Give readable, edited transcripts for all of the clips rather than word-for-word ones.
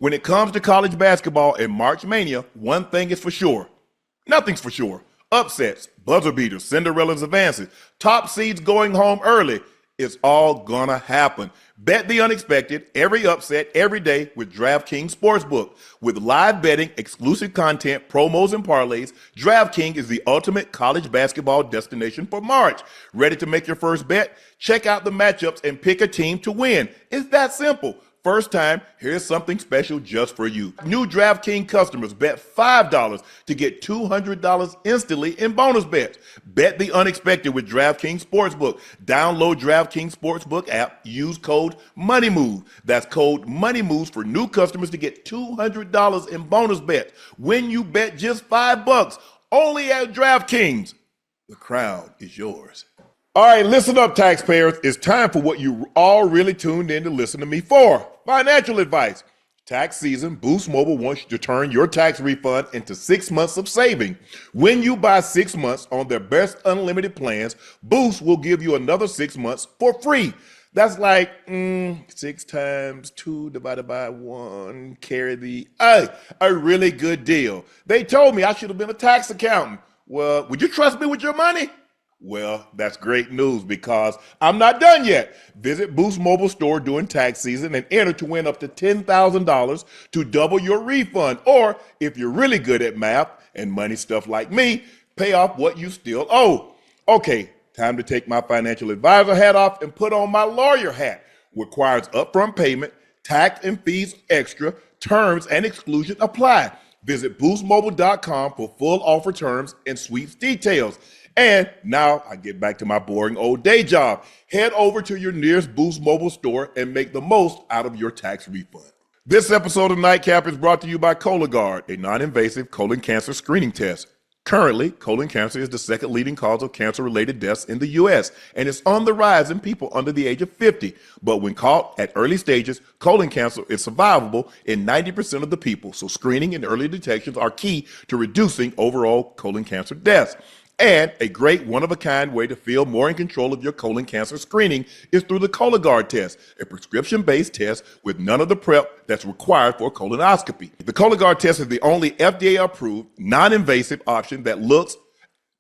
When it comes to college basketball and March Mania, one thing is for sure. Nothing's for sure. Upsets, buzzer beaters, Cinderella's advances, top seeds going home early. It's all gonna happen. Bet the unexpected, every upset, every day with DraftKings Sportsbook. With live betting, exclusive content, promos, and parlays, DraftKings is the ultimate college basketball destination for March. Ready to make your first bet? Check out the matchups and pick a team to win. It's that simple. First time, here's something special just for you. New DraftKings customers bet $5 to get $200 instantly in bonus bets. Bet the unexpected with DraftKings Sportsbook. Download DraftKings Sportsbook app. Use code MONEYMOVE. That's code MONEYMOVE for new customers to get $200 in bonus bets. When you bet just $5, only at DraftKings. The crowd is yours. All right, listen up, taxpayers. It's time for what you all really tuned in to listen to me for. Financial advice. Tax season, Boost Mobile wants you to turn your tax refund into 6 months of saving. When you buy 6 months on their best unlimited plans, Boost will give you another 6 months for free. That's like 6 times 2 divided by 1, carry the, a really good deal. They told me I should have been a tax accountant. Well, would you trust me with your money? Well, that's great news because I'm not done yet. Visit Boost Mobile store during tax season and enter to win up to $10,000 to double your refund. Or if you're really good at math and money stuff like me, pay off what you still owe. Okay, time to take my financial advisor hat off and put on my lawyer hat. Requires upfront payment, tax and fees extra, terms and exclusion apply. Visit boostmobile.com for full offer terms and sweeps details. And now I get back to my boring old day job. Head over to your nearest Boost Mobile store and make the most out of your tax refund. This episode of Nightcap is brought to you by Cologuard, a non-invasive colon cancer screening test. Currently, colon cancer is the second leading cause of cancer-related deaths in the U.S., and it's on the rise in people under the age of 50. But when caught at early stages, colon cancer is survivable in 90% of the people, so screening and early detections are key to reducing overall colon cancer deaths. And a great one-of-a-kind way to feel more in control of your colon cancer screening is through the Cologuard test, a prescription-based test with none of the prep that's required for a colonoscopy. The Cologuard test is the only FDA-approved, non-invasive option that looks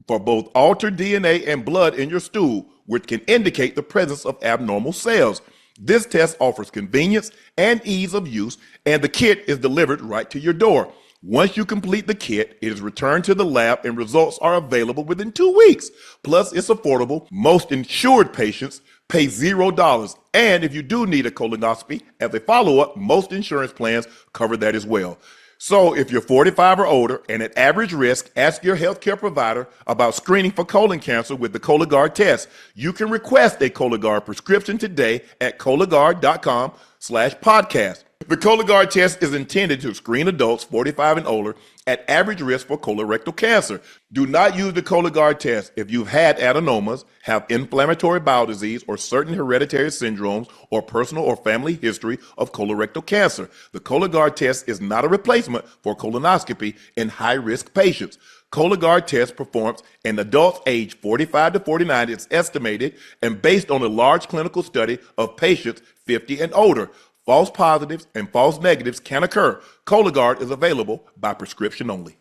for both altered DNA and blood in your stool, which can indicate the presence of abnormal cells. This test offers convenience and ease of use, and the kit is delivered right to your door. Once you complete the kit, it is returned to the lab and results are available within 2 weeks. Plus, it's affordable. Most insured patients pay $0. And if you do need a colonoscopy, as a follow-up, most insurance plans cover that as well. So if you're 45 or older and at average risk, ask your healthcare provider about screening for colon cancer with the Cologuard test. You can request a Cologuard prescription today at Cologuard.com/podcast. The Cologuard test is intended to screen adults 45 and older at average risk for colorectal cancer. Do not use the Cologuard test if you've had adenomas, have inflammatory bowel disease, or certain hereditary syndromes, or personal or family history of colorectal cancer. The Cologuard test is not a replacement for colonoscopy in high-risk patients. Cologuard test performs in adults aged 45 to 49, it's estimated, and based on a large clinical study of patients 50 and older. False positives and false negatives can occur. Cologuard is available by prescription only.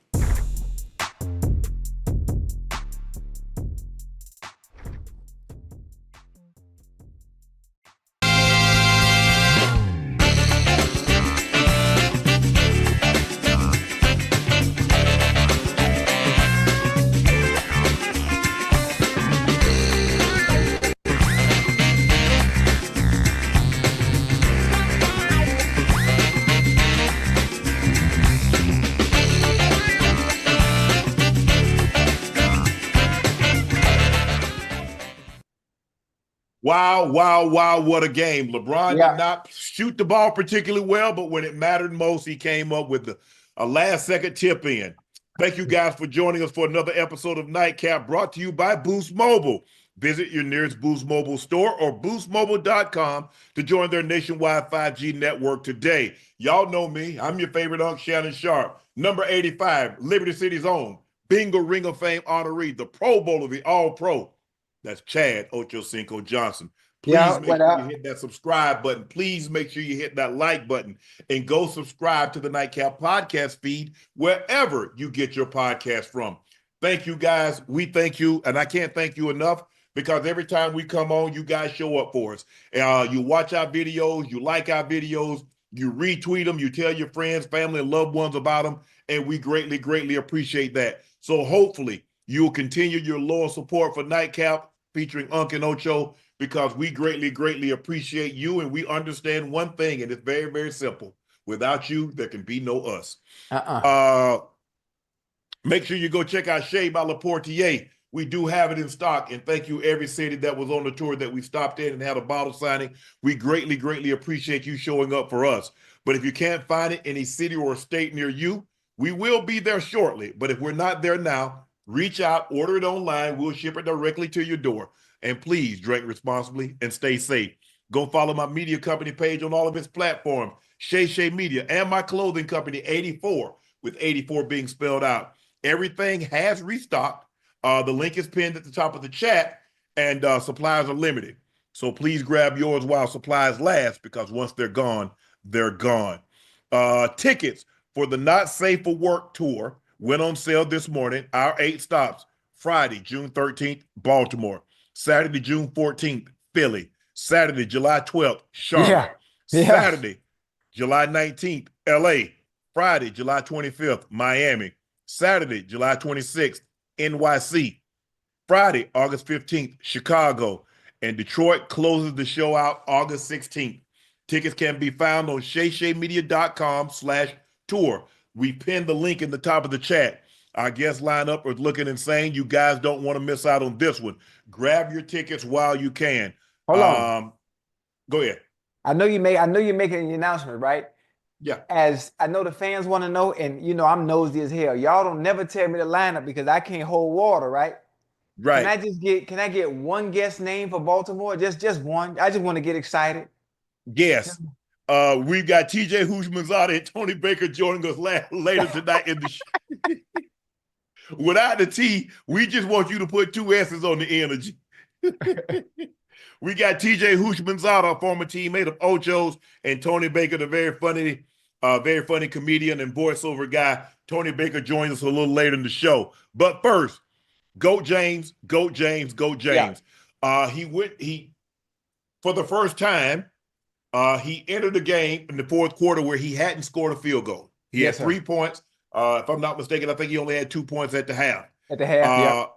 Wow, what a game. LeBron did not shoot the ball particularly well, but when it mattered most, he came up with a last-second tip in. Thank you guys for joining us for another episode of Nightcap brought to you by Boost Mobile. Visit your nearest Boost Mobile store or boostmobile.com to join their nationwide 5G network today. Y'all know me. I'm your favorite Unc, Shannon Sharpe, number 85, Liberty City's own, Bingo Ring of Fame honoree, the Pro Bowler, the All-Pro. That's Chad Ochocinco Johnson. Please make sure you hit that subscribe button. Please make sure you hit that like button and go subscribe to the Nightcap podcast feed wherever you get your podcast from. Thank you, guys. We thank you, and I can't thank you enough because every time we come on, you guys show up for us. You watch our videos, you like our videos, you retweet them, you tell your friends, family, and loved ones about them, and we greatly, greatly appreciate that. So hopefully you'll continue your loyal support for Nightcap featuring Unc and Ocho, because we greatly, greatly appreciate you, and we understand one thing, and it's very, very simple. Without you, there can be no us. Make sure you go check out Shea by LaPortier. We do have it in stock, and thank you every city that was on the tour that we stopped in and had a bottle signing. We greatly, greatly appreciate you showing up for us. But if you can't find it in a city or a state near you, we will be there shortly. But if we're not there now, reach out, order it online. We'll ship it directly to your door. And please drink responsibly and stay safe. Go follow my media company page on all of its platforms, Shay Media, and my clothing company, 84, with 84 being spelled out. Everything has restocked. The link is pinned at the top of the chat, and supplies are limited. So please grab yours while supplies last, because once they're gone, they're gone. Tickets for the Not Safe for Work tour went on sale this morning. Our 8 stops: Friday, June 13th, Baltimore; Saturday, June 14th, Philly; Saturday, July 12th, Charlotte; Saturday, July 19th, LA; Friday, July 25th, Miami; Saturday, July 26th, NYC; Friday, August 15th, Chicago; and Detroit closes the show out August 16th. Tickets can be found on shaymedia.com/tour. We pinned the link in the top of the chat. Our guest lineup is looking insane. You guys don't want to miss out on this one. Grab your tickets while you can. Hold on. Go ahead. I know you're making the announcement, right? Yeah. As I know the fans want to know, and you know I'm nosy as hell. Y'all don't never tell me the lineup because I can't hold water, right? Right. Can I get one guest name for Baltimore? Just one. I just want to get excited. Yes. We've got TJ Houshmandzadeh and Tony Baker joining us later tonight in the show. Without the T, we just want you to put 2 S's on the energy. We got TJ Houshmandzadeh, a former teammate of Ocho's, and Tony Baker, the very funny comedian and voiceover guy. Tony Baker joins us a little later in the show. But first, Goat James, Goat James, Goat James. Yeah. He for the first time, he entered the game in the fourth quarter where he hadn't scored a field goal. He had 3 points. If I'm not mistaken, I think he only had 2 points at the half. At the half, yeah.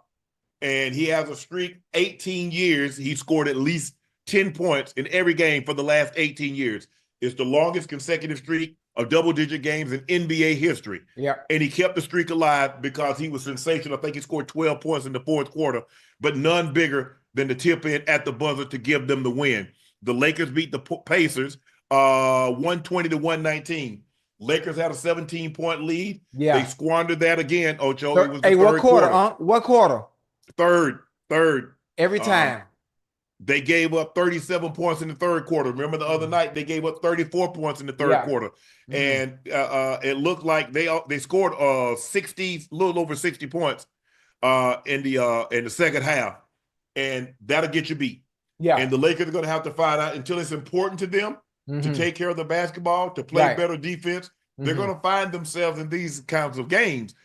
And he has a streak, 18 years. He scored at least 10 points in every game for the last 18 years. It's the longest consecutive streak of double-digit games in NBA history. Yeah. And he kept the streak alive because he was sensational. I think he scored 12 points in the fourth quarter, but none bigger than the tip in at the buzzer to give them the win. The Lakers beat the Pacers 120-119. Lakers had a 17-point lead. Yeah. They squandered that again, Ocho. It was the third quarter? What quarter? Third. Every time. They gave up 37 points in the third quarter. Remember the other night, they gave up 34 points in the third quarter. And it looked like they scored 60, a little over 60 points in the second half. And that'll get you beat. Yeah. And the Lakers are going to have to find out, until it's important to them to take care of the basketball, to play better defense. They're going to find themselves in these kinds of games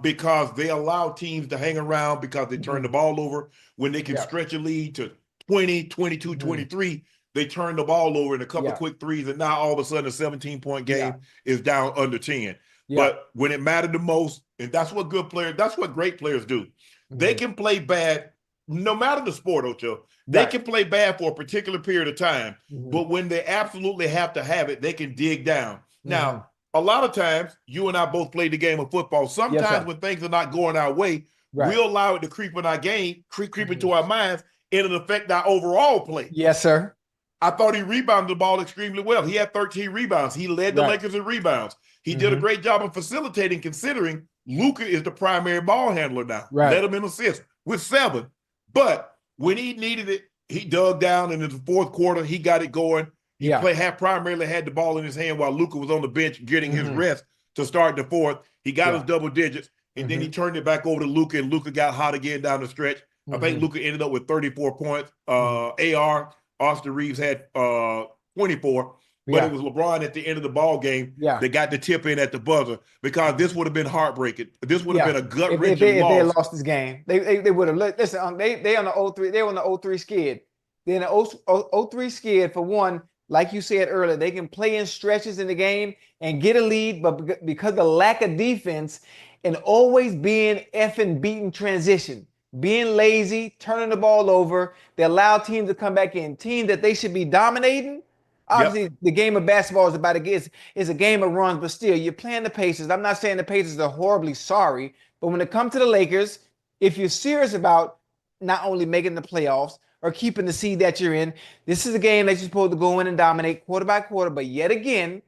because they allow teams to hang around, because they turn the ball over when they can stretch a lead to 20, 22, 23. They turn the ball over in a couple of quick threes, and now all of a sudden a 17-point game is down under 10. But when it mattered the most, and that's what great players do. They can play bad no matter the sport, Ocho. They can play bad for a particular period of time, but when they absolutely have to have it, they can dig down. Now, a lot of times, you and I both played the game of football. Sometimes when things are not going our way, we'll allow it to creep in our game, creep into our minds, and it'll affect our overall play. Yes, sir. I thought he rebounded the ball extremely well. He had 13 rebounds. He led the Lakers in rebounds. He did a great job of facilitating, considering Luka is the primary ball handler now. Led him in assists with 7. But when he needed it, he dug down, and in the fourth quarter, he got it going. He primarily had the ball in his hand while Luka was on the bench getting his rest to start the fourth. He got his double digits, and then he turned it back over to Luka, and Luka got hot again down the stretch. I think Luka ended up with 34 points. AR Austin Reeves had 24, but it was LeBron at the end of the ball game that got the tip in at the buzzer, because this would have been heartbreaking. This would have been a gut-wrenching loss. If they had lost this game, they would have. Listen, they on the 0-3. They on the 0-3 skid. They're in the 0-3 skid for one. Like you said earlier, they can play in stretches in the game and get a lead, but because of the lack of defense and always being effing beaten transition, being lazy, turning the ball over, they allow teams to come back in. Teams that they should be dominating. Obviously, the game of basketball is about to get it's a game of runs, but still, you're playing the Pacers. I'm not saying the Pacers are horribly sorry, but when it comes to the Lakers, if you're serious about not only making the playoffs or keeping the seed that you're in, this is a game that you're supposed to go in and dominate quarter by quarter. But yet again,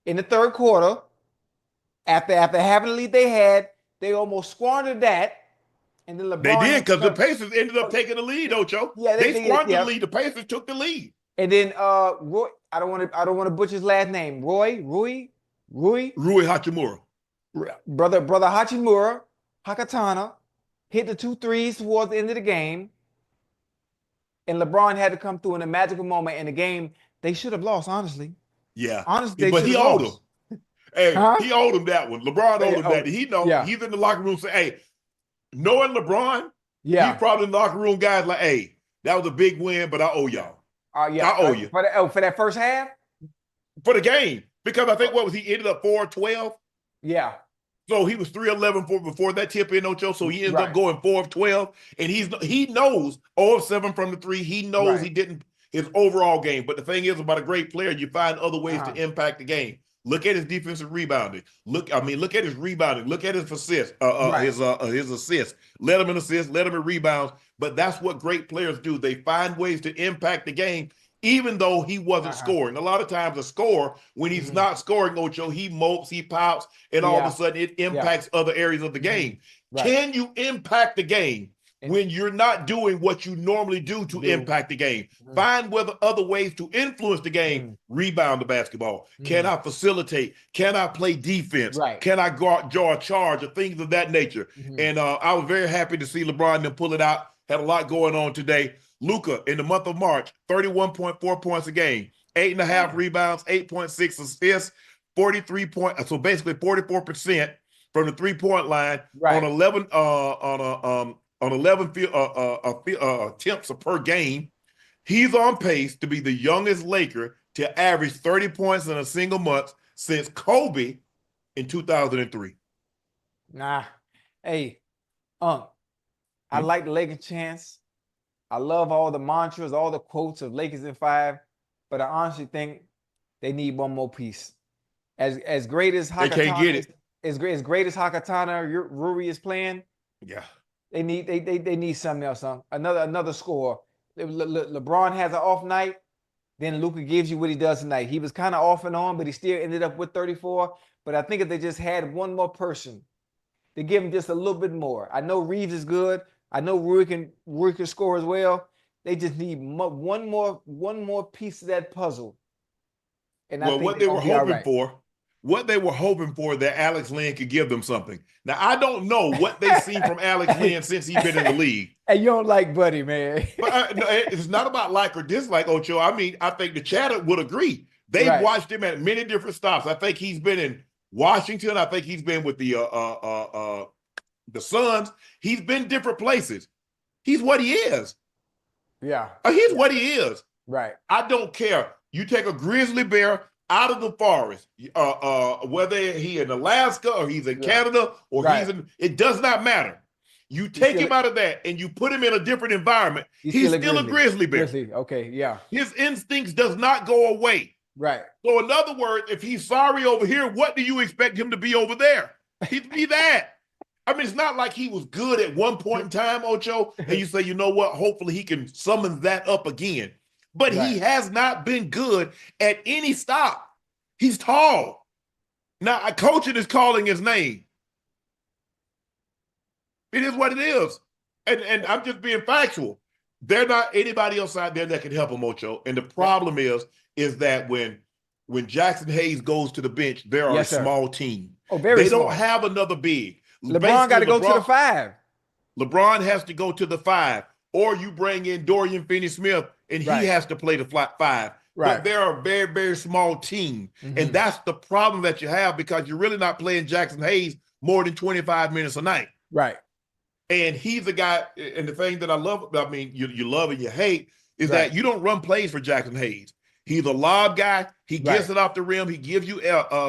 in the third quarter, after having the lead they had, they almost squandered that. And then LeBron, they did, because the Pacers ended up taking the lead, Ocho. Yeah, they squandered the lead. The Pacers took the lead. And then Roy, I don't want to butcher his last name. Rui Hachimura. Brother Hachimura, Hakatana, hit the 2 threes towards the end of the game. And LeBron had to come through in a magical moment in the game. They should have lost, honestly. Yeah. Honestly, but he owed him. Hey, he owed him that one. LeBron owed him that. He knows. He's in the locker room saying, hey, knowing LeBron, he's probably in the locker room, guys like, hey, that was a big win, but I owe y'all. I owe you. For that first half? For the game. Because I think, he ended up 4-12? Yeah. So he was 3-11 before that tip in, Ocho. So he ends up going 4-12. And he knows 0-7 from the 3. He knows he didn't his overall game. But the thing is about a great player, you find other ways to impact the game. Look at his defensive rebounding. Look at his rebounding. Look at his assists. His assists. Let him in assists. Let him in rebounds. But that's what great players do. They find ways to impact the game, even though he wasn't scoring. A lot of times, a scorer, when he's not scoring, Ocho, he mopes, he pouts, and all of a sudden it impacts other areas of the game. Can you impact the game when you're not doing what you normally do to impact the game? Find other ways to influence the game. Rebound the basketball. Can I facilitate? Can I play defense? Can I draw a charge or things of that nature? And I was very happy to see LeBron and them pull it out. Had a lot going on today. Luka, in the month of March, 31.4 points a game, 8.5 rebounds, 8.6 assists, 43 points. So basically 44% from the 3-point line on 11 attempts per game. He's on pace to be the youngest Laker to average 30 points in a single month since Kobe in 2003. Hey, I like the Lakers chance. I love all the mantras, all the quotes of Lakers in 5, but I honestly think they need one more piece. As great as Hakatana, they can't get it. As great as Hakatana Rui is playing, they need something else. Another score. LeBron has an off night, then Luka gives you what he does tonight. He was kind of off and on, but he still ended up with 34. But I think if they just had one more person to give him just a little bit more. I know Reeves is good. I know Rui can score as well. They just need one more piece of that puzzle. And what they were hoping for, that Alex Len could give them something. Now, I don't know what they've seen from Alex Len since he's been in the league. And you don't like Buddy, man. But no, it's not about like or dislike, Ocho. I mean, I think the chatter would agree. They've watched him at many different stops. I think he's been in Washington. I think he's been with the Suns. He's been different places. He's what he is. He's what he is. I don't care. You take a grizzly bear out of the forest, whether he in Alaska or he's in Canada or he's in, it does not matter. You take him out of that and you put him in a different environment. He's still a grizzly bear. His instincts does not go away. So in other words, if he's sorry over here, what do you expect him to be over there? He'd be that. I mean, it's not like he was good at one point in time, Ocho, and you say, you know what, hopefully he can summon that up again. But he has not been good at any stop. He's tall. Now, coaching is calling his name. It is what it is. And I'm just being factual. There's not anybody else out there that can help him, Ocho. And the problem is that when Jackson Hayes goes to the bench, they're a small team. They don't have another big. LeBron got to go to the 5. LeBron has to go to the 5. Or you bring in Dorian Finney-Smith and he has to play the flat 5. Right. But they're a very, very small team. And that's the problem that you have because you're really not playing Jackson Hayes more than 25 minutes a night. Right. And he's a guy, and the thing that I love, I mean, you love and you hate, is that you don't run plays for Jackson Hayes. He's a lob guy. He gets it off the rim. He gives you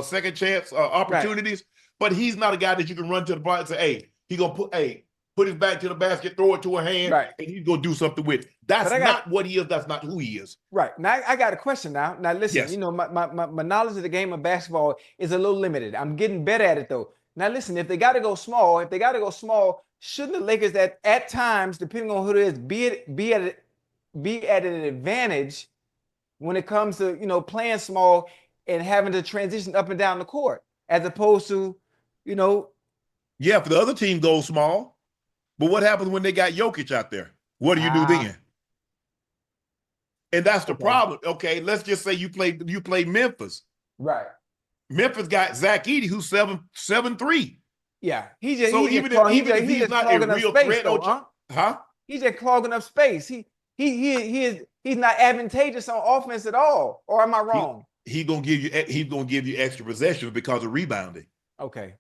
second chance opportunities, but he's not a guy that you can run to the bar and say, hey, he's going to put his back to the basket, throw it to a hand, and he's going to do something with it. That's not what he is. That's not who he is. Right. Now, I got a question now. Now, listen, you know, my knowledge of the game of basketball is a little limited. I'm getting better at it, though. Now, listen, if they got to go small, shouldn't the Lakers at times, depending on who it is, be at an advantage when it comes to, you know, playing small and having to transition up and down the court, as opposed to, you know. Yeah, if the other team goes small, but what happens when they got Jokic out there? What do you do then? And that's the problem. Okay, let's just say you play Memphis. Right. Memphis got Zach Edey, who's 7'3". Yeah, even if he's not a real threat, he's just clogging up space. He's not advantageous on offense at all. Or am I wrong? He's gonna give you extra possessions because of rebounding. Okay.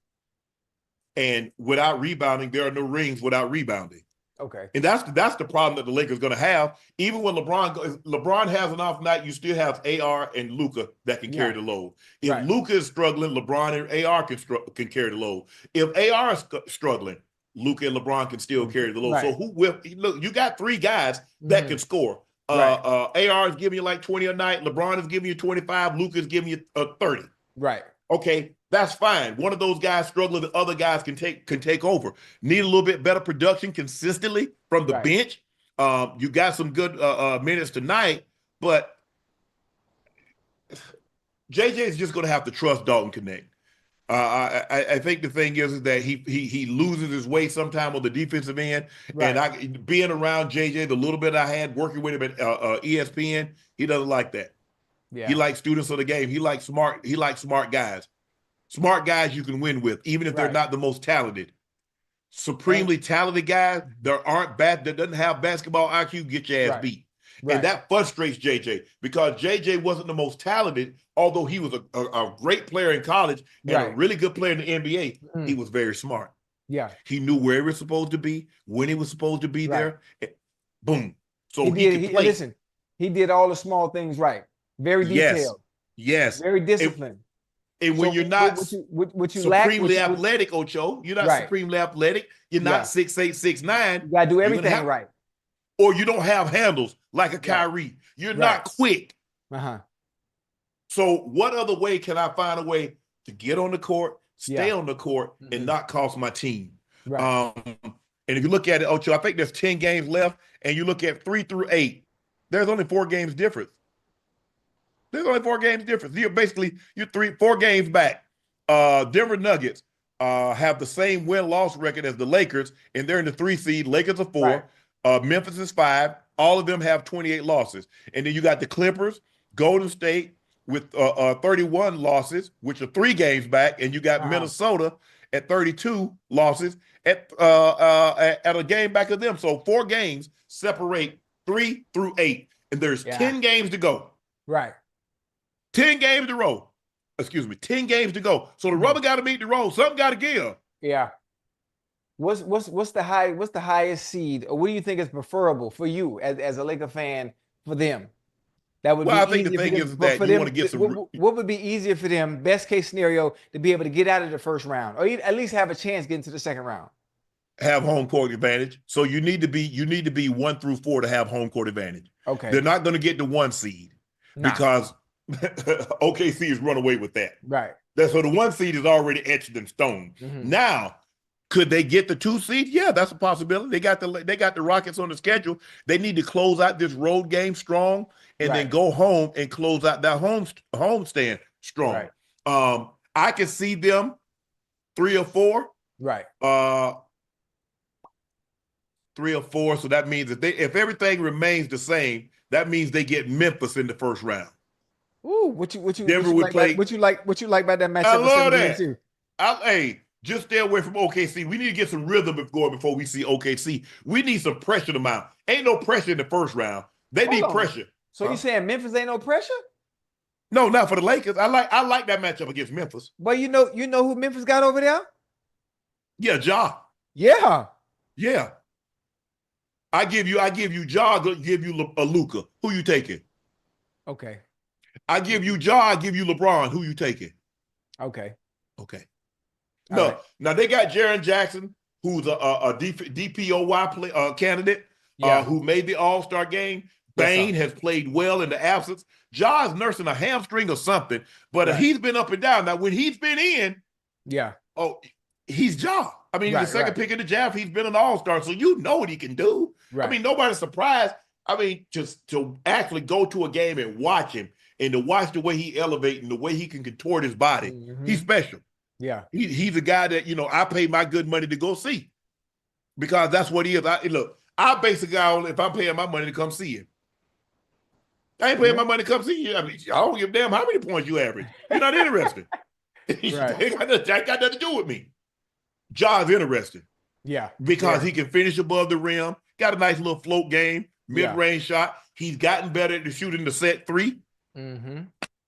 And without rebounding, there are no rings without rebounding. Okay. And that's the problem that the Lakers are going to have. Even when LeBron has an off night, you still have AR and Luka that can carry the load. If Luka is struggling, LeBron and AR can carry the load. If AR is struggling, Luka and LeBron can still carry the load. So look, you got 3 guys that can score. AR is giving you like 20 a night. LeBron is giving you 25. Luka is giving you 30. Right. Okay, that's fine. One of those guys struggling, the other guys can take over. Need a little bit better production consistently from the bench. You got some good minutes tonight, but JJ is just going to have to trust Dalton Connect. I think the thing is that he loses his way sometime on the defensive end. And being around JJ, the little bit I had working with him at ESPN, he doesn't like that. Yeah. He likes students of the game. He likes smart guys. Smart guys you can win with, even if they're not the most talented. Supremely talented guys that doesn't have basketball IQ, get your ass beat. And that frustrates JJ because JJ wasn't the most talented, although he was a great player in college and a really good player in the NBA. He was very smart. Yeah. He knew where he was supposed to be, when he was supposed to be there. Boom. So he could play. Listen, he did all the small things right. Very detailed. Yes. Very disciplined. And when you're not supremely athletic, Ocho, you're not supremely athletic. You're not 6'8", 6'9". You gotta do everything right. Or you don't have handles like a Kyrie. You're not quick. So what other way can I find a way to get on the court, stay on the court, and not cost my team? And if you look at it, Ocho, I think there's 10 games left, and you look at 3 through 8, there's only 4 games difference. There's only 4 games difference. You're 4 games back. Denver Nuggets have the same win-loss record as the Lakers, and they're in the 3 seed. Lakers are 4. Memphis is 5. All of them have 28 losses. And then you got the Clippers, Golden State with 31 losses, which are 3 games back, and you got Minnesota at 32 losses at a game back of them. So 4 games separate 3 through 8, and there's 10 games to go. 10 games to roll. 10 games to go. So the rubber got to meet the road. Something got to give. Yeah. What's the highest seed, or what do you think is preferable for you as a Laker fan for them? That would I think the thing is that you want to get some. What would be easier for them, best case scenario, to be able to get out of the first round, or at least have a chance getting to the second round? Have home court advantage. So you need to be 1 through 4 to have home court advantage. Okay. They're not going to get the 1 seed because OKC has run away with that. So the 1 seed is already etched in stone. Now, could they get the 2 seed? Yeah, that's a possibility. They got the Rockets on the schedule. They need to close out this road game strong and then go home and close out that home stand strong. I can see them 3 or 4. 3 or 4. So that means if everything remains the same, that means they get Memphis in the first round. Ooh, what you like about that matchup? I love that. Just stay away from OKC. We need to get some rhythm before we see OKC. We need some pressure them out. Ain't no pressure in the first round. They Hold need on. pressure. So you saying Memphis ain't no pressure? No, not for the Lakers. I like that matchup against Memphis. But you know who Memphis got over there? Yeah, Ja. Yeah. Yeah. I give you Ja, give you Luka. Who you taking? Okay. I give you Ja, I give you LeBron. Who you taking? Okay. Okay. All No, right. now they got Jaren Jackson, who's a DPOY candidate, Yeah. who made the All-Star game. Yes, Bane sir. has played well in the absence. Ja is nursing a hamstring or something, but Right. he's been up and down. Now, when he's been in, Yeah. he's Ja. I mean, he's the second Right. pick in the draft. He's been an All-Star, so you know what he can do. Right. I mean, nobody's surprised. I mean, just to actually go to a game and watch him and to watch the way he elevates and the way he can contort his body, he's special. Yeah. He's a guy that, I pay my good money to go see because that's what he is. I base a guy on if I'm paying my money to come see him. I ain't paying my money to come see you. I mean, I don't give a damn how many points you average. You're not interested. Right. Ain't got nothing to do with me. Ja's interested. Yeah. Because he can finish above the rim, got a nice little float game, mid-range shot. He's gotten better at shooting the set three.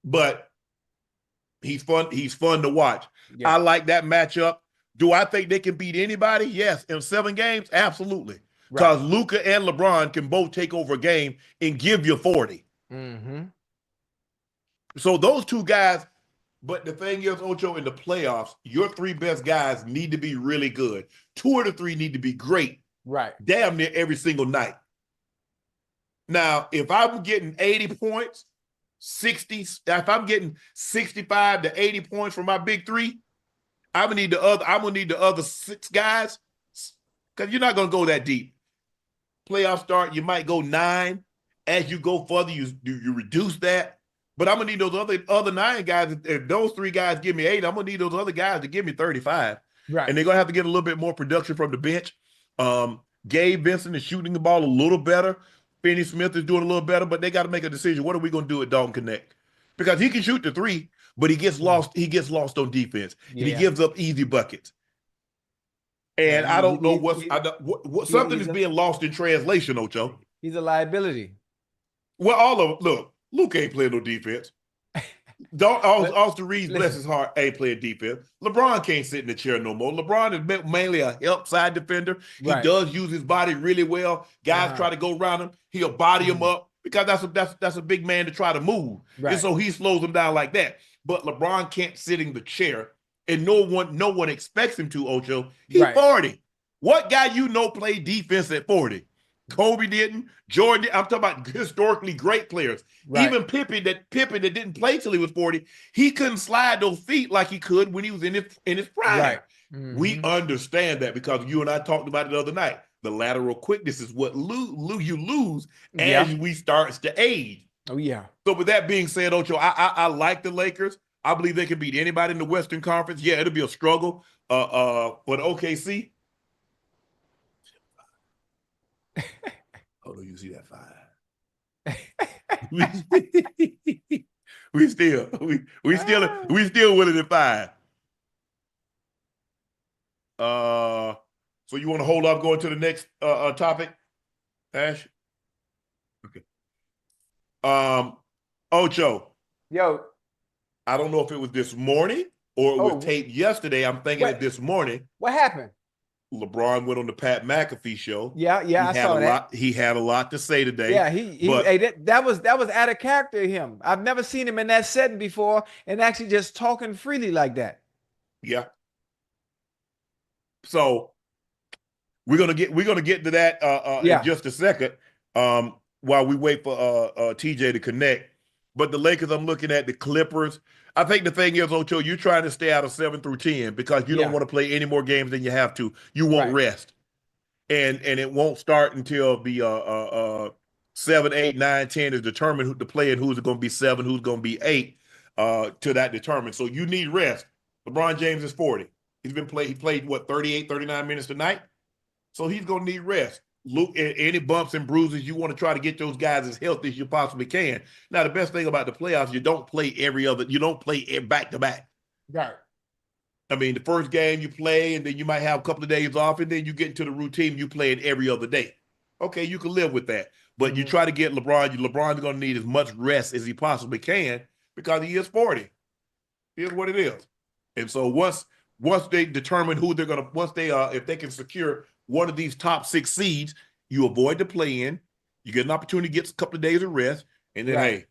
But he's fun to watch. I like that matchup. Do I think they can beat anybody? Yes. In 7 games? Absolutely. Because Luka and LeBron can both take over a game and give you 40. So those two guys, but the thing is, Ocho, in the playoffs, your 3 best guys need to be really good. 2 of the 3 need to be great. Right. Damn near every single night. Now, if I'm getting 80 points, 60, if I'm getting 65 to 80 points from my big 3, I'm gonna need the other 6 guys, because you're not gonna go that deep. Playoff start, you might go 9. As you go further, you reduce that. But I'm gonna need those other 9 guys. If those 3 guys give me 8, I'm gonna need those other guys to give me 35. Right. And they're gonna have to get a little bit more production from the bench. Gabe Vincent is shooting the ball a little better. Finney Smith is doing a little better, but they got to make a decision. What are we going to do at Dalton Connect? Because he can shoot the 3, but he gets lost. He gets lost on defense, and he gives up easy buckets. And I don't know what something is being lost in translation, Ocho. He's a liability. Well, look, Luke ain't playing no defense. Austin Reeves, bless his heart, ain't playing defense. LeBron can't sit in the chair no more. LeBron is mainly a help side defender. He does use his body really well. Guys try to go around him. He'll body him up because that's a big man to try to move. And so he slows him down like that. But LeBron can't sit in the chair, and no one expects him to, Ocho. He's 40. What guy played defense at 40? Kobe didn't. Jordan didn't. I'm talking about historically great players. Even Pippen that didn't play till he was 40, he couldn't slide those feet like he could when he was in his prime. We understand that because you and I talked about it the other night. The lateral quickness is what you lose as we start to age. Oh, yeah. So with that being said, Ocho, I like the Lakers. I believe they can beat anybody in the Western Conference. Yeah, it'll be a struggle for the OKC. Oh, no, you see that 5. we still winning at 5. So you want to hold up going to the next topic, Ash? Okay. Ocho. Yo. I don't know if it was this morning or it was taped yesterday. I'm thinking it this morning. What happened? LeBron went on the Pat McAfee show. Yeah, I saw that. He had a lot to say today. Yeah, that was out of character of him. I've never seen him in that setting before and actually just talking freely like that. Yeah. So we're gonna get to that in just a second. While we wait for TJ to connect. But the Lakers, I'm looking at the Clippers. I think the thing is, Ocho, you're trying to stay out of 7 through 10 because you don't want to play any more games than you have to. You won't rest. And it won't start until the 7, 8, 9, 10 is determined who to play and who's going to be 7, who's going to be 8 to that determined. So you need rest. LeBron James is 40. He played, 38, 39 minutes tonight? So he's going to need rest. Look, any bumps and bruises, you want to try to get those guys as healthy as you possibly can. Now, the best thing about the playoffs, you don't play back to back. Right. I mean, the first game you play, and then you might have a couple of days off, and then you get into the routine, you play it every other day. Okay, you can live with that. But you Mhm. try to get LeBron's going to need as much rest as he possibly can because he is 40. Here's what it is. And so once they determine who they're going to, if they can secure one of these top 6 seeds, you avoid the play-in. You get an opportunity to get a couple of days of rest. And then, hey,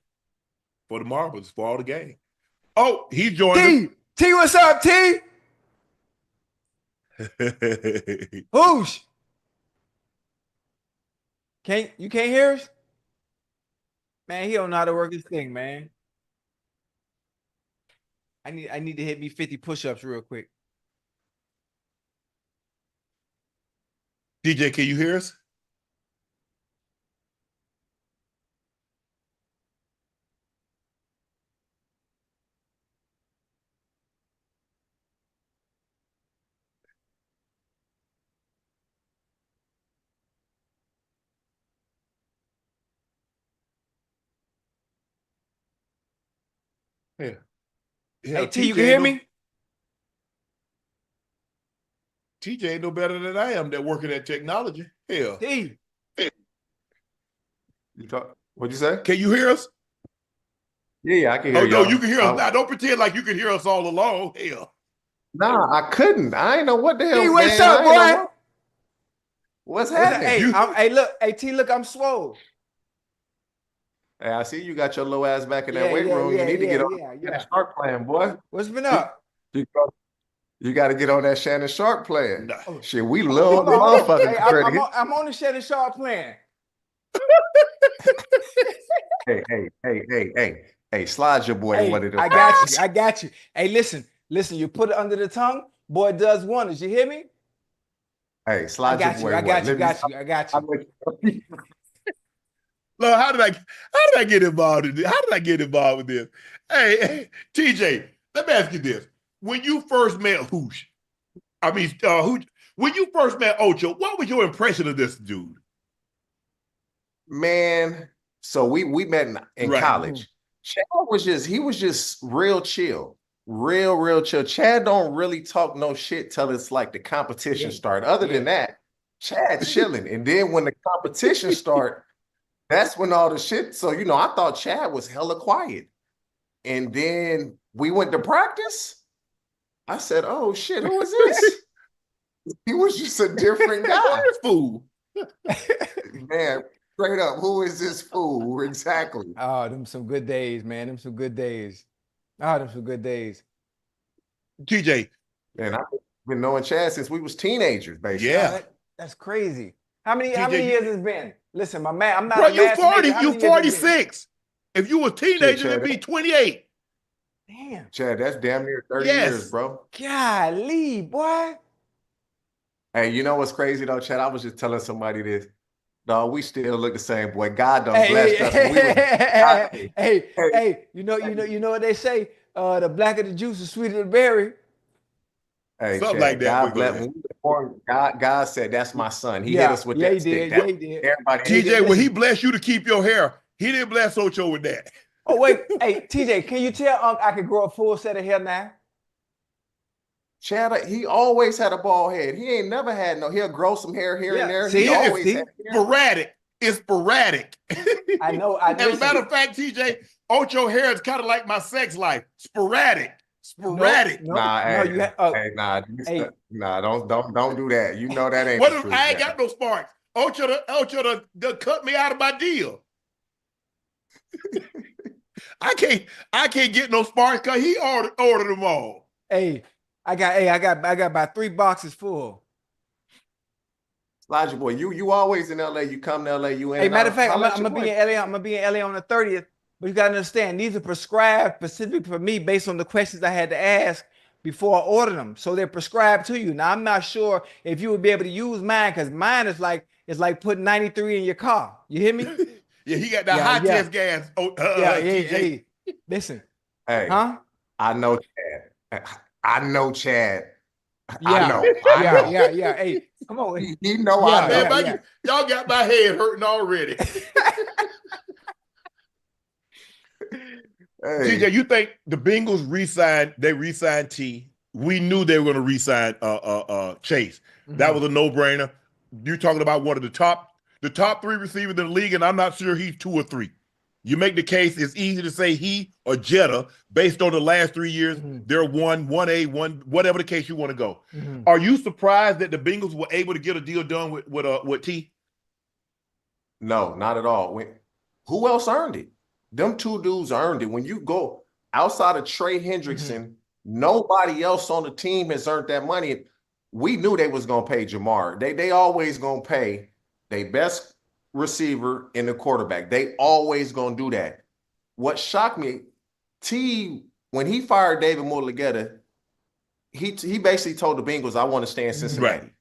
for the marbles, for all the game. Oh, he joined us. T, what's up, T? Housh. You can't hear us? Man, he don't know how to work this thing, man. I need to hit me 50 push-ups real quick. DJ, can you hear us? Yeah. Hey, T, you can hear me? TJ ain't no better than I am that working at technology. Hell. T. What'd you say? Can you hear us? Yeah, I can hear you. Oh, no, you can hear us now. Don't pretend like you can hear us all along. Hell. Nah, I couldn't. I ain't know what the hell. T, what's up, boy? What's happening? Hey, look. Hey, T, look, I'm swole. Hey, I see you got your little ass back in that weight room. You need to get on that Sharpe plan, boy. What's been up? You got to get on that Shannon Sharpe plan. No. Shit, we love the motherfucking credit. I'm on the Shannon Sharpe plan. Hey, slide your boy one of them. I got you. Hey, listen. You put it under the tongue, boy, it does wonders. You hear me? Hey, slide your boy. I got you. Look, how did I get involved in this? How did I get involved with this? Hey, TJ, let me ask you this. When you first met Housh, when you first met Ocho, what was your impression of this dude? Man, so we met in college. Chad was just real chill. Real chill. Chad don't really talk no shit till it's like the competition start. Other than that, Chad chilling. And then when the competition start, that's when all the shit. So, I thought Chad was hella quiet. And then we went to practice. I said, oh shit, who is this? He was just a different guy. This fool. Man, straight up, who is this fool? Exactly. Oh, them some good days, man. Them some good days. TJ. Man, I've been knowing Chad since we was teenagers, basically. Yeah. That's crazy. How many years has it been? Listen, my man, I'm not Bro, a you 40, major. you 46. If you were a teenager, it'd be 28. Damn. Chad, that's damn near 30 years, bro. Golly, boy. Hey, you know what's crazy though, Chad? I was just telling somebody this. Dog, we still look the same, boy. God done blessed us. Hey, you know what they say? The blacker the juice, the sweeter the berry. Hey, something Chad, like that. God bless. When we were born, God said, "That's my son." He hit us with that stick. He did. Everybody. TJ, when he blessed you to keep your hair, he didn't bless Ocho with that. Oh wait, hey TJ, can you tell Unc I could grow a full set of hair now? Chad, he always had a bald head. He ain't never had no. He'll grow some hair here and there. See, he always had hair. Sporadic. It's sporadic. I know. As a matter of fact, TJ, Ocho hair is kind of like my sex life. Sporadic. Sporadic. Nah, don't do that. You know that ain't. What if I ain't got no sparks? Ocho cut me out of my deal. I can't get no sparks because he ordered them all. Hey, I got about 3 boxes full. Slide your boy. You always in LA. You come to LA. You in. Hey, matter of fact, I'm gonna be in LA. I'm gonna be in LA on the 30th. But you gotta understand, these are prescribed specifically for me based on the questions I had to ask before I order them. So they're prescribed to you. Now I'm not sure if you would be able to use mine because mine is like putting 93 in your car. You hear me? Yeah, he got that high test gas. Hey, listen. Hey, huh? I know Chad. I know. Yeah. Hey, come on. He know I know. Man, y'all got my head hurting already. Hey. TJ, you think the Bengals re-signed T? We knew they were going to re-sign Chase. Mm-hmm. That was a no-brainer. You're talking about one of the top the top 3 receivers in the league, and I'm not sure he's 2 or 3. You make the case, it's easy to say he or Jetta based on the last 3 years. They're 1A, whatever the case you want to go. Are you surprised that the Bengals were able to get a deal done with T? No, not at all. Who else earned it? Them 2 dudes earned it. When you go outside of Trey Hendrickson, nobody else on the team has earned that money. We knew they was gonna pay Jamar. They always gonna pay their best receiver and the quarterback. They always gonna do that. What shocked me, T, when he fired David Mulugheta, he basically told the Bengals, I want to stay in Cincinnati. Right.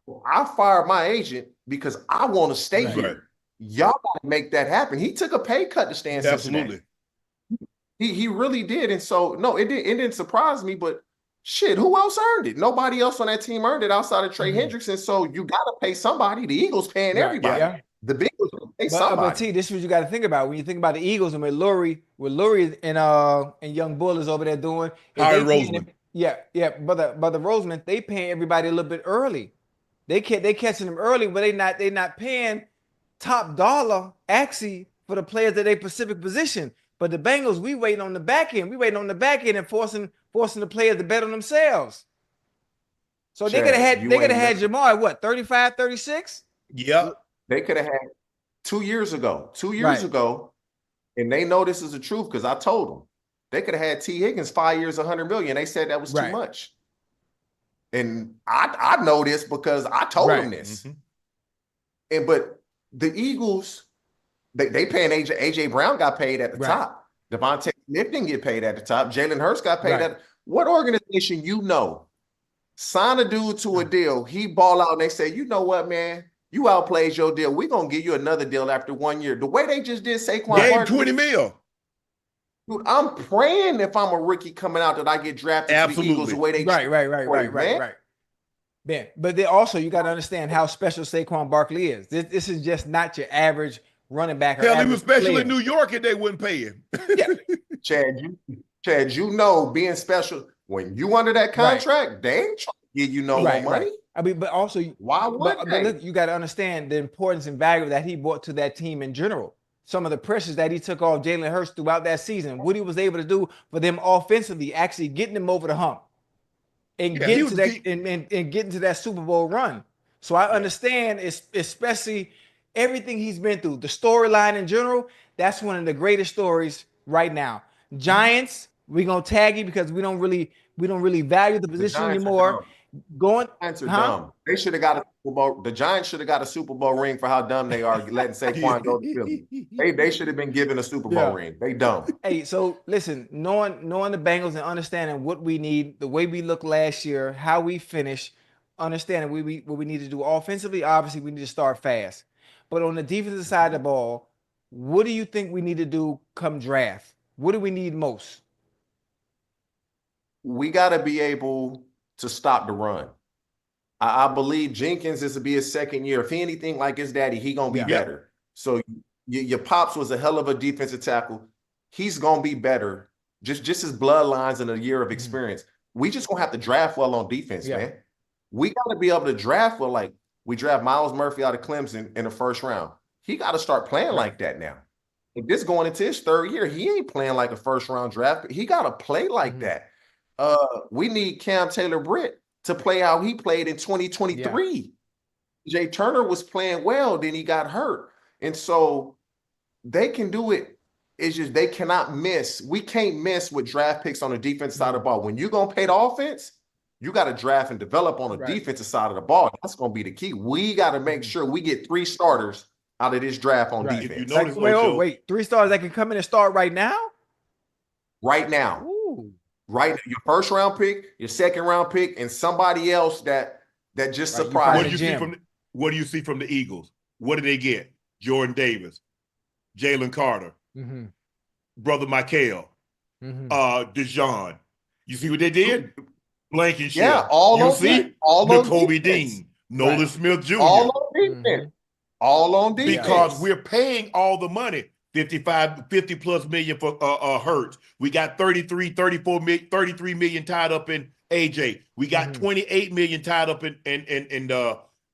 Well, I fired my agent because I want to stay here. Right. Y'all got to make that happen. He took a pay cut to stay in Cincinnati. He really did. And so, no, it didn't surprise me, but shit, who else earned it? Nobody else on that team earned it outside of Trey Hendrickson. So you got to pay somebody. The Eagles paying everybody. Yeah. The Bengals pay somebody. But T, this is what you got to think about. When you think about the Eagles and what Lurie and Young Bull is over there doing. Harry Roseman. Yeah. But the Roseman, they paying everybody a little bit early. They catching them early, but they not paying top dollar actually for the players that they specific position. But the Bengals, we waiting on the back end. We waiting on the back end and forcing the players to bet on themselves. So they could have had Jamar at what, 35, 36? Yeah. They could have had 2 years ago. 2 years ago, and they know this is the truth because I told them. They could have had T. Higgins 5 years, $100 million. They said that was too much. And I know this because I told them this. But the Eagles, they paying AJ Brown got paid at the top. Devontae Smith didn't get paid at the top. Jalen Hurts got paid at what organization sign a dude to a deal, he ball out and they say, you know what, man? You outplayed your deal. We're gonna give you another deal after 1 year. The way they just did Saquon Barkley, 20 mil. Dude, I'm praying if I'm a rookie coming out that I get drafted to the Eagles the way they right. Yeah, but you got to understand how special Saquon Barkley is. This is just not your average running back. Hell, he was special in New York and they wouldn't pay him. Chad, you know, being special when you under that contract, they ain't trying to give you no more money. I mean, but also, why would they? Look, you got to understand the importance and value that he brought to that team in general. Some of the pressures that he took off Jalen Hurts throughout that season, what he was able to do for them offensively, actually getting them over the hump and getting to that Super Bowl run. So I understand, especially everything he's been through, the storyline in general. That's one of the greatest stories right now. Giants, we're gonna tag you because we don't really value the position anymore. Giants are dumb. They should have got a Super Bowl. The Giants should have got a Super Bowl ring for how dumb they are letting Saquon go to Philly. They should have been given a Super Bowl ring. They dumb. Hey, so listen, knowing the Bengals and understanding what we need, the way we looked last year, how we finished, understanding what we need to do offensively. Obviously, we need to start fast. But on the defensive side of the ball, what do you think we need to do come draft? What do we need most? We got to be able to stop the run. I believe Jenkins is to be his second year. If he anything like his daddy, he gonna be better. So your pops was a hell of a defensive tackle. He's gonna be better. Just his bloodlines and a year of experience. We just gonna have to draft well on defense, man. We gotta be able to draft well. Like we draft Miles Murphy out of Clemson in the first round. He got to start playing like that now. If this going into his third year, he ain't playing like a first round draft. He got to play like that. We need Cam Taylor-Britt to play how he played in 2023. Jay Turner was playing well, then he got hurt. And so they can do it. It's just they cannot miss. We can't miss with draft picks on the defense side of the ball. When you're going to pay the offense, you got to draft and develop on the defensive side of the ball. That's going to be the key. We got to make sure we get 3 starters out of this draft on defense. If you notice, wait, 3 starters that can come in and start right now? Right now. Ooh. Right, your first round pick, your second round pick, and somebody else that just surprised. What do you see from the Eagles? What did they get? Jordan Davis, Jalen Carter, brother Michael, Dijon. You see what they did? Blankenship. Yeah, all you on see all Kobe Dean, Nolan Smith Jr. All on defense. All on defense. Because we're paying all the money. 50 plus million for Hurts. We got 33 million tied up in AJ. We got 28 million tied up in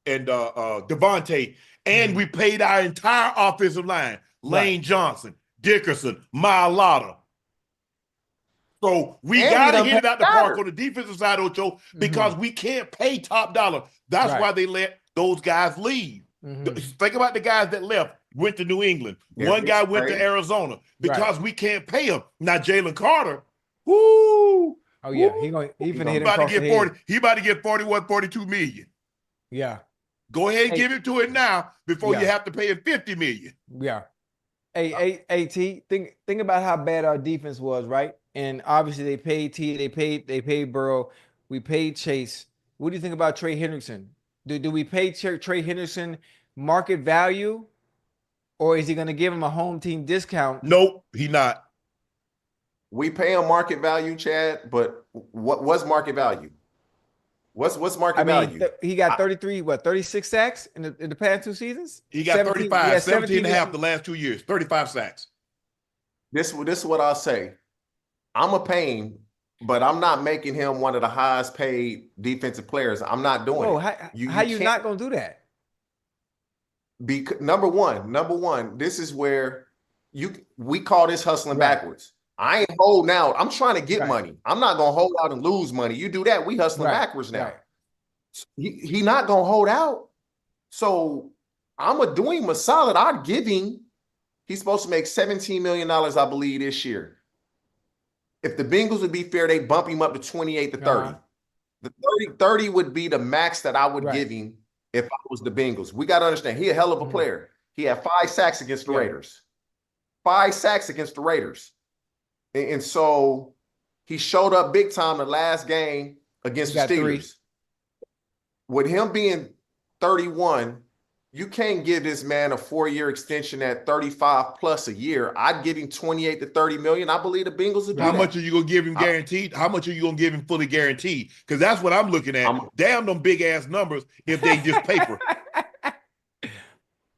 Devontae, and we paid our entire offensive line, Lane Johnson, Dickerson, Mailata. So we got to hit it out the park on the defensive side, Ocho, because we can't pay top dollar. That's why they let those guys leave. Think about the guys that left, went to New England. One guy went to Arizona because we can't pay him. Now, Jalen Carter, whoo. Oh, yeah. He's about to get 40. He about to get 41, 42 million. Yeah. Go ahead and give it to it now before you have to pay him 50 million. Yeah. Hey, T, think about how bad our defense was, right? And obviously they paid T, they paid Burrow, we paid Chase. What do you think about Trey Hendrickson? Do we pay Trey Hendrickson market value, or is he going to give him a home team discount? Nope, he not. We pay him market value, Chad, but what's market value? What's market value? He got 36 sacks in the past 2 seasons? He got 35, 17 and a half the last 2 years, 35 sacks. This is what I'll say. I'm a pain, but I'm not making him one of the highest paid defensive players. I'm not doing it. How you not going to do that? Because number one, this is where we call this hustling backwards. I ain't holding out. I'm trying to get money. I'm not going to hold out and lose money. You do that, we hustling backwards now. He not going to hold out. So I'm going to do him a solid. I'd give him, he's supposed to make $17 million, I believe, this year. If the Bengals would be fair, they bump him up to 28 to 30. The 30 would be the max that I would give him if I was the Bengals. We got to understand, he a hell of a player. He had 5 sacks against the Raiders. 5 sacks against the Raiders. And so he showed up big time the last game against the Steelers. With him being 31, you can't give this man a 4-year extension at 35 plus a year. I'd give him 28 to 30 million. I believe the Bengals would do How much are you going to give him guaranteed? How much are you going to give him fully guaranteed? Because that's what I'm looking at. Damn them big ass numbers if they just paper.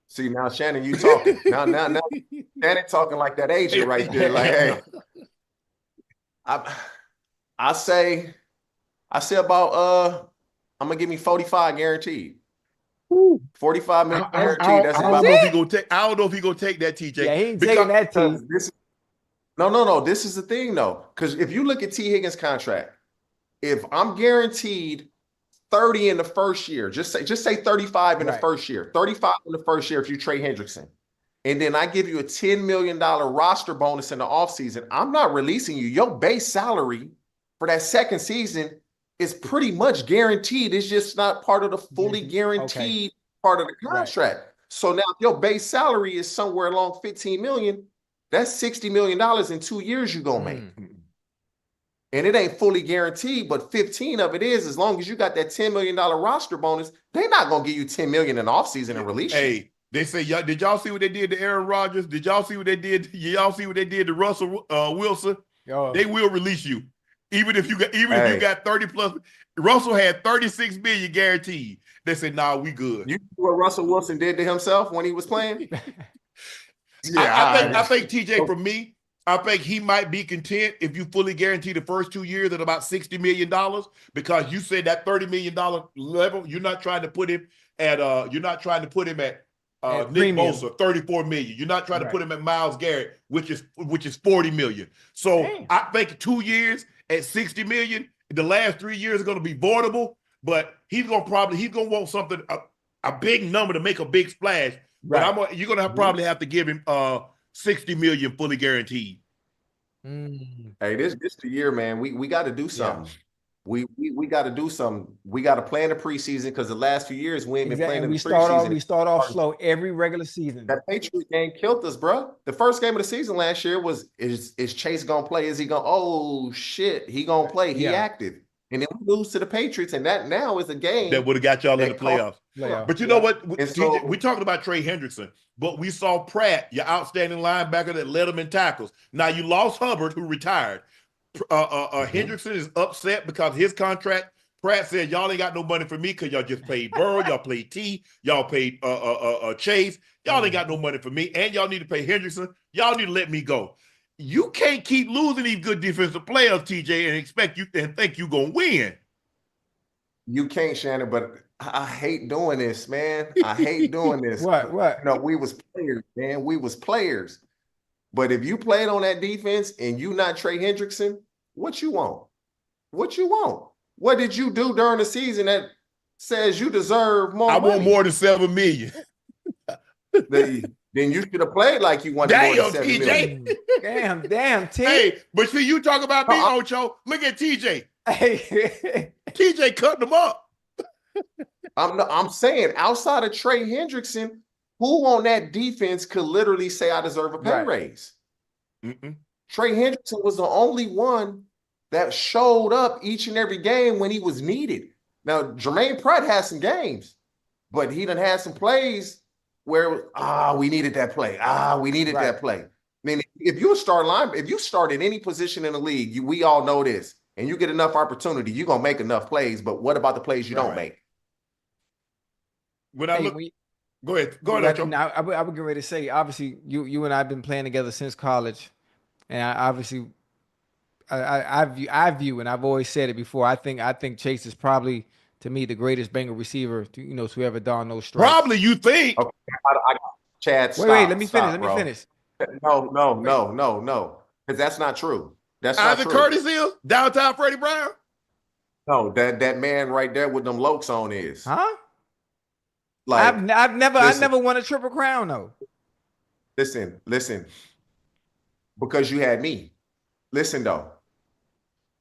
See, now Shannon, you talking. now Shannon talking like that agent right there. Like, hey. I say about I'm gonna give me 45 guaranteed. 45 million guaranteed. That's about. I don't know if he gonna take that, TJ. Yeah, he ain't taking that, T. No. This is the thing though, because if you look at T. Higgins' contract, if I'm guaranteed 30 in the first year, just say 35 in the first year, 35 in the first year if you trade Hendrickson. And then I give you a $10 million roster bonus in the offseason. I'm not releasing you. Your base salary for that second season is pretty much guaranteed. It's just not part of the fully guaranteed part of the contract. So now if your base salary is somewhere along $15 million, that's $60 million in 2 years you're going to make. And it ain't fully guaranteed, but 15 of it is, as long as you got that $10 million roster bonus, they're not going to give you $10 million in the offseason and release you. They say, did y'all see what they did to Aaron Rodgers? Did y'all see what they did? Y'all see what they did to Russell Wilson? They will release you, even if you got if you got 30 plus. Russell had 36 million guaranteed. They said, "Nah, we good." You know what Russell Wilson did to himself when he was playing? I think TJ, for me, I think he might be content if you fully guarantee the first 2 years at about $60 million, because you said that $30 million level. You're not trying to put him at Nick Bosa, 34 million. You're not trying to put him at Myles Garrett, which is 40 million. So I think 2 years at 60 million, the last 3 years are going to be voidable, but he's going to want something, a big number to make a big splash. But you're going to probably have to give him 60 million fully guaranteed. Hey, this the year, man. We got to do something. We got to do something. We got to play in the preseason, because the last few years we ain't been playing in the preseason. We start off slow every regular season. That Patriot game killed us, bro. The first game of the season last year was, is Chase gonna play? Is he gonna? Oh shit, he gonna play? He active, and then we lose to the Patriots, and that now is a game that would have got y'all in the playoffs. But you know what? TJ, we talking about Trey Hendrickson, but we saw Pratt, your outstanding linebacker that led him in tackles. Now you lost Hubbard, who retired. Hendrickson is upset because his contract, Pratt said, y'all ain't got no money for me because y'all just paid Burrow, y'all paid T, y'all paid Chase. Y'all ain't got no money for me, and y'all need to pay Hendrickson. Y'all need to let me go. You can't keep losing these good defensive players, TJ, and think you're gonna win. You can't, Shannon, but I hate doing this, man. I hate doing this. What? You know, we was players, man. We was players. But if you played on that defense and you not Trey Hendrickson, what you want? What you want? What did you do during the season that says you deserve more money? want more than $7 million. Then you should have played like you wanted more than $7 million. Damn, T. Hey, but see, you talk about me, Ocho. Look at TJ. Hey. TJ cut them up. I'm saying, outside of Trey Hendrickson, who on that defense could literally say I deserve a pay raise? Trey Hendrickson was the only one that showed up each and every game when he was needed. Now, Jermaine Pratt had some games, but he done had some plays where we needed that play. We needed that play. I mean, if you start at any position in the league, we all know this, and you get enough opportunity, you're gonna make enough plays. But what about the plays you don't make? When I look, go ahead, Ocho. Now, I would get ready to say, obviously, you and I have been playing together since college, and I view, and I've always said it before. I think Chase is probably, to me, the greatest Bengal receiver to ever don those stripes. Probably, you think? Okay, Chad, stop, wait. Let me stop, finish. No, because that's not true. That's not Isaac true. Curtis is downtown Freddie Brown. No, that man right there with them lokes on is. Huh? Like I never won a Triple Crown though. Listen, because you had me. Listen though,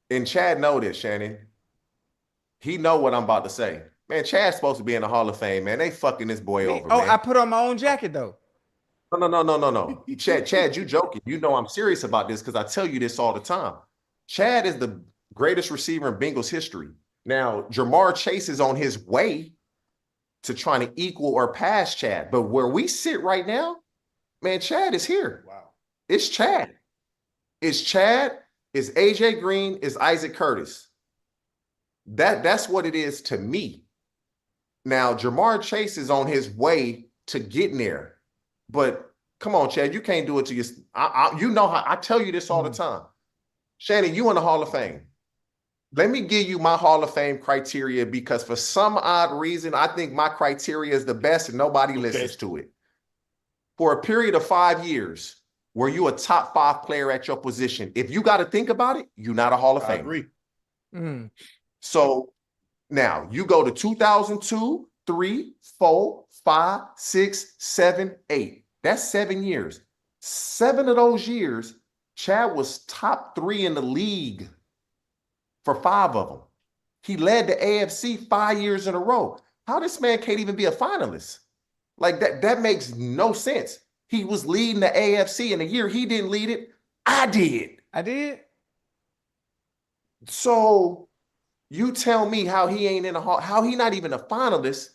and Chad know this, Shannon. He know what I'm about to say. Man, Chad's supposed to be in the Hall of Fame, man. They fucking this boy over, man. I put on my own jacket though. No. Chad, you joking. You know I'm serious about this because I tell you this all the time. Chad is the greatest receiver in Bengals history. Now, Jamar Chase is on his way to trying to equal or pass Chad. But where we sit right now, man, Chad is here. Wow. It's Chad. It's AJ Green, it's Isaac Curtis. That's what it is to me. Now, Jamar Chase is on his way to getting there. But come on, Chad, you can't do it to your. You know how I tell you this all the time. Shannon, you in the Hall of Fame. Let me give you my Hall of Fame criteria because for some odd reason, I think my criteria is the best and nobody listens to it. For a period of 5 years, were you a top 5 player at your position? If you got to think about it, you're not a Hall of Fame. I agree. So now you go to 2002, 3, 4, 5, 6, 7, 8. That's 7 years. 7 of those years, Chad was top 3 in the league for 5 of them. He led the AFC 5 years in a row. How this man can't even be a finalist? Like that makes no sense. He was leading the AFC in a year he didn't lead it. I did. So you tell me how he ain't in a hall, how he not even a finalist,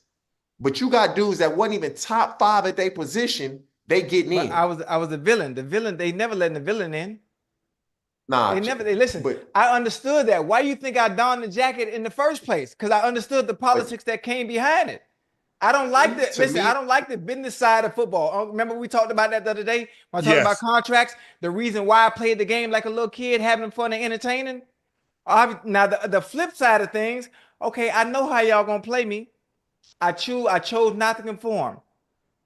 but you got dudes that wasn't even top 5 at their position, they getting in. I was the villain. The villain, they never letting the villain in. Nah, listen. But I understood that. Why you think I donned the jacket in the first place? Because I understood the politics that came behind it. I don't like the I don't like the business side of football. Remember we talked about that the other day when I talked about contracts. The reason why I played the game like a little kid, having fun and entertaining. Now the flip side of things. Okay, I know how y'all gonna play me. I chose not to conform.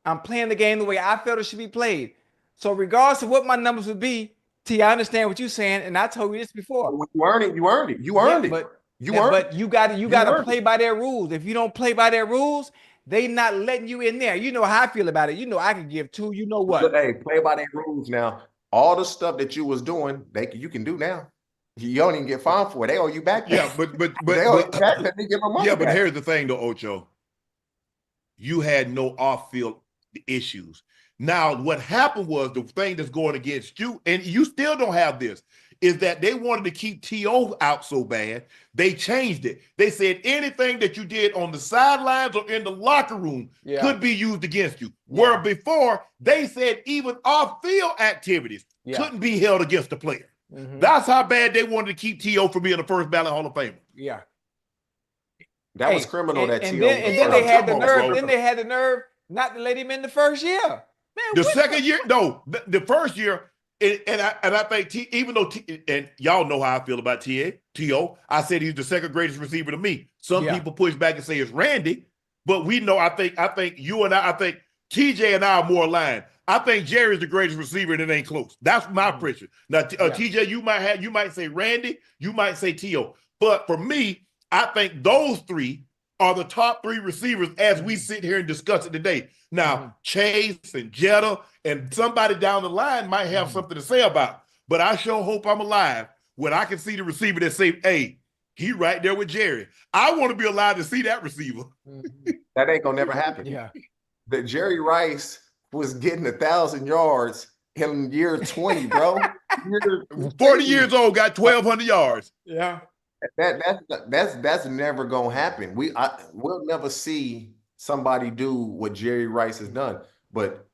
I'm playing the game the way I felt it should be played. So regardless of what my numbers would be. T, I understand what you're saying, and I told you this before. You earned it. But you got to play by their rules. If you don't play by their rules, they not letting you in there. You know how I feel about it. You know I can give 2. You know what? Hey, play by their rules now. All the stuff that you was doing, you can do now. You don't even get fined for it. They owe you back. Yeah, but they owe you back. Let me give them money. Yeah, but here's the thing, though, Ocho. You had no off-field issues. Now, what happened was the thing that's going against you, and you still don't have this, is that they wanted to keep T.O. out so bad, they changed it. They said anything that you did on the sidelines or in the locker room could be used against you. Where before, they said even off-field activities couldn't be held against the player. That's how bad they wanted to keep T.O. from being the first ballot Hall of Famer. Yeah. That was criminal, that T.O. And then they had the nerve, then they had the nerve not to let him in the first year. Man, the second year, no, the first year, and I think even though and y'all know how I feel about T.O., I said he's the second greatest receiver to me. Some people push back and say it's Randy, But we know, I think you and I think TJ and I are more aligned. I think Jerry's the greatest receiver, and it ain't close. That's my prediction. Now, TJ, you might say Randy, you might say T.O. But for me, I think those three are the top three receivers as we sit here and discuss it today. Now, Chase and Jetta and somebody down the line might have something to say about it. But I sure hope I'm alive when I can see the receiver that say, hey, he right there with Jerry. I want to be alive to see that receiver. That ain't gonna never happen. Yeah. That Jerry Rice was getting 1,000 yards in year 20, bro. 40 years old, got 1,200 yards. Yeah. That's never gonna happen. We'll never see somebody do what Jerry Rice has done. But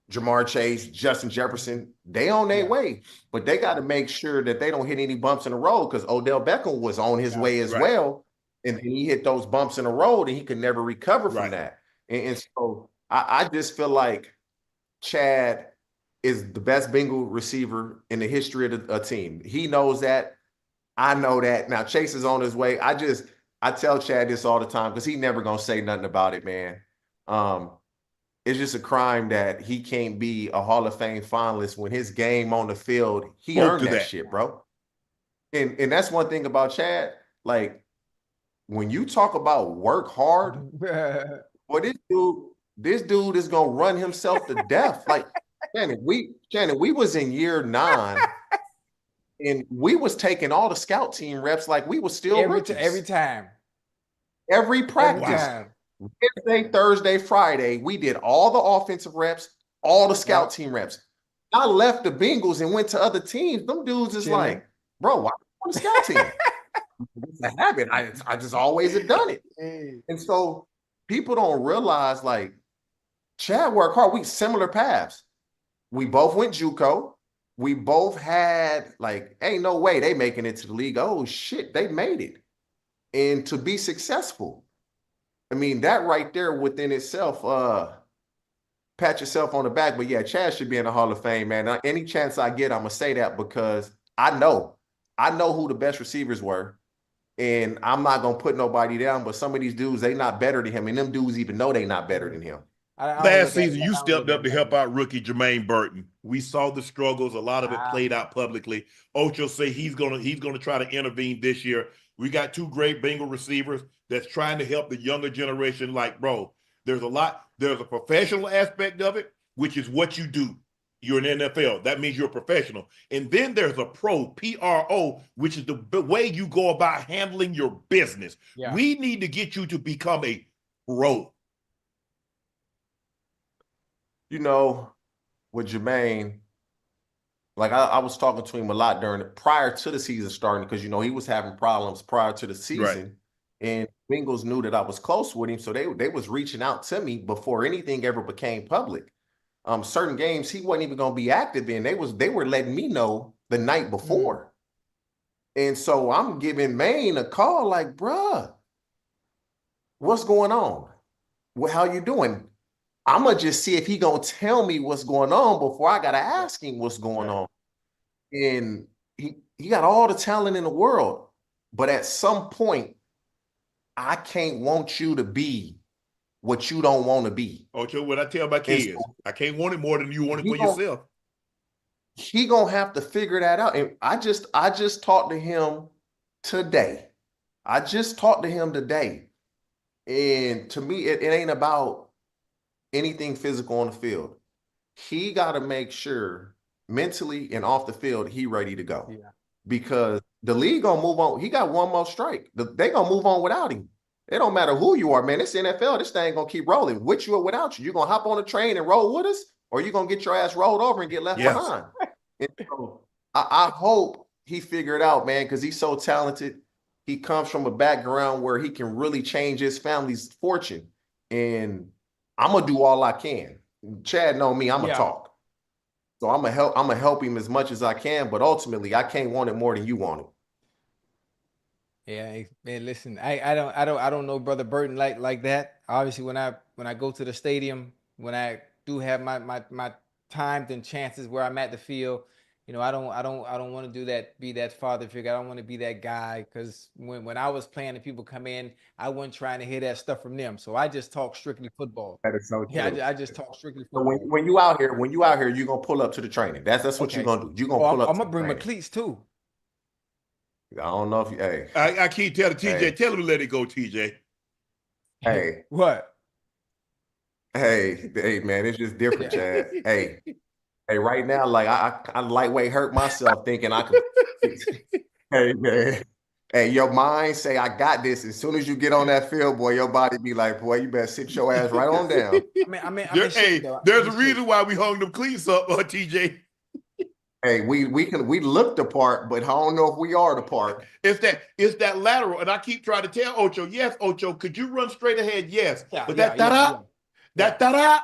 Jamar Chase, Justin Jefferson, they on their way. But they got to make sure that they don't hit any bumps in the road, because Odell Beckham was on his way as well. And he hit those bumps in the road and he could never recover from that. And so I just feel like Chad is the best Bengal receiver in the history of the team. He knows that. I know that. Now Chase is on his way. I tell Chad this all the time because he never gonna say nothing about it, man. It's just a crime that he can't be a Hall of Fame finalist when his game on the field, he earned that shit, bro. And that's one thing about Chad. Like, when you talk about work hard, well, this dude is gonna run himself to death. Like, Shannon, we was in year 9, and we was taking all the scout team reps like we was still every time. Every practice. Wednesday, Thursday, Friday, we did all the offensive reps, all the scout team reps. I left the Bengals and went to other teams. Them dudes is like, bro, why on the scout team? It's a habit. I just always have done it. And so people don't realize, like, Chad worked hard. We similar paths. We both went JUCO. We both had, like, ain't no way they making it to the league. Oh, shit, they made it. And to be successful, I mean, that right there within itself, pat yourself on the back. But yeah, Chad should be in the Hall of Fame, man. Now, any chance I get, I'm going to say that because I know who the best receivers were. And I'm not going to put nobody down, but some of these dudes, they not better than him. And them dudes even know they not better than him. Last season, you stepped up to help out rookie Jermaine Burton. We saw the struggles. A lot of it played out publicly. Ocho say he's gonna try to intervene this year. We got 2 great Bengal receivers that's trying to help the younger generation. Like, bro, there's a professional aspect of it, which is what you do. You're an NFL. That means you're a professional. And then there's a PRO, which is the way you go about handling your business. Yeah. We need to get you to become a pro. You know, with Jermaine, like I was talking to him a lot prior to the season starting, because, you know, he was having problems prior to the season. Right. And Bengals knew that I was close with him, so they was reaching out to me before anything ever became public. Certain games he wasn't even going to be active in. They were letting me know the night before. And so I'm giving Maine a call like, bruh, what's going on? Well, how you doing? I'm going to just see if he going to tell me what's going on before I got to ask him what's going on. And he got all the talent in the world. But at some point, I can't want you to be what you don't want to be. Ocho, what I tell my kids, I can't want it more than you want it for yourself. He going to have to figure that out. And I just talked to him today. And to me, it ain't about anything physical on the field. He got to make sure mentally and off the field, he ready to go. Yeah. Because the league gonna move on. He got one more strike. They gonna move on without him. It don't matter who you are, man. It's NFL. This thing gonna keep rolling with you or without you. You gonna hop on a train and roll with us, or you gonna get your ass rolled over and get left behind. And so I hope he figured it out, man, because he's so talented. He comes from a background where he can really change his family's fortune. And I'm gonna do all I can. Chad know me, I'm gonna talk. So I'm gonna help him as much as I can, but ultimately I can't want it more than you want it. Yeah, man, listen, I don't know Brother Burton like that. Obviously, when I go to the stadium, when I do have my times and chances where I'm at the field, You know, I don't want to do that, be that father figure. I don't want to be that guy, because when I was playing and people come in, I wasn't trying to hear that stuff from them. So I just talk strictly football. That is so true. Yeah, I just talk strictly So football. when you out here, you're gonna pull up to the training. That's what you're gonna do. You're gonna pull up. I'm gonna bring my cleats too. I don't know if you. Hey, I keep telling TJ, tell him to let it go, TJ. Hey, what? Hey, man, it's just different, Chad. Hey, right now, like I lightweight hurt myself thinking I could. Hey, man. Hey, your mind say I got this. As soon as you get on that field, boy, your body be like, boy, you better sit your ass right on down. There's a reason why we hung them cleats up, TJ. Hey, we look the part, but I don't know if we are the part. It's that lateral, and I keep trying to tell Ocho, yes, Ocho, could you run straight ahead? Yes, but that da-da,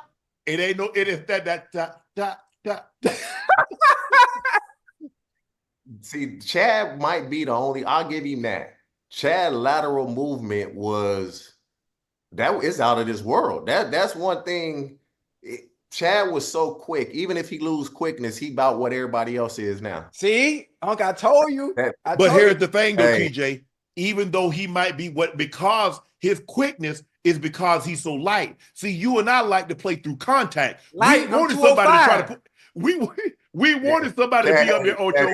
it ain't no, it is that da. See, Chad might be the only. I'll give him that. Chad lateral movement is out of this world. That's one thing. Chad was so quick. Even if he lose quickness, he about what everybody else is now. See, Unc, I told you. But here's the thing, though, TJ. Even though he might be because his quickness is because he's so light. See, you and I like to play through contact. Light, we wanted somebody to try to put. We wanted somebody to be up there, Ocho.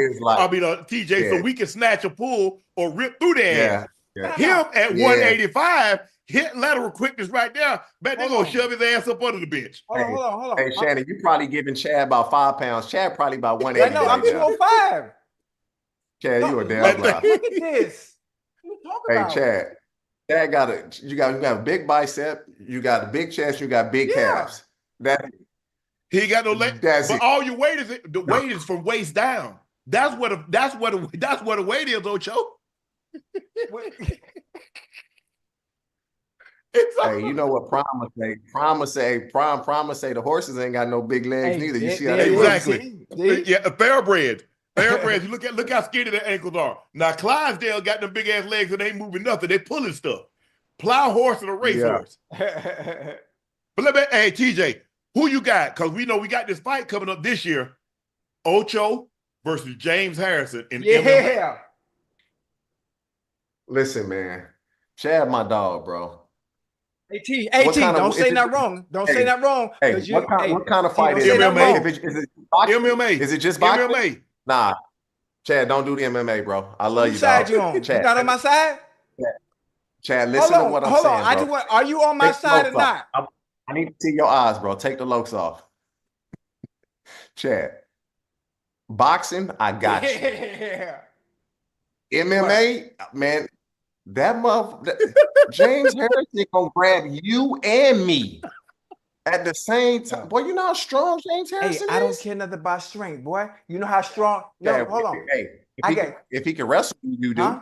TJ, so we can snatch a pull or rip through their ass. Him at 185, hit lateral quickness right there. Bet they're gonna shove his ass up under the bench. Hold on. Hey, Shannon, you probably giving Chad about 5 pounds. Chad probably about 180. I know, I'm 205. Chad, you a damn lie. Look at this. What you talking about? Chad. Chad you got a big bicep, you got a big chest, you got big calves. He got no leg, but all your weight is from waist down. That's what the weight is, Ocho. Hey, you know what Promise say? Promise say the horses ain't got no big legs neither. You see how they exactly? Yeah, thoroughbred. You look how skinny their ankles are. Now Clydesdale got them big ass legs and they ain't moving nothing. They pulling stuff. Plow horse and a racehorse. But hey TJ, who you got? Because we know we got this fight coming up this year. Ocho versus James Harrison in MMA. Listen, man. Chad, my dog, bro. Hey, T, don't say nothing wrong. Don't say nothing wrong. Hey, what kind of fight is it? MMA. Is it boxing? MMA. Is it just boxing? MMA. Nah. Chad, don't do the MMA, bro. I love you, Whose side you on? Chad, you not on my side? Chad, listen to what I'm saying, Hold on. Are you on my side or not? I need to see your eyes, bro. Take the lokes off. Chad, boxing, I got you. MMA, man, James Harrison gonna grab you and me at the same time. Boy, you know how strong James Harrison is? I don't care nothing about strength, boy. You know how strong. No, hold on. Hey, if he can wrestle you, do. Huh?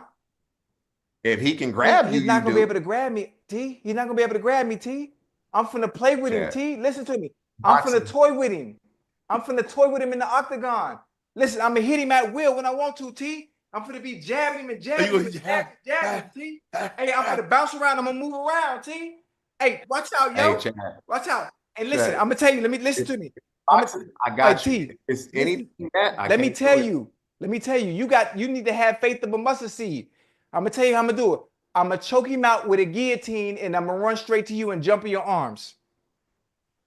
If he can grab you, he's not gonna be able to grab me, T. He's not gonna be able to grab me, T. I'm finna play with him, T. Listen to me. I'm finna toy with him. I'm finna toy with him in the octagon. Listen, I'm gonna hit him at will when I want to, T. I'm finna be jabbing him and jabbing him, T. Hey, I'm finna bounce around. I'm gonna move around, T. Hey, watch out, yo. Hey, watch out. And listen, I'm gonna tell you. Listen to me. I got you. It's anything that let me tell you. You need to have faith of a mustard seed. I'm gonna tell you how I'm gonna do it. I'm gonna choke him out with a guillotine, and I'm gonna run straight to you and jump in your arms.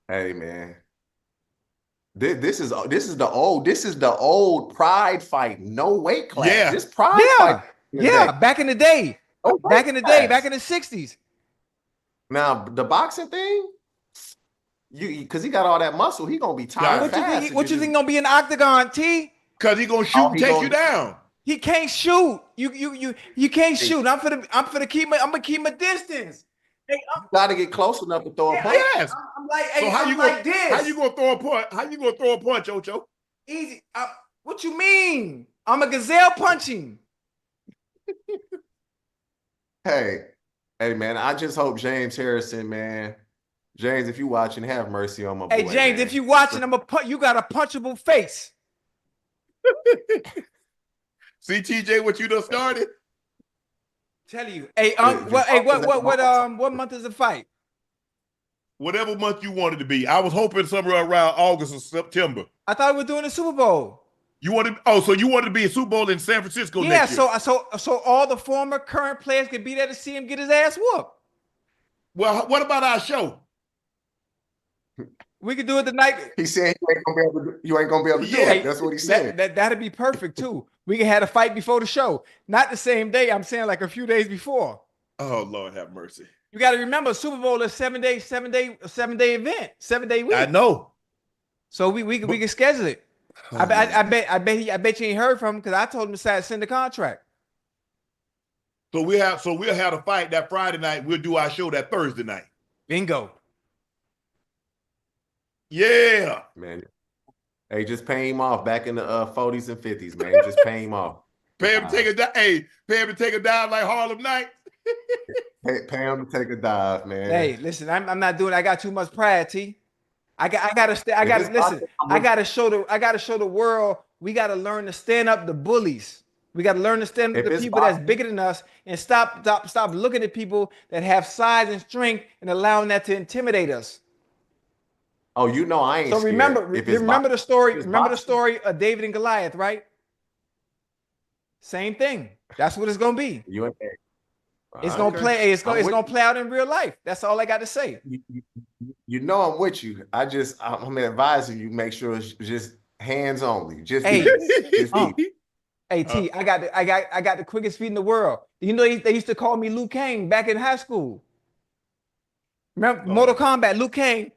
Hey, man. This is the old pride fight. No weight class. Yeah. This pride fight. Yeah, back in the day. Back in the 60s. Now, the boxing thing, because he got all that muscle, he gonna be tired fast. What you think gonna be in the octagon, T? Because he gonna shoot and take you down. He can't shoot. You can't shoot. I'm gonna keep my distance. Hey, you gotta get close enough to throw a punch. Yes. I'm like, hey, so how you gonna throw a punch? How you gonna throw a punch, Ocho? Easy. What you mean? I'm a gazelle punching. Hey, man, I just hope James Harrison, man. James, if you watching, have mercy on my boy. Hey, James, if you watching, you got a punchable face. See, TJ, what you done started? Tell you. Hey, what month is the fight? Whatever month you wanted to be. I was hoping somewhere around August or September. I thought we were doing the Super Bowl. You wanted so you wanted to be a Super Bowl in San Francisco next year. So all the former current players could be there to see him get his ass whooped. Well, what about our show? We could do it tonight. He said you ain't gonna be able to do it. That's what he said. That'd be perfect too. We can have a fight before the show. Not the same day. I'm saying like a few days before. Oh, Lord have mercy. You got to remember, Super Bowl is 7 day event, 7-day week. I know. So we can schedule it. Oh, I bet you ain't heard from him because I told him to send the contract. So we'll have a fight that Friday night. We'll do our show that Thursday night. Bingo. Yeah, man. Hey, just pay him off back in the 40s and 50s, man. Just pay him off. Pay him to take a dive. Hey, pay him to take a dive like Harlem Night. Pay him to take a dive, man. Hey, listen, I'm not doing. I got too much pride, T. I gotta show the world. We gotta learn to stand up the bullies. We gotta learn to stand up the people that's bigger than us and stop looking at people that have size and strength and allowing that to intimidate us. Oh, you know I ain't. So remember the story. Remember the story of David and Goliath, right? Same thing. That's what it's gonna be. It's gonna play. It's gonna play out in real life. That's all I got to say. You know I'm with you. I'm advising you. Make sure it's just hands only. Just hey, eat. Hey T, I got the quickest feet in the world. You know they used to call me Liu Kang back in high school. Remember Mortal Kombat, Liu Kang.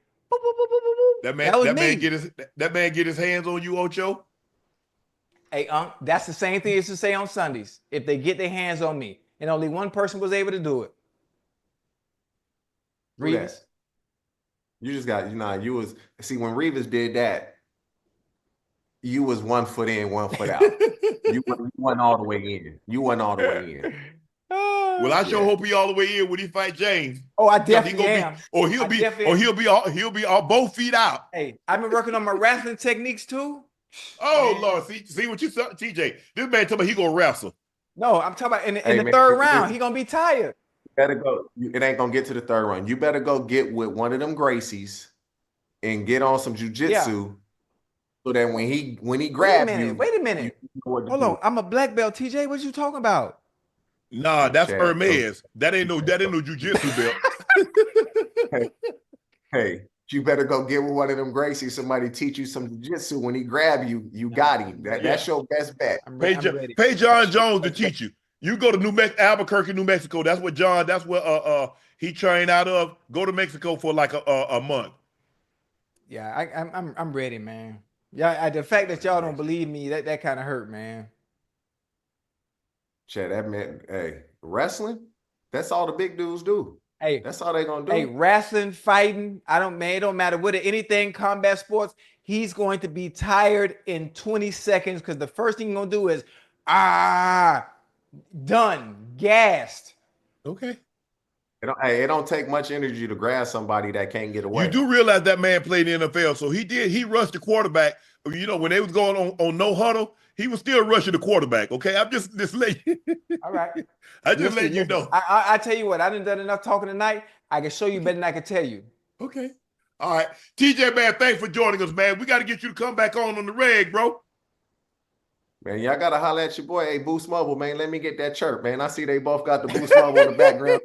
That man get his hands on you, Ocho. Hey, that's the same thing as to say on Sundays. If they get their hands on me, and only one person was able to do it. Revis. You just got, you was, see, when Revis did that, you was 1 foot in, 1 foot out. you went all the way in. You went all the way in. Well, I sure hope he all the way in when he fight James. Oh, I definitely am. He'll be all both feet out. Hey, I've been working on my wrestling techniques too. Oh man. Lord, see what you saw, TJ. This man told me he gonna wrestle. No, I'm talking about in the third round. He gonna be tired. You better go. It ain't gonna get to the third round. You better go get with one of them Gracies and get on some jujitsu. So that when he grabs you, wait a minute. Hold on, I'm a black belt, TJ. What you talking about? Nah, that's Hermes. That ain't no jujitsu belt. Hey, you better go get with one of them Gracies. Somebody teach you some jiu-jitsu. When he grab you, you got him. That's your best bet. Pay John Jones to teach you. You go to Albuquerque, New Mexico. That's what he trained out of. Go to Mexico for like a month. Yeah, I'm ready, man. Yeah, the fact that y'all don't believe me, that kind of hurt, man. Chad, that man, hey, wrestling, that's all the big dudes do. Hey, that's all they gonna do. Hey, wrestling, fighting, it don't matter what anything, combat sports, he's going to be tired in 20 seconds because the first thing he's gonna do is done, gassed. Okay. It don't take much energy to grab somebody that can't get away. You do realize that man played in the NFL, so he rushed the quarterback. You know, when they was going on no huddle, he was still rushing the quarterback. Okay, I'm just letting you. All right. I just letting you know. I tell you what, I done enough talking tonight. I can show you better than I can tell you. Okay. All right. TJ, man, thanks for joining us, man. We got to get you to come back on the reg, bro. Man, y'all got to holler at your boy. Hey, Boost Mobile, man. Let me get that chirp, man. I see they both got the Boost Mobile in the background.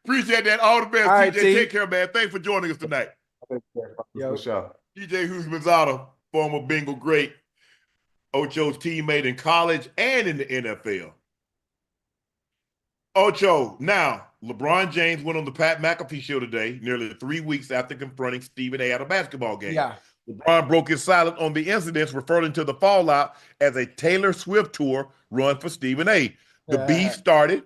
Appreciate that. All the best, TJ. Take care, man. Thanks for joining us tonight. Yo, sure. TJ Houshmandzadeh, former Bengal great, Ocho's teammate in college and in the NFL. Ocho, now, LeBron James went on the Pat McAfee show today, nearly 3 weeks after confronting Stephen A. at a basketball game. Yeah. LeBron broke his silence on the incidents, referring to the fallout as a Taylor Swift tour run for Stephen A. The beef started,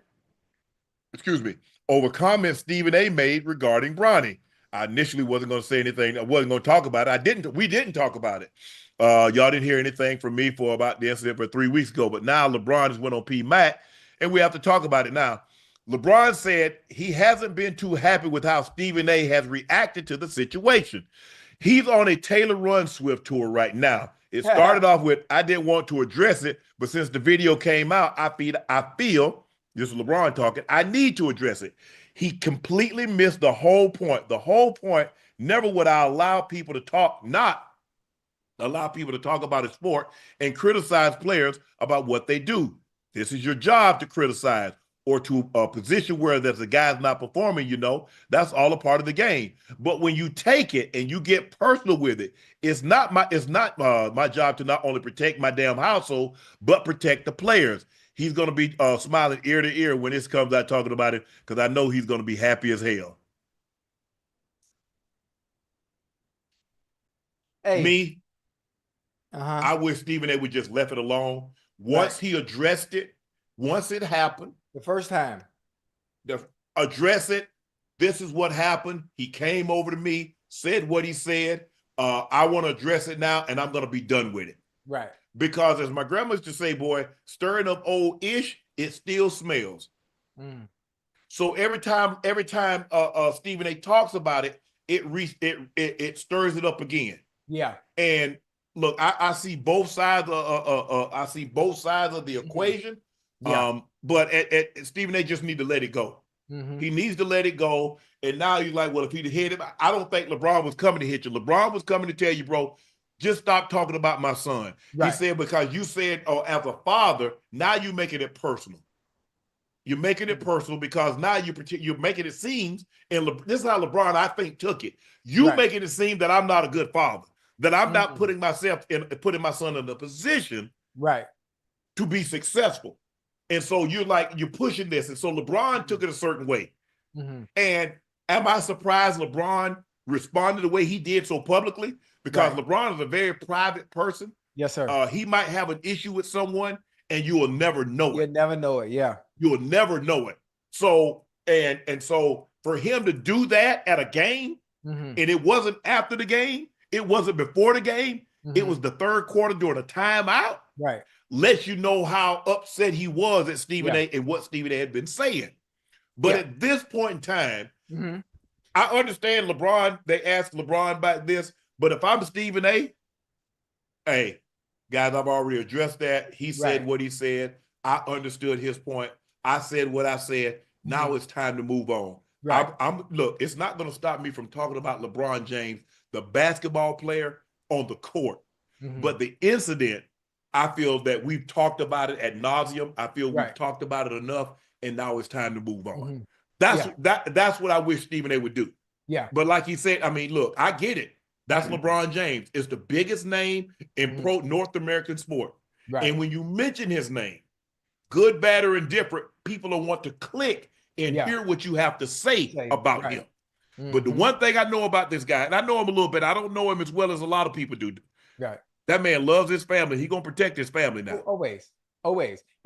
over comments Stephen A. made regarding Bronny. I initially wasn't going to say anything. I wasn't going to talk about it. We didn't talk about it. Y'all didn't hear anything from me for about the incident for 3 weeks ago, but now LeBron has went on PMAC, and we have to talk about it now. LeBron said he hasn't been too happy with how Stephen A. has reacted to the situation. He's on a Taylor Swift tour right now. It started off with, I didn't want to address it, but since the video came out, I feel, this is LeBron talking, I need to address it. He completely missed the whole point. The whole point, never would I allow people to talk not allow people to talk about a sport and criticize players about what they do. This is your job to criticize, or to a position where there's a guy's not performing, that's all a part of the game. But when you take it and you get personal with it, it's not my job to not only protect my damn household, but protect the players. He's going to be smiling ear to ear when this comes out talking about it, because I know he's going to be happy as hell. Hey. Me, I wish Stephen A would just left it alone. Once he addressed it, once it happened, the first time, address it. This is what happened. He came over to me, said what he said. I want to address it now, and I'm going to be done with it. Right. Because as my grandma used to say, boy, stirring up old ish, it still smells. So every time Stephen A talks about it, it stirs it up again. Yeah. And look, I see both sides. I see both sides of the equation. Yeah. But Stephen A just need to let it go. He needs to let it go. And now you're like, well, if he'd hit him, I don't think LeBron was coming to hit you. LeBron was coming to tell you, bro, just stop talking about my son. Right. He said, because you said, as a father, now you're making it personal. You're making it personal because now you're making it seem, and this is how LeBron, I think, took it. You making it seem that I'm not a good father, that I'm not putting my son in a position to be successful. And so you're pushing this. And so LeBron took it a certain way. And am I surprised LeBron responded the way he did so publicly? Because LeBron is a very private person. Yes, sir. He might have an issue with someone and you will never know it. You'll never know it, yeah. You'll never know it. So, and so for him to do that at a game, and it wasn't after the game, it wasn't before the game, it was the third quarter during a timeout. Right. Lets you know how upset he was at Stephen A and what Stephen A had been saying. But at this point in time, I understand LeBron, they asked LeBron about this, but if I'm Stephen A, hey, guys, I've already addressed that. He said what he said. I understood his point. I said what I said. Now it's time to move on. Right. Look, it's not going to stop me from talking about LeBron James, the basketball player on the court. But the incident, I feel that we've talked about it ad nauseum. I feel we've talked about it enough, and now it's time to move on. That's what I wish Stephen A would do. Yeah. But like he said, I mean, look, I get it. That's LeBron James. It's the biggest name in pro North American sport. Right. And when you mention his name, good, bad, or indifferent, people will want to click and hear what you have to say about him. But the one thing I know about this guy, and I know him a little bit, I don't know him as well as a lot of people do. Right. That man loves his family. He's gonna protect his family now. Always.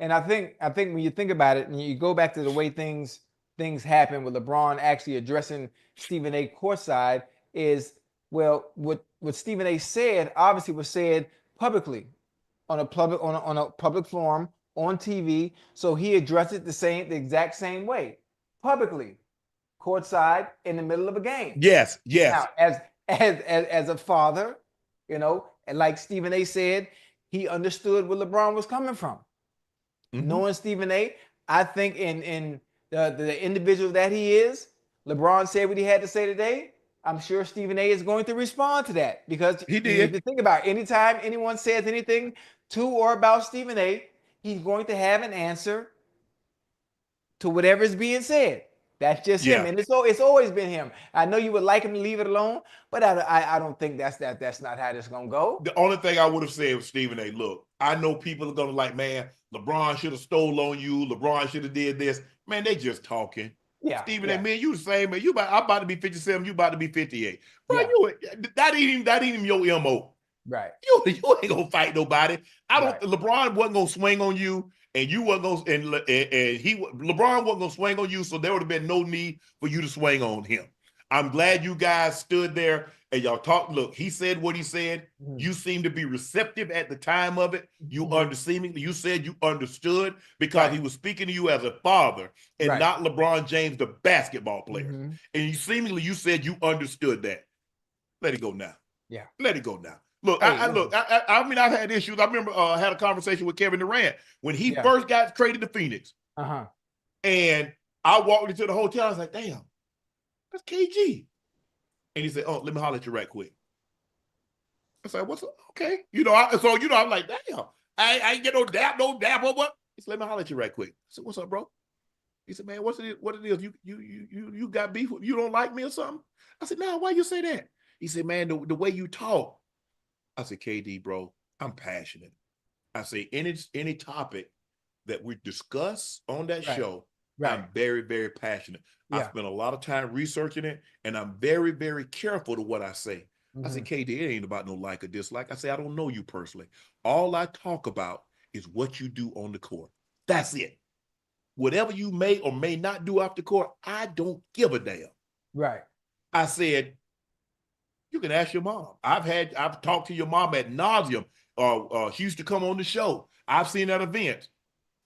And I think when you think about it and you go back to the way things happen with LeBron actually addressing Stephen A courtside is, well, what Stephen A said obviously was said publicly on a public forum on TV. So he addressed it the exact same way, publicly, courtside in the middle of a game. Yes. Now, as a father, and like Stephen A said, he understood where LeBron was coming from. Knowing Stephen A, I think in the individual that he is, LeBron said what he had to say today. I'm sure Stephen A is going to respond to that because he did. If you think about it, anytime anyone says anything to or about Stephen A, he's going to have an answer to whatever is being said. That's just him, and it's always been him. I know you would like him to leave it alone, but I don't think that's not how this gonna go. The only thing I would have said was, Stephen A, look, I know people are gonna like, man, LeBron should have stole on you. LeBron should have did this. Man, they just talking. Yeah, Stephen A, man, you the same, man. I'm about to be 57. You about to be 58. Bro, that ain't even your MO. Right. You ain't gonna fight nobody. LeBron wasn't gonna swing on you. And you weren't going LeBron wasn't going to swing on you, so there would have been no need for you to swing on him. I'm glad you guys stood there and y'all talked. Look, he said what he said. You seemed to be receptive at the time of it. You you said you understood because he was speaking to you as a father and not LeBron James, the basketball player. And you said you understood that. Let it go now. Yeah. Let it go now. Look, I mean, I've had issues. I remember I had a conversation with Kevin Durant when he first got traded to Phoenix. And I walked into the hotel. I was like, damn, that's KG. And he said, oh, let me holler at you right quick. I said, what's up? Okay. I'm like, damn, I ain't get no dap or what? He said, let me holler at you right quick. I said, what's up, bro? He said, man, what it is? You got beef? You don't like me or something? I said, no, why you say that? He said, man, the way you talk. I said, KD, bro, I'm passionate. I say any topic that we discuss on that show, I'm very, very passionate. I spend a lot of time researching it, and I'm very, very careful to what I say. I said, KD, it ain't about no like or dislike. I say, I don't know you personally. All I talk about is what you do on the court. That's it. Whatever you may or may not do off the court, I don't give a damn. Right. I said, you can ask your mom. I've talked to your mom ad nauseum. She used to come on the show. I've seen that event.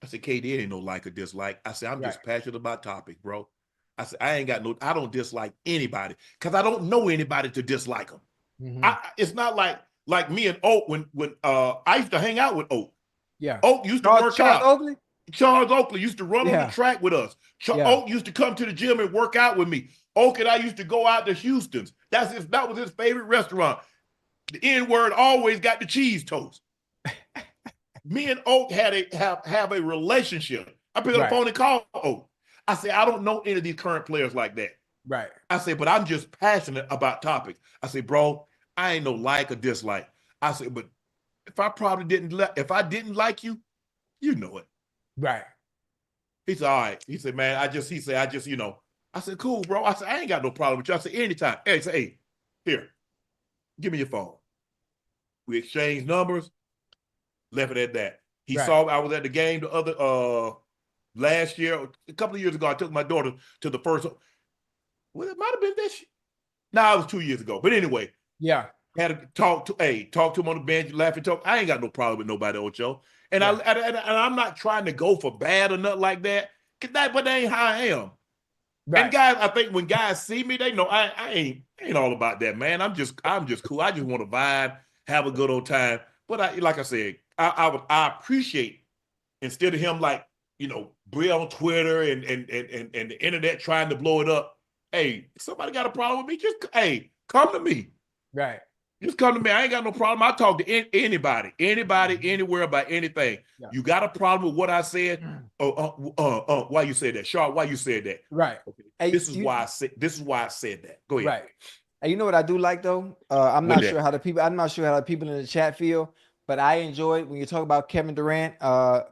I said, KD, it ain't no like or dislike. I said, I'm just passionate about topics, bro. I said, I don't dislike anybody because I don't know anybody to dislike them. It's not like me and Oak when I used to hang out with Oak. Yeah. Oak used to work out. Oakley? Charles Oakley used to run on the track with us. Oak used to come to the gym and work out with me. Oak and I used to go out to Houston's. That was his favorite restaurant. The N-word always got the cheese toast. Me and Oak have a relationship. I picked up the phone and called Oak. I said, I don't know any of these current players like that. Right. I said, but I'm just passionate about topics. I said, bro, I ain't no like or dislike. I said, but if I didn't like you, you know it. Right. He said, all right. He said, man, I just, I said, cool, bro. I said, I ain't got no problem with you. I said, anytime. He said, hey, here, give me your phone. We exchanged numbers, left it at that. He saw I was at the game the other last year, a couple of years ago. I took my daughter to the first. Well, it might have been this year. No, it was 2 years ago. But anyway, had to talk to him on the bench, laugh and talk. I ain't got no problem with nobody, Ocho. And I'm not trying to go for bad or nothing like that. But that ain't how I am. Right. And guys, I think when guys see me, they know I ain't all about that, man. I'm just cool. I just want to vibe, have a good old time. But like I said, I appreciate instead of him be on Twitter and the internet trying to blow it up. Hey, somebody got a problem with me? Just come to me. Right. Just come to me. I ain't got no problem. I talk to anybody, anywhere about anything. Yeah. You got a problem with what I said? Why you said that? Sharpe, why you said that? Right. Okay. Hey, this is why I said that. Go ahead. Right. And you know what I do like though? I'm not sure how the people in the chat feel, but I enjoy when you talk about Kevin Durant,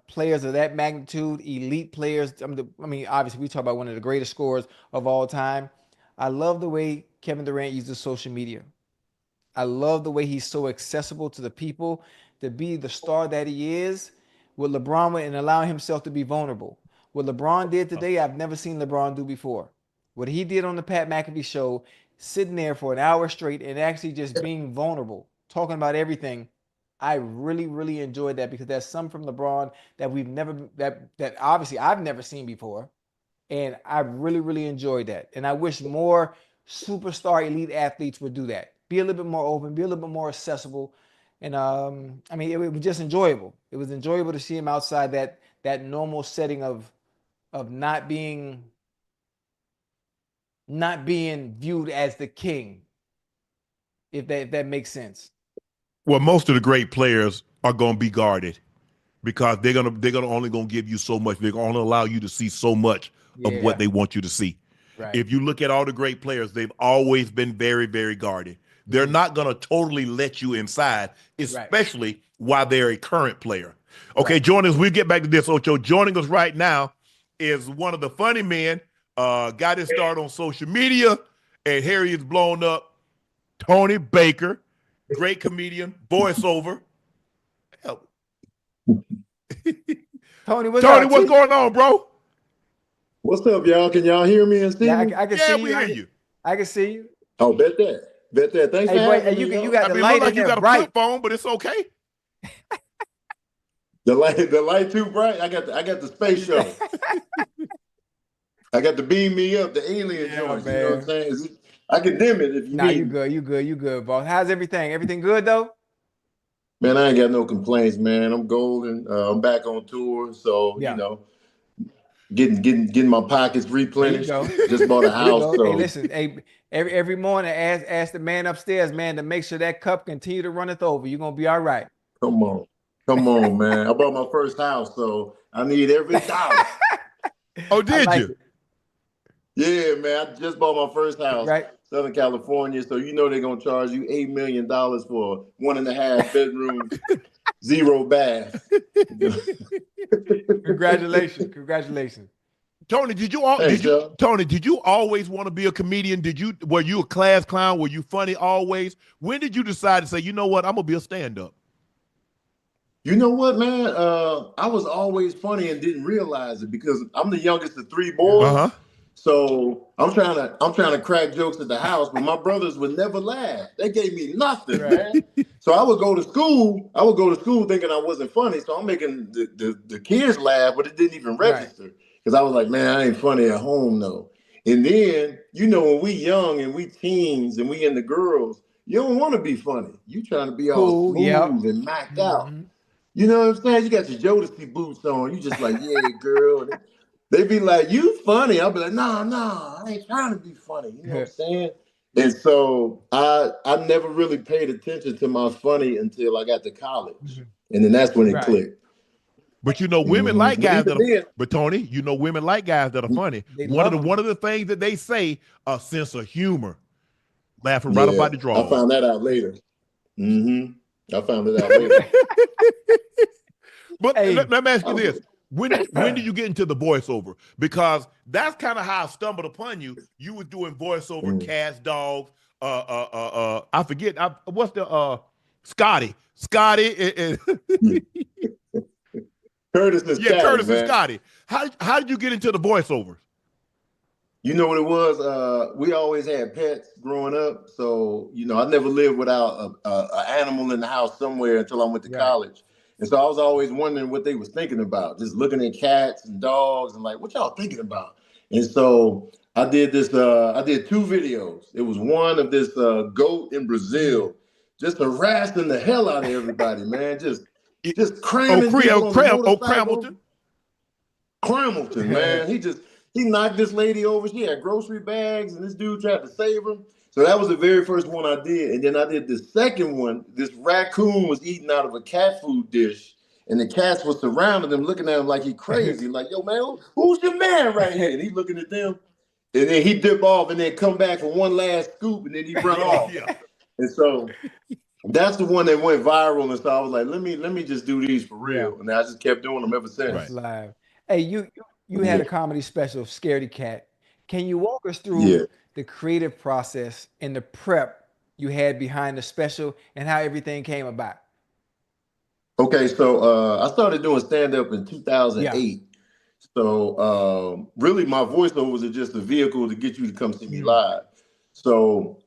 players of that magnitude, elite players. Obviously we talk about one of the greatest scorers of all time. I love the way Kevin Durant uses social media. I love the way he's so accessible to the people, to be the star that he is with LeBron and allowing himself to be vulnerable. What LeBron did today, I've never seen LeBron do before. What he did on the Pat McAfee show, sitting there for an hour straight and actually just being vulnerable, talking about everything. I really, really enjoyed that because that's something from LeBron that that obviously I've never seen before. And I really, really enjoyed that. And I wish more superstar elite athletes would do that. Be a little bit more open, be a little bit more accessible. And it was just enjoyable. It was enjoyable to see him outside that normal setting of not being viewed as the king, if that makes sense. Well, most of the great players are going to be guarded because they're only going to give you so much. They're going to allow you to see so much of what they want you to see. Right. If you look at all the great players, they've always been very, very guarded. They're not going to totally let you inside, especially while they're a current player. Okay, joining us, we'll get back to this, Ocho. Joining us right now is one of the funny men, got his start on social media, and here he is blown up, Tony Baker, great comedian, voiceover. Tony, what's going on, bro? What's up, y'all? Can y'all hear me and see me? I can see you. We hear you. I can see you. Oh, bet that. Thanks for having me. You got the light in there, you got bright. a flip phone, but it's okay. The light too bright. I got the space shuttle. I got to beam me up, the alien joints. You know what I'm saying? I can dim it if you need. You good, boss. How's everything? Everything good though? Man, I ain't got no complaints, man. I'm golden. I'm back on tour, so you know, getting my pockets replenished. Just bought a house. So. Hey, listen, every morning, ask the man upstairs, man, to make sure that cup continue to runneth over. You're gonna be all right. Come on, man. I bought my first house, so I need every dollar. Oh, did you? It. Yeah, man. I just bought my first house, right? Southern California. So you know they're gonna charge you $8 million for 1.5 bedrooms, 0 bath. Congratulations. Tony, did you always want to be a comedian? Were you a class clown? Were you funny always? When did you decide to say, you know what, I'm gonna be a stand-up? You know what, man? I was always funny and didn't realize it because I'm the youngest of 3 boys. Uh-huh. So I'm trying to crack jokes at the house, but my brothers would never laugh. They gave me nothing, man. So I would go to school. Thinking I wasn't funny. So I'm making the kids laugh, but it didn't even register because I was like, man, I ain't funny at home though. And then when we young and we teens and we in the girls, you don't want to be funny. You trying to be all smooth and knocked out. You know what I'm saying? You got your Jodeci boots on. You just like, yeah, girl. They be like, you funny. I'll be like, nah, I ain't trying to be funny. You know what I'm saying? And so I never really paid attention to my funny until I got to college. And then that's when it clicked. But women like guys but Tony, women like guys that are funny. One of the things that they say, a sense of humor. Laughing right about the draw. I found that out later. I found it out later. But let me ask you this. When did you get into the voiceover? Because that's kind of how I stumbled upon you. You were doing voiceover, Cats, Dogs, I forget, what's the, Scotty. Curtis and Scotty. Yeah, Curtis and Scotty. How did you get into the voiceovers? You know what it was? We always had pets growing up. So, I never lived without an animal in the house somewhere until I went to college. And so I was always wondering what they was thinking about, just looking at cats and dogs and like, what y'all thinking about? And so I did this, I did 2 videos. It was one of this goat in Brazil, just harassing the hell out of everybody, man. Just cramming people on the motorcycle. Cramilton, man. He knocked this lady over. She had grocery bags and this dude tried to save her. So that was the very first one I did. And then I did the second one. This raccoon was eating out of a cat food dish. And the cats were surrounding him, looking at him like he crazy. Like, yo, man, who's your man right here? And he looking at them. And then he dip off and then come back for one last scoop. And then he run off. And so that's the one that went viral. And so I was like, let me just do these for real. And I just kept doing them ever since. Live. Hey, you had a comedy special, Scaredy Cat. Can you walk us through the creative process and the prep you had behind the special and how everything came about? Okay, so I started doing stand-up in 2008. So really my voiceovers are just a vehicle to get you to come see me live. So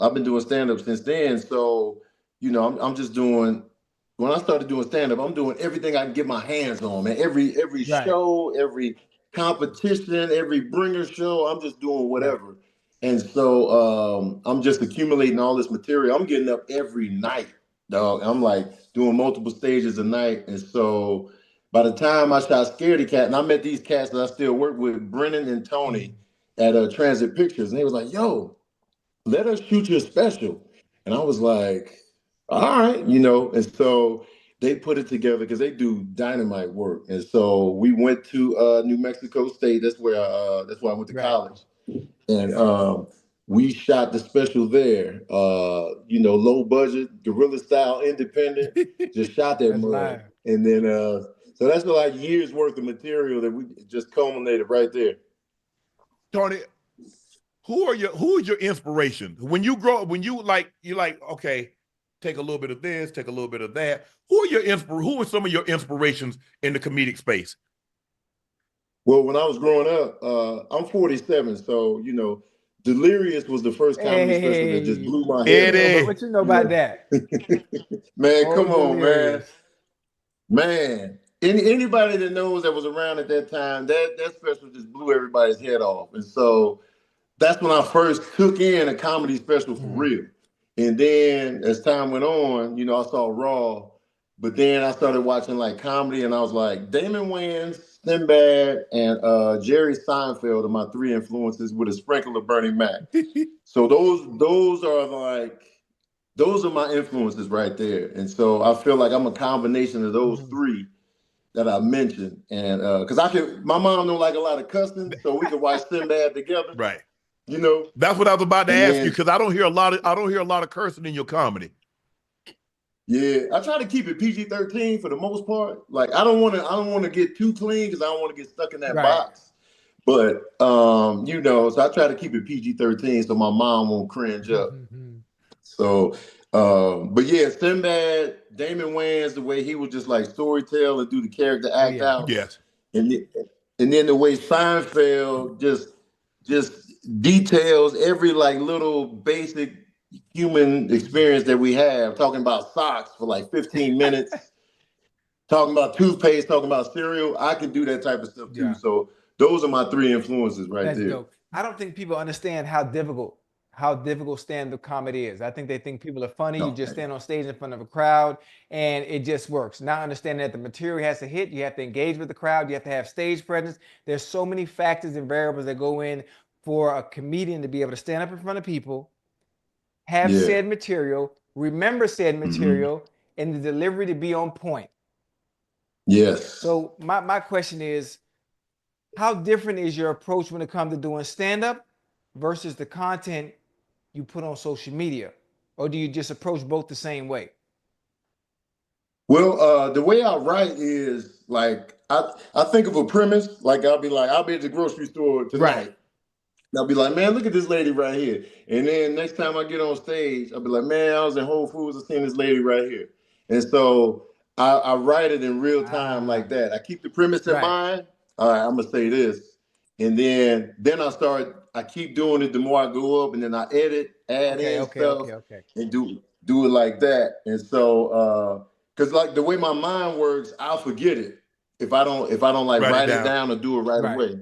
I've been doing stand-up since then. So, I'm just doing, when I started doing stand-up, I'm doing everything I can get my hands on, man. Every show, every competition, every bringer show, I'm just doing whatever. And so I'm just accumulating all this material. I'm getting up every night, dog. I'm like doing multiple stages a night. And so by the time I shot Scaredy Cat, and I met these cats that I still work with, Brennan and Tony at Transit Pictures. And they was like, yo, let us shoot your special. And I was like, all right, and so they put it together because they do dynamite work. And so we went to New Mexico State. That's where I went to college. And we shot the special there. Low budget, guerrilla style, independent. Just shot that mug. And then so that's like years worth of material that we just culminated right there. Tony, who is your inspiration? When you grow up, you're like, okay, take a little bit of this, take a little bit of that. Who are some of your inspirations in the comedic space? Well, when I was growing up, I'm 47, so Delirious was the first comedy special that just blew my head. What you know about that? Man, come on, Delirious. Man. Anybody that knows that was around at that time, that special just blew everybody's head off. And so that's when I first took in a comedy special for real. And then as time went on, I saw Raw, but then I started watching like comedy and I was like, Damon Wayans Sinbad, and Jerry Seinfeld are my three influences with a sprinkle of Bernie Mac. So those are my influences right there. And so I feel like I'm a combination of those three that I mentioned. And because my mom don't like a lot of cussing, so we could watch Sinbad together. Right. You know, that's what I was about to and ask you, because I don't hear a lot of cursing in your comedy. Yeah, I try to keep it PG-13 for the most part. Like I don't want to get too clean because I don't want to get stuck in that box. But you know, so I try to keep it PG-13 so my mom won't cringe up. So, but yeah, Sinbad, Damon Wayans, the way he would just like storytell and do the character act out. Yes. And then the way Seinfeld just details every like little basic human experience that we have, talking about socks for like 15 minutes, talking about toothpaste, talking about cereal. I can do that type of stuff too. So those are my three influences right there. Dope. I don't think people understand how difficult stand-up comedy is. I think they think people are funny. You just stand on stage in front of a crowd and it just works. Not understanding that the material has to hit, you have to engage with the crowd, you have to have stage presence. There's so many factors and variables that go in for a comedian to be able to stand up in front of people, have said material, remember said material, and the delivery to be on point. Yes. So my question is, how different is your approach when it comes to doing stand-up versus the content you put on social media? Or do you just approach both the same way? Well, the way I write is like, I think of a premise, like I'll be at the grocery store tonight. And I'll be like, man, look at this lady right here. And then next time I get on stage, I'll be like, man, I was in Whole Foods, I seen this lady right here. And so I write it in real time like that. I keep the premise in mind. All right, I'm gonna say this. And then I keep doing it the more I go up, and then I edit, add in stuff, and do it like that. And so because like the way my mind works, I'll forget it if I don't like write it down or do it right away.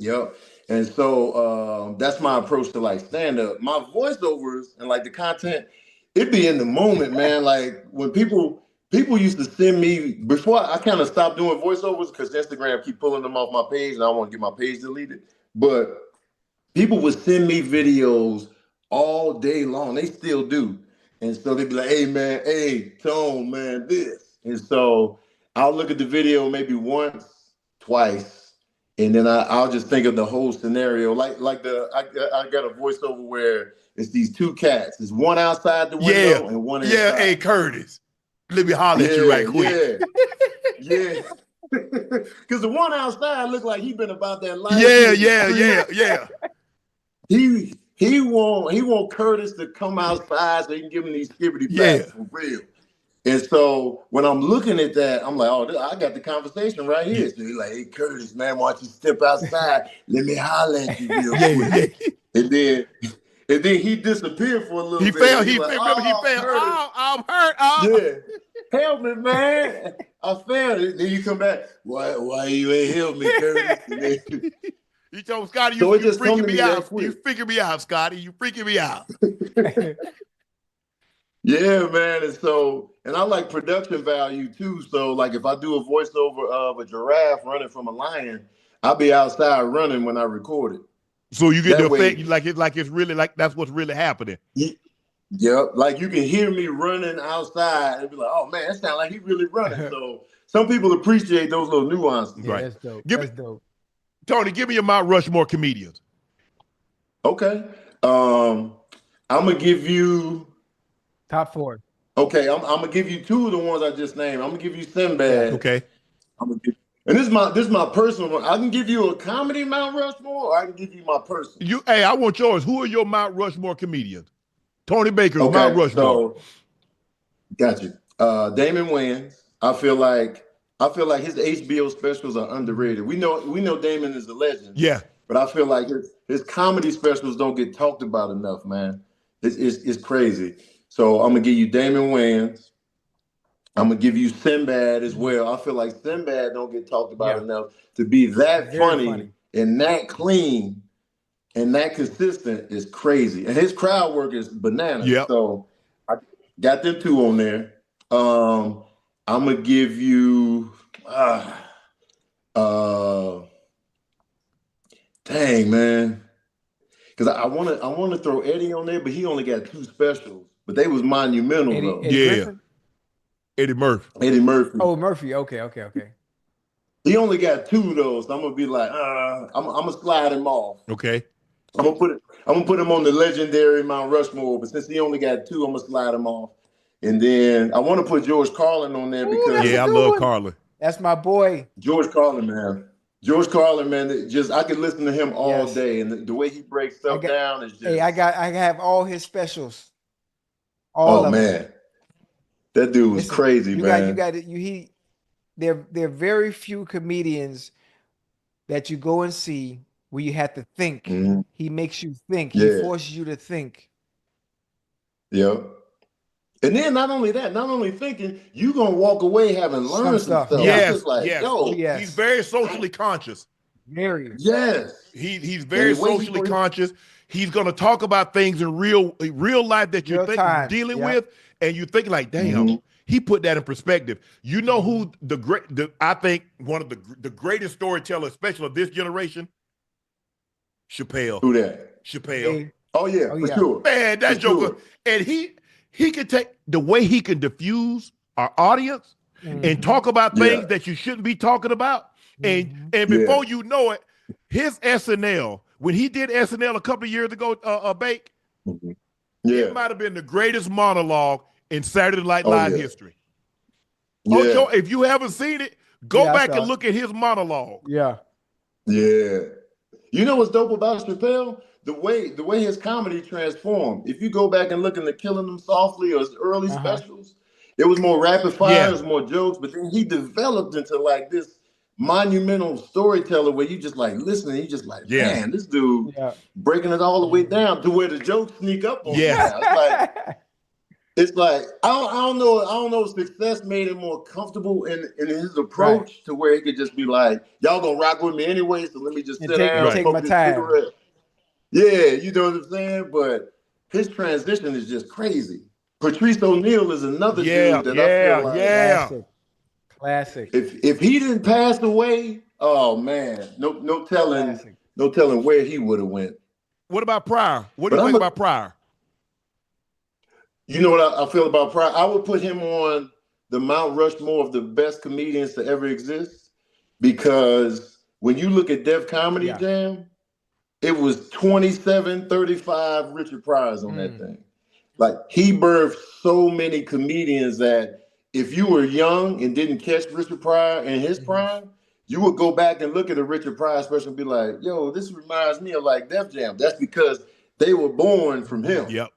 Yep. And so that's my approach to like stand up. My voiceovers and like the content, it be in the moment, man. Like when people used to send me, before I kind of stopped doing voiceovers because Instagram keep pulling them off my page and I don't want to get my page deleted. But people would send me videos all day long. They still do. And so they'd be like, hey man, hey, Tone, man, this. And so I'll look at the video maybe once, twice. And then I'll just think of the whole scenario. I got a voiceover where it's these two cats. There's one outside the window and one inside. Yeah, hey, Curtis. Let me holler at you right quick. Yeah. Because the one outside looked like he been about that life. Yeah. He want Curtis to come outside so he can give him these skibbity facts for real. And so when I'm looking at that, I'm like, oh, I got the conversation right here. So he's like, hey, Curtis, man, why don't you step outside? Let me holler at you real quick. And then he disappeared for a little bit. He fell. Oh, I'm hurt. Oh. Yeah. Help me, man. I fell. Then you come back. Why you ain't help me, Curtis? You told Scotty, you freaking me out. You figure me out, Scotty. You freaking me out. Yeah, man. And I like production value too. So like if I do a voiceover of a giraffe running from a lion, I'll be outside running when I record it. So you get the effect like it's really like that's what's really happening. Yep. Like you can hear me running outside and be like, oh man, that sounds like he really running. So some people appreciate those little nuances. Yeah, that's dope. That's dope. Tony, give me your Mount Rushmore comedians. Okay. I'm gonna give you top 4. Okay, I'm gonna give you 2 of the ones I just named. I'm gonna give you Sinbad. Okay. And this is my personal one. I can give you a comedy Mount Rushmore, or I can give you my personal. Hey, I want yours. Who are your Mount Rushmore comedians? Tony Baker's Mount Rushmore. So, got you. Damian Wayans. I feel like his HBO specials are underrated. We know Damon is a legend. Yeah. But I feel like his comedy specials don't get talked about enough, man. It's crazy. So I'm gonna give you Damian Wayans. I'm gonna give you Sinbad as well. I feel like Sinbad don't get talked about enough to be that funny and that clean and that consistent is crazy. And his crowd work is bananas. Yep. So I got them 2 on there. I'm gonna give you Uh, dang, man. Because I want to throw Eddie on there, but he only got 2 specials. But they was monumental though. Eddie Griffin? Eddie Murphy. Eddie Murphy. Oh, Murphy. Okay. He only got 2 though, so I'm gonna be like, I'm gonna slide him off. Okay. I'm gonna put him on the legendary Mount Rushmore, but since he only got 2, I'm gonna slide him off. And then I want to put George Carlin on there because I love Carlin. That's my boy. George Carlin, man. I could listen to him all day, and the way he breaks stuff down is just. Hey, I have all his specials. All of man, them. that dude was crazy, man. There are very few comedians that you go and see where you have to think. Mm-hmm. He makes you think. He forces you to think. Yep. And then not only thinking, you're gonna walk away having learned some stuff. Yes, He's very socially conscious. Very. Yes. He's very socially conscious. He's gonna talk about things in real life that you're dealing with, and you think like, damn, he put that in perspective. You know who I think one of the greatest storytellers, especially of this generation? Chappelle. Who that? Chappelle. Oh yeah, for sure. Man, that joker. And he can take the way he can diffuse our audience and talk about things that you shouldn't be talking about. And before you know it, his SNL, when he did SNL a couple of years ago, Bake, it might have been the greatest monologue in Saturday Night Live history. Ocho, if you haven't seen it, go back and look at his monologue. Yeah. You know what's dope about Chappelle? The way his comedy transformed. If you go back and look in the Killing Them Softly or his early specials, it was more rapid fire, it was more jokes, but then he developed into like this monumental storyteller where you just like listening, you just like, man, this dude breaking it all the way down to where the jokes sneak up on you. It's like I don't know if success made him more comfortable in his approach to where he could just be like, y'all gonna rock with me anyway, so let me just sit down and take smoke my this time. cigarette. Yeah, you know what I'm saying? But his transition is just crazy. Patrice O'Neal is another dude that I feel like Classic. If he didn't pass away, oh man, no telling where he would have went. What about Pryor? What do you think about Pryor? You know what I feel about Pryor? I would put him on the Mount Rushmore of the best comedians to ever exist, because when you look at Def Comedy Jam, it was 27-35 Richard Pryors on that thing. Like, he birthed so many comedians that if you were young and didn't catch Richard Pryor in his prime, you would go back and look at a Richard Pryor special and be like, yo, this reminds me of like Def Jam. That's because they were born from him. Yep.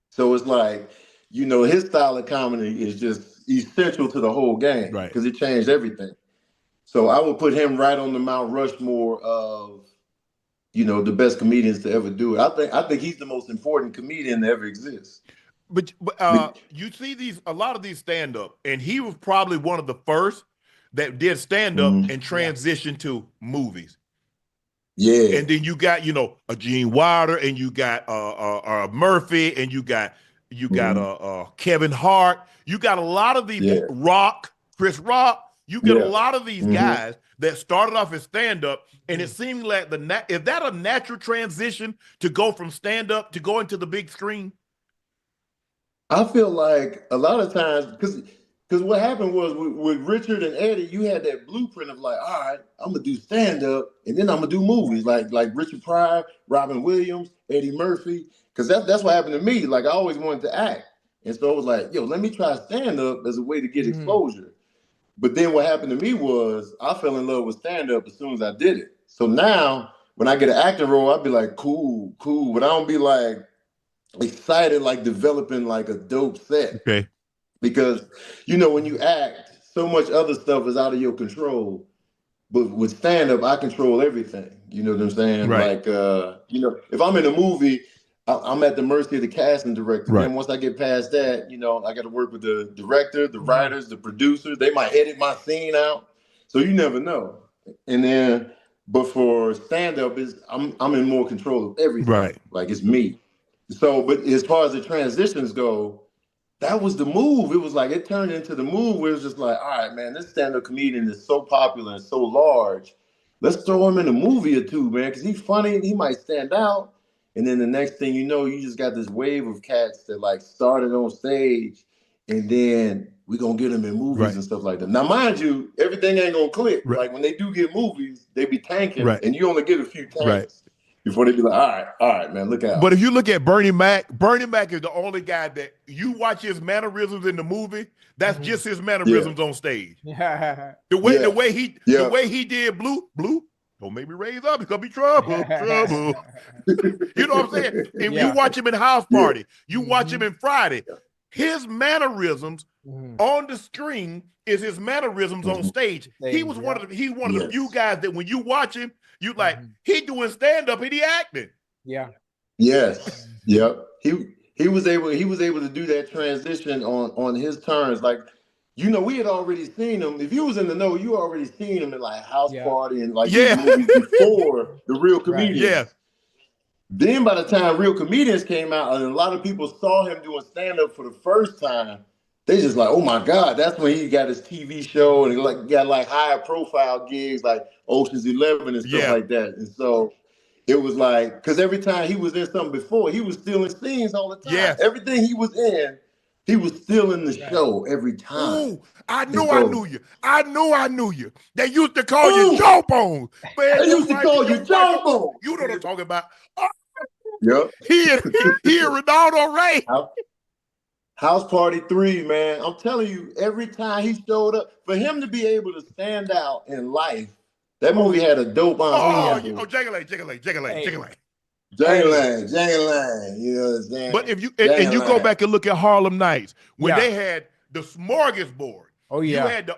So it's like, you know, his style of comedy is just essential to the whole game because it changed everything. So I would put him right on the Mount Rushmore of, you know, the best comedians to ever do it. I think he's the most important comedian that ever exists. But you see a lot of these stand-up, and he was probably one of the first that did stand-up and transition to movies. Yeah. And then you got, you know, a Gene Wilder, and you got Murphy, and you got Kevin Hart. You got a lot of these Chris Rock. You get a lot of these guys that started off as stand-up, and it seemed like is that a natural transition to go from stand-up to go into the big screen? I feel like a lot of times, because what happened was with Richard and Eddie, you had that blueprint of like, all right, I'm gonna do stand-up, and then I'm gonna do movies like Richard Pryor, Robin Williams, Eddie Murphy, because that's what happened to me. Like, I always wanted to act, and so I was like, yo, let me try stand-up as a way to get exposure. But then what happened to me was I fell in love with stand-up as soon as I did it. So now when I get an acting role, I'd be like, cool, but I don't be like excited, like developing like a dope set. Okay. Because, you know, when you act, so much other stuff is out of your control. But with stand-up, I control everything. You know what I'm saying? Right. Like, you know, if I'm in a movie, I'm at the mercy of the casting director. Right. Then once I get past that, you know, I got to work with the director, the writers, the producers. They might edit my scene out. So you never know. And then, but for stand-up, I'm in more control of everything. Right. Like, it's me. So, but as far as the transitions go, that was the move. It was like it turned into the move where it was just like, all right, man, this stand-up comedian is so popular and so large. Let's throw him in a movie or two, man, because he's funny and he might stand out. And then the next thing you know, you just got this wave of cats that like started on stage, and then we gonna get them in movies and stuff like that. Now, mind you, everything ain't gonna click. Like when they do get movies, they be tanking, and you only get a few tanks before they be like, all right, man, look out. But if you look at Bernie Mac is the only guy that you watch his mannerisms in the movie. That's just his mannerisms on stage. The way he did Blue. Don't make me raise up. It's gonna be trouble. You know what I'm saying? And you watch him in House Party. You watch him in Friday. His mannerisms on the screen is his mannerisms on stage. He was one of the few guys that when you watch him, you like he doing stand up and he acting. Yes. Yep. He was able to do that transition on his terms. Like, you know, we had already seen him. If you was in the know, you already seen him in like House Party and like these movies before the Real Comedians. Then by the time Real Comedians came out and a lot of people saw him doing stand-up for the first time, they just like, oh my God, that's when he got his TV show and he like got like higher profile gigs like Ocean's 11 and stuff like that. And so it was like, because every time he was in something before, he was still in scenes all the time. Everything he was in, he was still in the show every time. Ooh, I knew you. I knew you. They used to call you Jawbone. They used to call you Jawbone. You know what I'm talking about. Oh, yep. He and Ronaldo Ray. House Party 3, man. I'm telling you, every time he showed up, for him to be able to stand out in life, that movie had a dope ensemble. Jangling. Jangling, you know what I'm saying? But if you and you go back and look at Harlem Nights, when they had the smorgasbord. You had the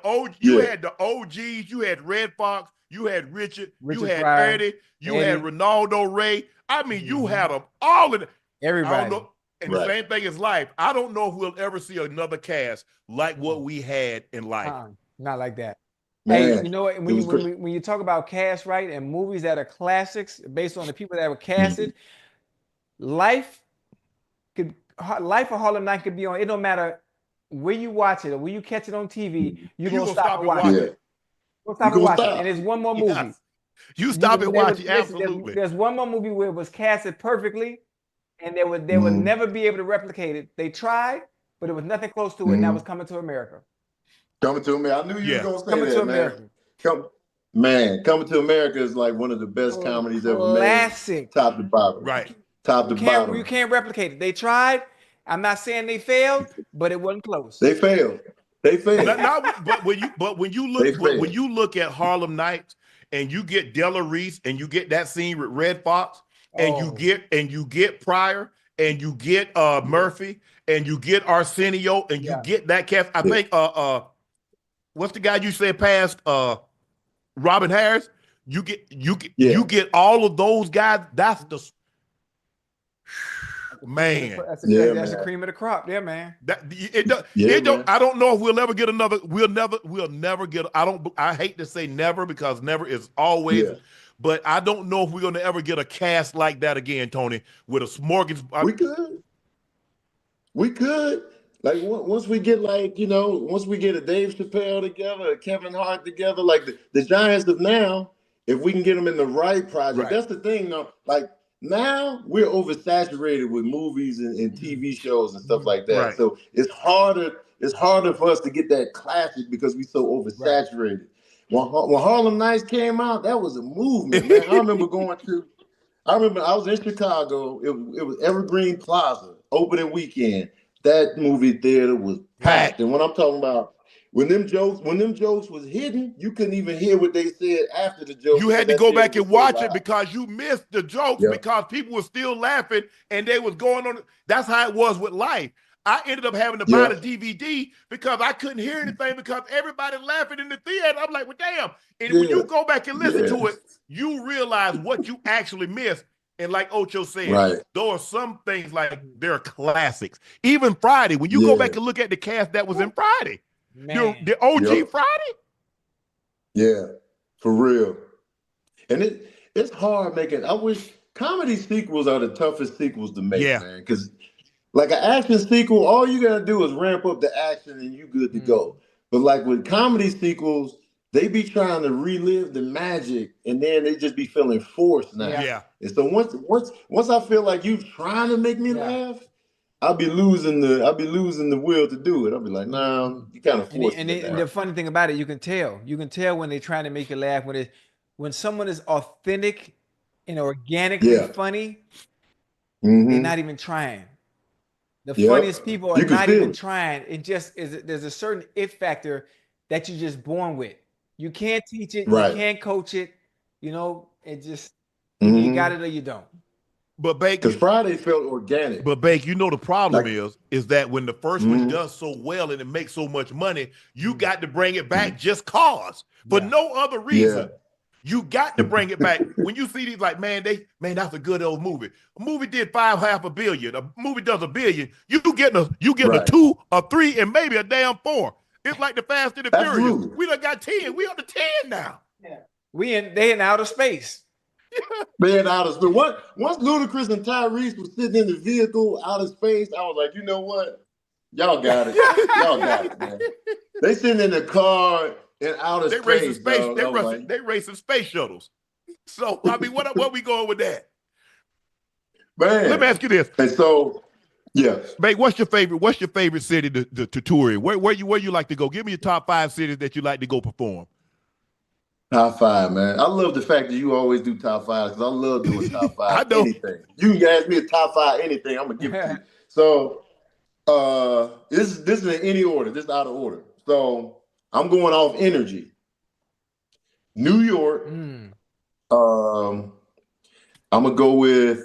OGs, you had Red Fox, you had Richard you had Pryor, Eddie, you had Ronaldo Ray. I mean, you had them all in everybody. I don't know, and the same thing is Life. I don't know if we'll ever see another cast like what we had in Life. Not like that. Man, hey, you know what? When you talk about cast, right, and movies that are classics based on the people that were casted, Life or Harlem Night could be on. It don't matter where you watch it or where you catch it on TV. You're gonna stop and watch it. You're gonna stop and watch it. And there's one more movie. You stop and watch it. Absolutely. There's one more movie where it was casted perfectly, and they would never be able to replicate it. They tried, but it was nothing close to it. And that was Coming to America. Coming to America. I knew you were gonna say Coming that, to man. America. Coming to America is like one of the best comedies ever made. Classic. Top to bottom. Right. Top to bottom. You can't replicate it. They tried. I'm not saying they failed, but it wasn't close. They failed. But when you look at Harlem Nights and you get Della Reese and you get that scene with Red Fox and you get Pryor and you get Murphy and you get Arsenio and you get that cast. I think what's the guy you said passed Robin Harris? You get all of those guys. That's the man. That's the cream of the crop, man. I don't know if we'll ever get another. We'll never get. I hate to say never because never is always. Yeah. But I don't know if we're gonna ever get a cast like that again, Tony, with a smorgasbord. We could. Like once we get once we get a Dave Chappelle together, a Kevin Hart together, like the Giants of now, if we can get them in the right project, that's the thing though. Like now we're oversaturated with movies and TV shows and stuff like that. Right. So it's harder for us to get that classic because we're so oversaturated. Right. When Harlem Nights came out, that was a movement, man. I remember I was in Chicago. It was Evergreen Plaza, opening weekend. That movie theater was packed. And when I'm talking about when them jokes was hidden, you couldn't even hear what they said after the jokes. You had to go back and watch it because you missed the jokes because people were still laughing and they was going on. That's how it was with Life. I ended up having to buy the DVD because I couldn't hear anything because everybody laughing in the theater. I'm like, well, damn. And when you go back and listen to it, you realize what you actually missed. And like Ocho said, there are some things like they're classics. Even Friday, when you go back and look at the cast that was in Friday, the OG Friday. Yeah, for real. And it's hard making. I wish comedy sequels are the toughest sequels to make, man. Because Like an action sequel, all you gotta do is ramp up the action and you good to go. But like with comedy sequels, they be trying to relive the magic and then they just be feeling forced now. Yeah. And so once I feel like you trying to make me laugh, I'll be losing the will to do it. I'll be like, nah, you kind of forced it. And the funny thing about it, you can tell when they're trying to make you laugh when someone is authentic and organically funny, they're not even trying. The funniest people are not even trying. It just there's a certain it factor that you're just born with. You can't teach it, you can't coach it, you know, it just you got it or you don't. But Bake, because Friday felt organic. But Bake, you know the problem is that when the first one does so well and it makes so much money, you got to bring it back just cause for no other reason. You got to bring it back. When you see these, like, man, that's a good old movie. A movie did $5.5 billion. A movie does $1 billion. You getting a 2, a 3, and maybe a damn 4. It's like the Fast and the Furious. We done got 10. We up to 10 now. Yeah. They in outer space. They in outer space. Once Ludacris and Tyrese was sitting in the vehicle outer space, I was like, you know what? Y'all got it. Y'all got it, man. They sitting in the car. In outer space, they racing space shuttles. So I mean, what we going with that? Man, let me ask you this. And so, Babe, what's your favorite city to tour in? Where you like to go? Give me your top 5 cities that you like to go perform. Top 5, man. I love the fact that you always do top 5 because I love doing top 5. I know. Anything. You can ask me a top 5 anything, I'm gonna give it to you. So, this is in any order. This is out of order. So. I'm going off energy. New York. I'm gonna go with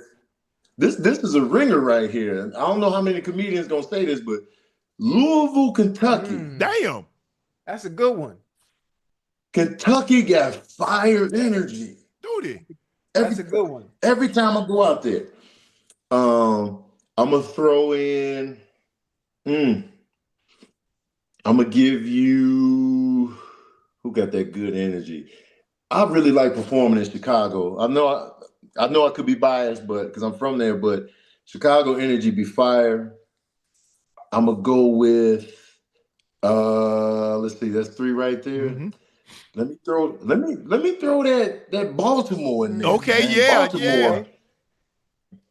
this. This is a ringer right here. I don't know how many comedians gonna say this, but Louisville, Kentucky. Damn, that's a good one. Kentucky got fire energy. Dude, that's a good one. Every time I go out there, I'm gonna throw in. I'm gonna give you who got that good energy. I really like performing in Chicago. I know I could be biased, but because I'm from there, but Chicago energy be fire. I'm gonna go with let's see, that's 3 right there. Let me throw that Baltimore in there. Okay, man.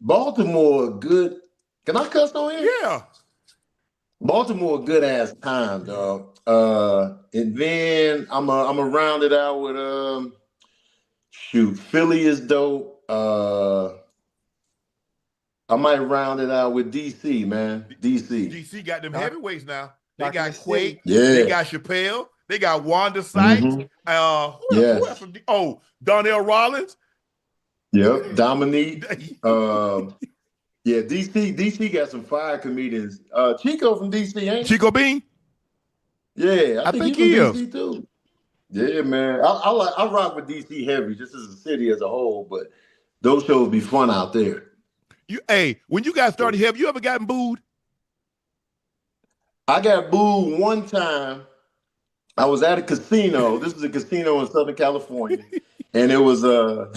Baltimore, good. Can I cuss on here? Yeah. Baltimore, good ass time, dog. And then I'm a round it out with Philly is dope. I might round it out with DC, man. DC got them heavyweights now. They got Quake. Yeah. They got Chappelle. They got Wanda Sykes. Who else from Donnell Rollins. Yep. Dominique. Yeah, DC got some fire comedians. Chico from DC, ain't Chico Bean? Yeah, I think he's he from is. DC too. Yeah, man. I rock with DC heavy, just as a city as a whole, but those shows be fun out there. When you guys started, have you ever gotten booed? I got booed one time. I was at a casino. This was a casino in Southern California. And it was a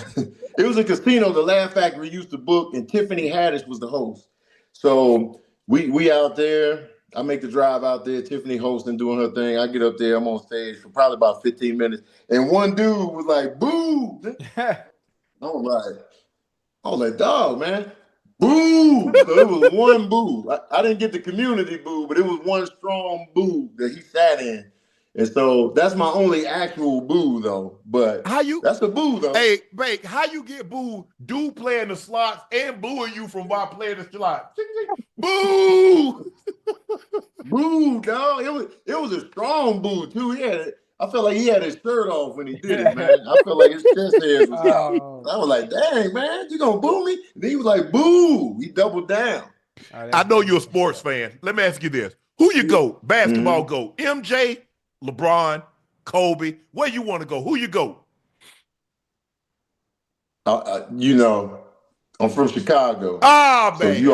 casino the Laugh Factory used to book, and Tiffany Haddish was the host. So we out there. I make the drive out there. Tiffany hosting, doing her thing. I get up there. I'm on stage for probably about 15 minutes, and one dude was like, "Boo!" I was like, "Dog, man, boo!" So it was one boo. I didn't get the community boo, but it was one strong boo that he sat in. And so that's my only actual boo, though. But that's a boo, though. Hey, Bake, how you get booed? Dude playing the slots and booing you from while playing the slots. Boo! Boo, dog. It was a strong boo, too. I felt like he had his shirt off when he did it, man. I felt like his chest hairs was out. I was like, dang, man, you gonna boo me? And he was like, boo. He doubled down. I know you're a sports fan. Let me ask you this. Who you go? Basketball go? MJ, LeBron, Kobe, where you want to go? Who you go? I'm from Chicago. Ah, man. So you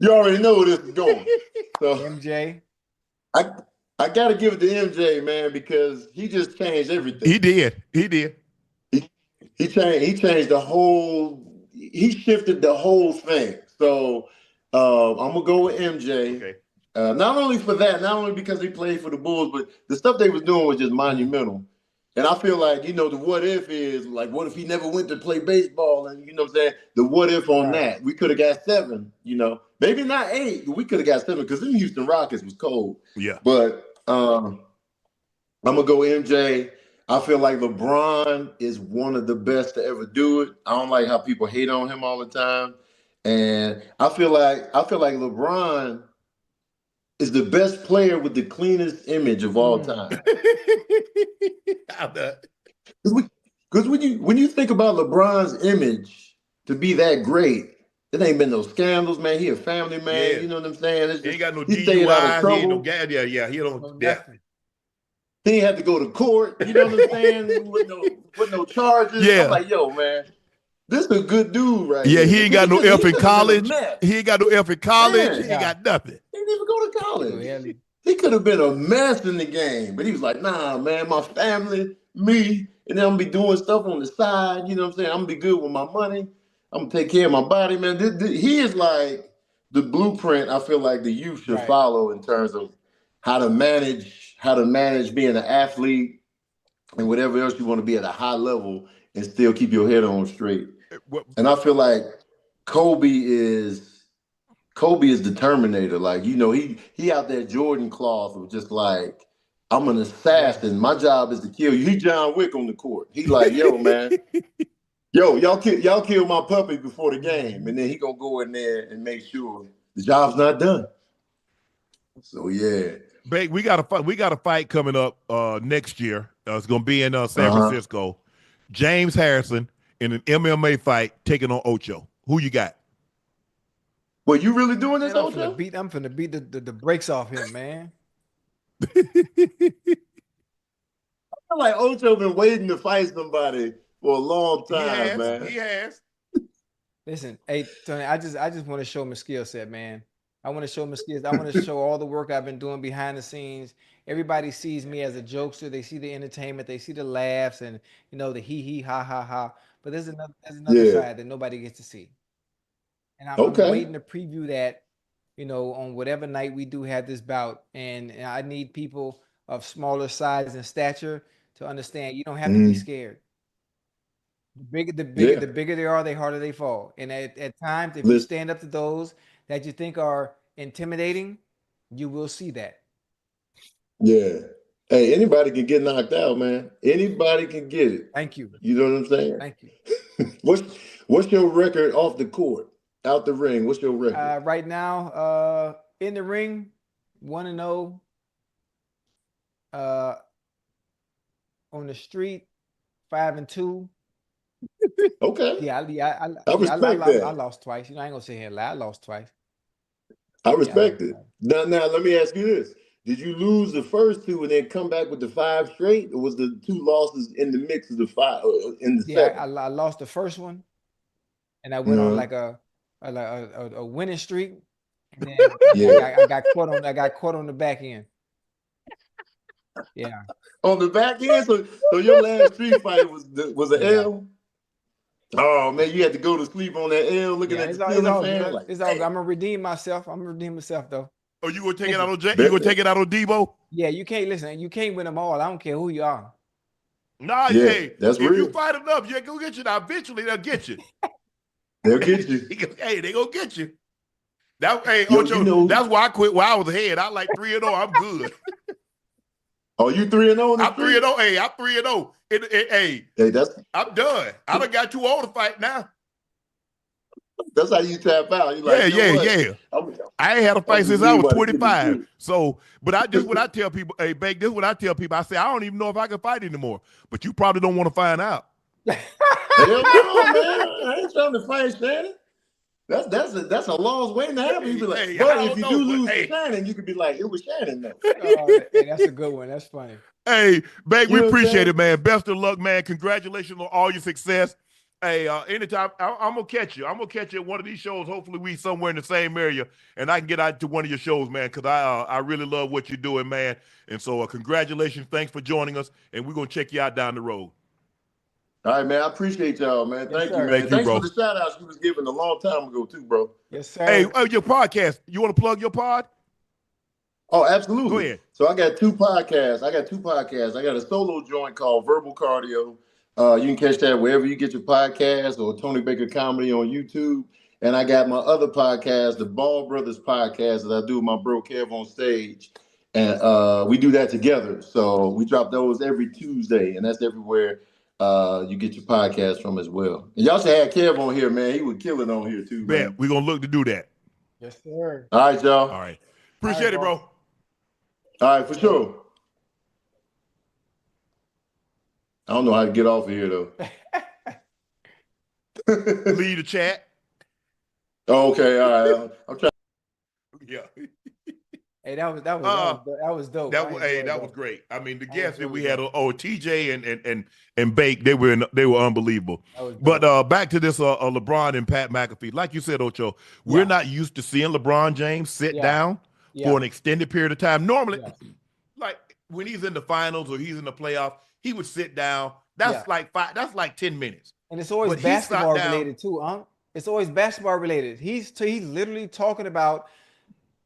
already know where this is going. So MJ. I got to give it to MJ, man, because he just changed everything. He did. He changed the whole. He shifted the whole thing. So I'm gonna go with MJ. Okay. Not only for that, not only because he played for the Bulls, but the stuff they was doing was just monumental. And I feel like, the what if is like, what if he never went to play baseball? And you know what I'm saying? The what if on that. We could have got 7, maybe not 8, but we could have got 7 because them Houston Rockets was cold. Yeah. But I'm gonna go MJ. I feel like LeBron is one of the best to ever do it. I don't like how people hate on him all the time. And I feel like LeBron is the best player with the cleanest image of all time. Because when you think about LeBron's image to be that great, it ain't been no scandals, man. He a family man. Yeah. You know what I'm saying? He ain't got no he stayed out of DUIs. trouble. He ain't no gas. Yeah. He don't. Yeah. He ain't had to go to court. You know what I'm saying? with no charges. Yeah. I'm like, yo, man. This is a good dude, right? Yeah, here. he ain't got no F in college. He ain't got no F in college. Man. He ain't got nothing. He didn't even go to college. He could have been a mess in the game, but he was like, nah, man, my family, me, and then I'm gonna be doing stuff on the side. You know what I'm saying? I'm gonna be good with my money. I'm gonna take care of my body, man. He is like the blueprint I feel like the youth should follow in terms of how to manage being an athlete and whatever else you want to be at a high level and still keep your head on straight. And I feel like Kobe is the Terminator. Like, he out there Jordan cloth of just like, I'm an assassin. My job is to kill you. He John Wick on the court. He like, yo, man, y'all kill my puppy before the game. And then he gonna go in there and make sure the job's not done. So yeah. Big, we got a fight coming up next year. It's gonna be in San Francisco. James Harrison in an MMA fight taking on Ocho. Who you got? Well, you really doing this, I'm Ocho? finna beat the brakes off him, man. I feel like Ocho been waiting to fight somebody for a long time, man. He has. Listen, hey Tony, I just want to show my skill set, man. I want to show my skills. I want to show all the work I've been doing behind the scenes. Everybody sees me as a jokester. They see the entertainment. They see the laughs and the hee ha ha ha. But there's another side that nobody gets to see. And I'm waiting to preview that, on whatever night we do have this bout. And I need people of smaller size and stature to understand you don't have to be scared. The bigger they are, the harder they fall. And at times, if you stand up to those that you think are intimidating, you will see that. Yeah. Hey, anybody can get knocked out, man. Anybody can get it. Thank you. You know what I'm saying? Thank you. What's your record off the court? Out the ring, what's your record? Right now, in the ring, 1-0. On the street, 5-2. Okay. Yeah, I respect that. I lost twice. I ain't gonna sit here and lie. I lost twice. I respect it. Now, let me ask you this: did you lose the first 2 and then come back with the 5 straight, or was the 2 losses in the mix of the 5 in the second? I lost the first one, and I went on like a winning streak. And then I got caught on the back end. Yeah. On the back end, so your last street fight was an L. Oh man, you had to go to sleep on that L looking at the ceiling fan. Like, it's all good. I'm gonna redeem myself. I'm gonna redeem myself though. Oh, you gonna take it out on Jay? You gonna take it out on Debo? Yeah, you can't listen. You can't win them all. I don't care who you are. Nah, that's real. If you fight enough, you go get you. Now eventually they'll get you. They'll get you. Hey, they gonna get you. Ocho, that's why I quit while I was ahead. I like 3-0. I'm good. Oh, you 3-0? I'm 3-0. Hey, I'm 3-0. Hey, I'm done. I done got too old to fight now. That's how you tap out. You like, yeah. I ain't had a fight since I was 25. So, but what I tell people, hey, Bake, this is what I tell people. I say, I don't even know if I can fight anymore. But you probably don't want to find out. Hell no, man. I ain't trying to fight Shannon. That's a loss waiting to happen. You be like, but if you do lose to Shannon, you could be like, it was Shannon though. Hey, that's a good one. That's funny. Hey, Bake, we appreciate it, man. Best of luck, man. Congratulations on all your success. Hey, anytime I'm gonna catch you. I'm gonna catch you at one of these shows. Hopefully, we somewhere in the same area, and I can get out to one of your shows, man. Because I really love what you're doing, man. And so, congratulations. Thanks for joining us, and we're gonna check you out down the road. All right, man. I appreciate y'all, man. Yes, Thank you, sir. man. Thank you, Thanks bro. for the shout outs you was giving a long time ago, too, bro. Yes, sir. Hey, your podcast. You want to plug your pod? Oh, absolutely. Go ahead. So I got two podcasts. I got a solo joint called Verbal Cardio. You can catch that wherever you get your podcasts or Tony Baker Comedy on YouTube. And I got my other podcast, the Ball Brothers podcast, that I do with my bro Kev on stage. And we do that together. So we drop those every Tuesday, and that's everywhere you get your podcast from as well. And y'all should have Kev on here, man. He would kill it on here too, Bet. man. We're going to look to do that. Yes, sir. All right, y'all. All right. Appreciate it, bro. All right, for sure. I don't know how to get off of here, though. Leave the chat. Okay, all right. I'm trying. Yeah. Hey, that was dope. That was great. I mean, the guests that we had, TJ and Bake, they were unbelievable. But back to this LeBron and Pat McAfee. Like you said, Ocho, we're not used to seeing LeBron James sit down for an extended period of time. Normally, like when he's in the finals or he's in the playoffs, he would sit down. That's like 10 minutes. And it's always basketball related too, Unc. It's always basketball related. He's literally talking about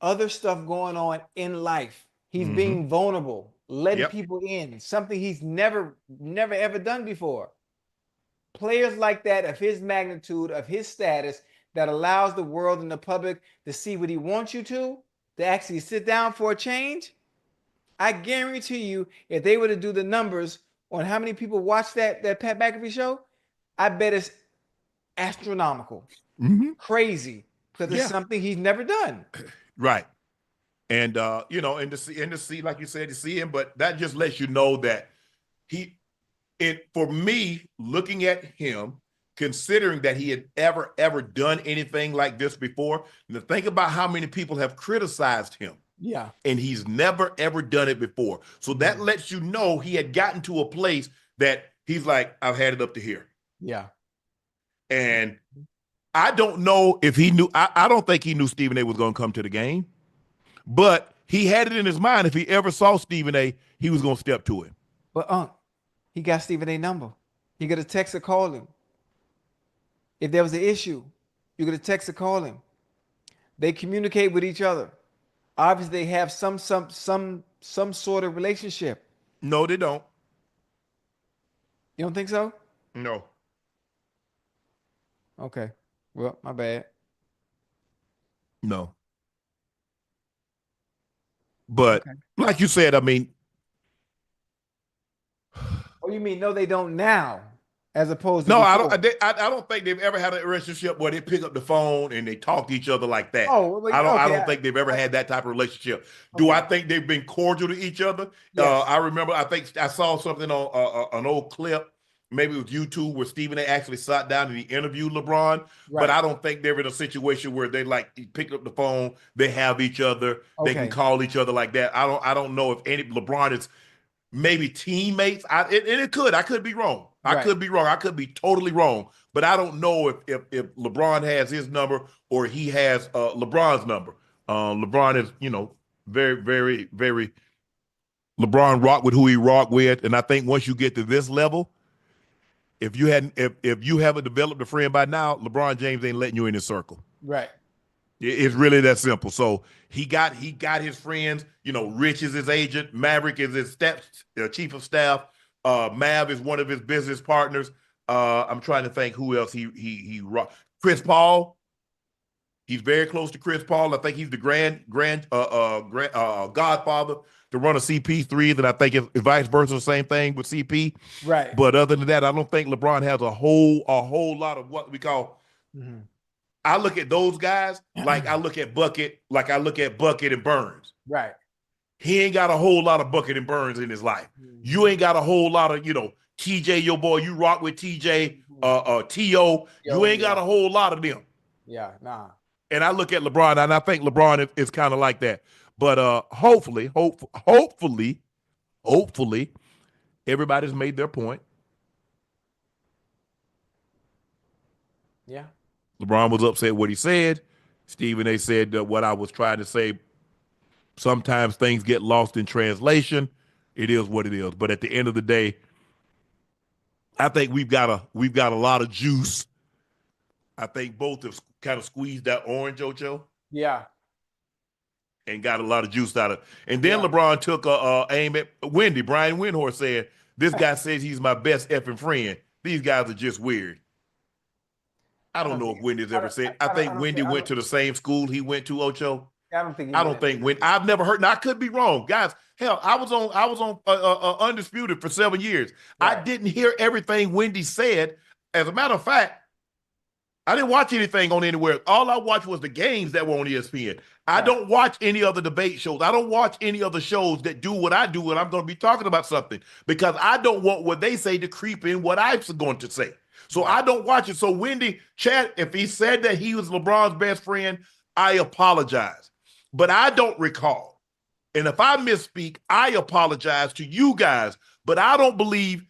other stuff going on in life. He's being vulnerable, letting people in, something he's never ever done before. Players like that, of his magnitude, of his status, that allows the world and the public to see what he wants you to actually sit down for a change. I guarantee you, if they were to do the numbers on how many people watch that Pat McAfee show, I bet it's astronomical, crazy, because it's something he's never done. Right. And and to see, like you said, to see him, but that just lets you know that for me, looking at him, considering that he had ever done anything like this before, and to think about how many people have criticized him. Yeah. And he's never ever done it before. So that lets you know he had gotten to a place that he's like, I've had it up to here. Yeah. And I don't know if he knew, I don't think he knew Stephen A was going to come to the game, but he had it in his mind. If he ever saw Stephen A, he was going to step to him. But he got Stephen A number. You got to text or call him. If there was an issue, you got to text or call him. They communicate with each other. Obviously, they have some sort of relationship. No, they don't. You don't think so? No. Okay. Well, my bad. No. But like you said, I mean. Oh, you mean no, they don't now, as opposed to no, before. I don't think they've ever had a relationship where they pick up the phone and they talk to each other like that. Oh, well, I don't think they've ever had that type of relationship. Do I think they've been cordial to each other? Yes. I remember, I think I saw something on an old clip, maybe it was YouTube, where Stephen A actually sat down and he interviewed LeBron. Right. But I don't think they're in a situation where they like pick up the phone, they have each other, they can call each other like that. I don't know if any LeBron is maybe teammates. And it could. I could be wrong. I could be wrong. I could be totally wrong. But I don't know if LeBron has his number or he has LeBron's number. LeBron is, very, very, very. LeBron rock with who he rock with, and I think once you get to this level, if you haven't developed a friend by now, LeBron James ain't letting you in his circle. Right. It's really that simple. So he got his friends. Rich is his agent. Maverick is his chief of staff. Mav is one of his business partners. I'm trying to think who else he Chris Paul. He's very close to Chris Paul. I think he's the grand godfather to run a CP3. That I think is vice versa, the same thing with CP. Right. But other than that, I don't think LeBron has a whole lot of what we call. Mm-hmm. I look at those guys like I look at Bucket and Burns. Right. He ain't got a whole lot of Bucket and Burns in his life. Mm-hmm. You ain't got a whole lot of, TJ, your boy, you rock with TJ, T.O. You ain't got a whole lot of them. Yeah, nah. And I look at LeBron, and I think LeBron is kind of like that. But hopefully, everybody's made their point. Yeah. LeBron was upset what he said. Stephen A said what I was trying to say. Sometimes things get lost in translation. It is what it is. But at the end of the day, I think we've got a lot of juice. I think both have kind of squeezed that orange, Ocho. Yeah. And got a lot of juice out of it. And then LeBron took a aim at Wendy. Brian Windhorst said, this guy says he's my best effing friend. These guys are just weird. I don't know if Wendy's ever said. I think Wendy went to the same school he went to, Ocho. I don't think. Wendy. I've never heard. Now I could be wrong, guys. Hell, I was on Undisputed for 7 years. Right. I didn't hear everything Wendy said. As a matter of fact, I didn't watch anything on anywhere. All I watched was the games that were on ESPN. I don't watch any other debate shows. I don't watch any other shows that do what I do when I'm going to be talking about something, because I don't want what they say to creep in what I'm going to say. So I don't watch it. So Wendy, Chad, if he said that he was LeBron's best friend, I apologize. But I don't recall. And if I misspeak, I apologize to you guys. But I don't believe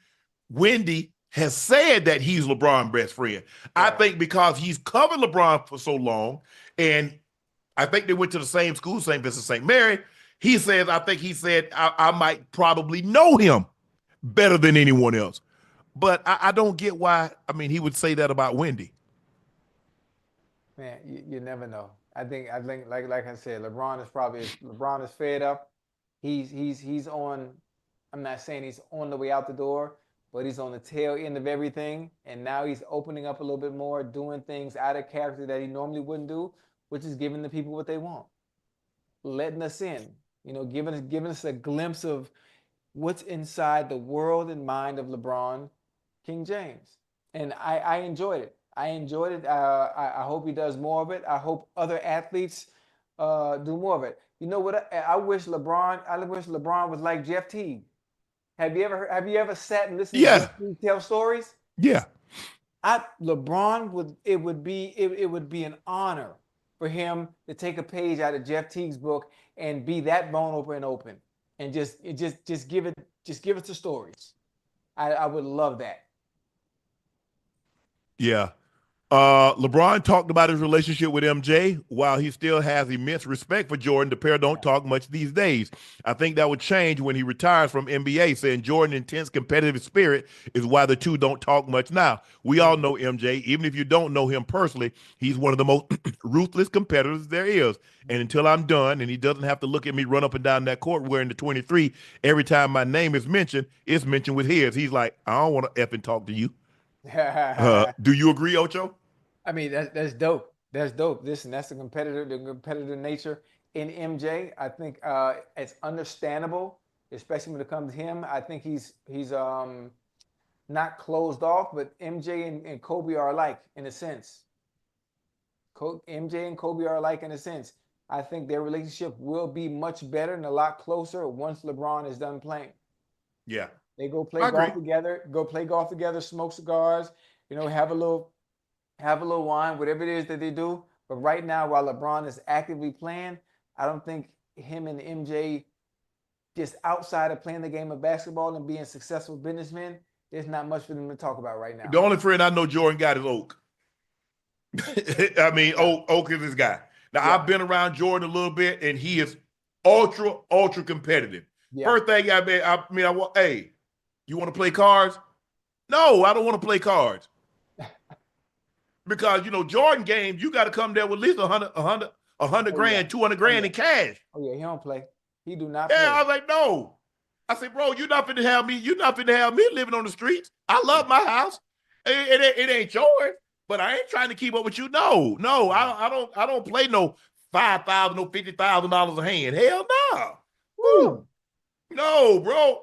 Wendy has said that he's LeBron's best friend. I think because he's covered LeBron for so long, and I think they went to the same school, St. Vincent St. Mary. He says, I think he said, I might probably know him better than anyone else. But I don't get why, I mean, he would say that about Wendy. Man, you never know. I think like I said, LeBron is fed up. He's on, I'm not saying he's on the way out the door, but he's on the tail end of everything. And now he's opening up a little bit more, doing things out of character that he normally wouldn't do, which is giving the people what they want, letting us in, giving us a glimpse of what's inside the world and mind of LeBron King James. And I enjoyed it. I enjoyed it. I hope he does more of it. I hope other athletes do more of it. You know what? I wish LeBron was like Jeff Teague. Have you ever sat and listened to Jeff Teague tell stories? Yeah. LeBron it would be an honor for him to take a page out of Jeff Teague's book and be that vulnerable and open, and just give us the stories. I would love that. Yeah. LeBron talked about his relationship with MJ. While he still has immense respect for Jordan, the pair don't talk much these days. I think that would change when he retires from NBA, saying Jordan's intense competitive spirit is why the two don't talk much now. We all know MJ. Even if you don't know him personally, he's one of the most ruthless competitors there is. And until I'm done and he doesn't have to look at me run up and down that court wearing the 23 every time my name is mentioned, it's mentioned with his. He's like, I don't want to effing talk to you. Do you agree, Ocho? I mean, that's dope. That's dope. Listen, that's the competitive nature in MJ. I think it's understandable, especially when it comes to him. I think he's not closed off, but MJ and Kobe are alike in a sense. MJ and Kobe are alike in a sense. I think their relationship will be much better and a lot closer once LeBron is done playing. Yeah. They go play golf together, smoke cigars, have a little wine, whatever it is that they do. But right now, while LeBron is actively playing, I don't think him and MJ, just outside of playing the game of basketball and being successful businessmen, there's not much for them to talk about right now. The only friend I know Jordan got is Oak. I mean, Oak is his guy. Now, I've been around Jordan a little bit, and he is ultra competitive. Yeah. First thing hey, you want to play cards? No, I don't want to play cards. Because, Jordan games, you got to come there with at least 100 grand, 200 grand in cash. Oh, yeah, he don't play. He do not play. Yeah, I was like, no. I said, bro, you're not finna have me living on the streets. I love my house. It ain't yours, but I ain't trying to keep up with you. No, I don't play no $5,000, no $50,000 a hand. Hell no. Woo. No,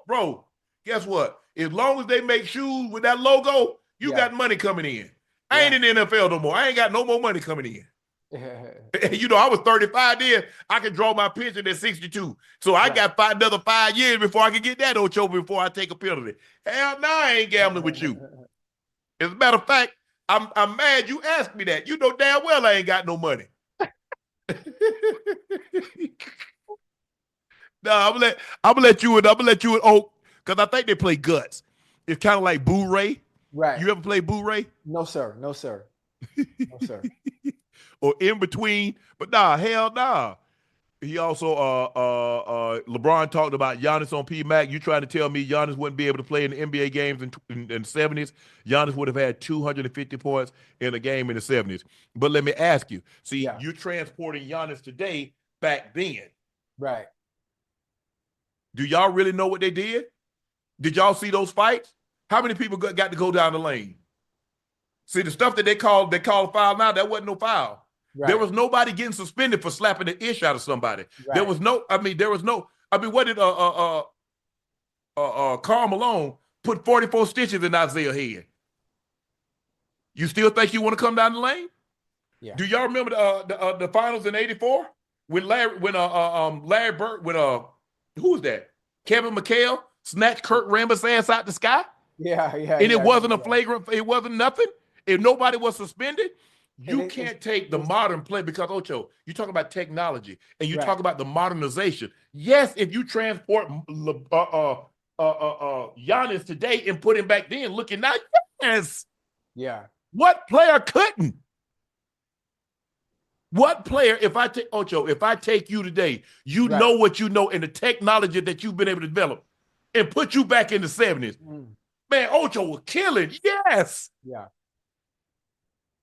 bro. Guess what? As long as they make shoes with that logo, you got money coming in. I ain't in the NFL no more. I ain't got no more money coming in. I was 35 then. I can draw my pension at 62. So I got another 5 years before I can get that Ocho before I take a penalty. Hell no, I ain't gambling with you. As a matter of fact, I'm mad you asked me that. You know damn well I ain't got no money. No, I'm gonna let you in Oak, because I think they play guts. It's kind of like Boo Ray. Right. You ever play Boo Ray? No, sir. No, sir. Or In Between. But hell nah. He also, LeBron talked about Giannis on PMAC. You trying to tell me Giannis wouldn't be able to play in the NBA games in the 70s? Giannis would have had 250 points in a game in the 70s. But let me ask you, see, you're transporting Giannis today back then. Right. Do y'all really know what they did? Did y'all see those fights? How many people got to go down the lane? See, the stuff that they call a foul now, that wasn't no foul. Right. There was nobody getting suspended for slapping the ish out of somebody. Right. There was no, what did Karl Malone put 44 stitches in Isaiah's head? You still think you want to come down the lane? Yeah. Do y'all remember the finals in '84 when Larry Bird, who was that? Kevin McHale snatched Kurt Rambis' ass out the sky? Yeah. And it wasn't a flagrant, it wasn't nothing. If nobody was suspended, you can't take the modern play because, Ocho, you talk about technology and you talk about the modernization. Yes, if you transport Giannis today and put him back then looking now, yes. Yeah. What player couldn't? What player, if I take you today, you know what you know and the technology that you've been able to develop and put you back in the 70s. Man, Ocho was killing. Yes. Yeah.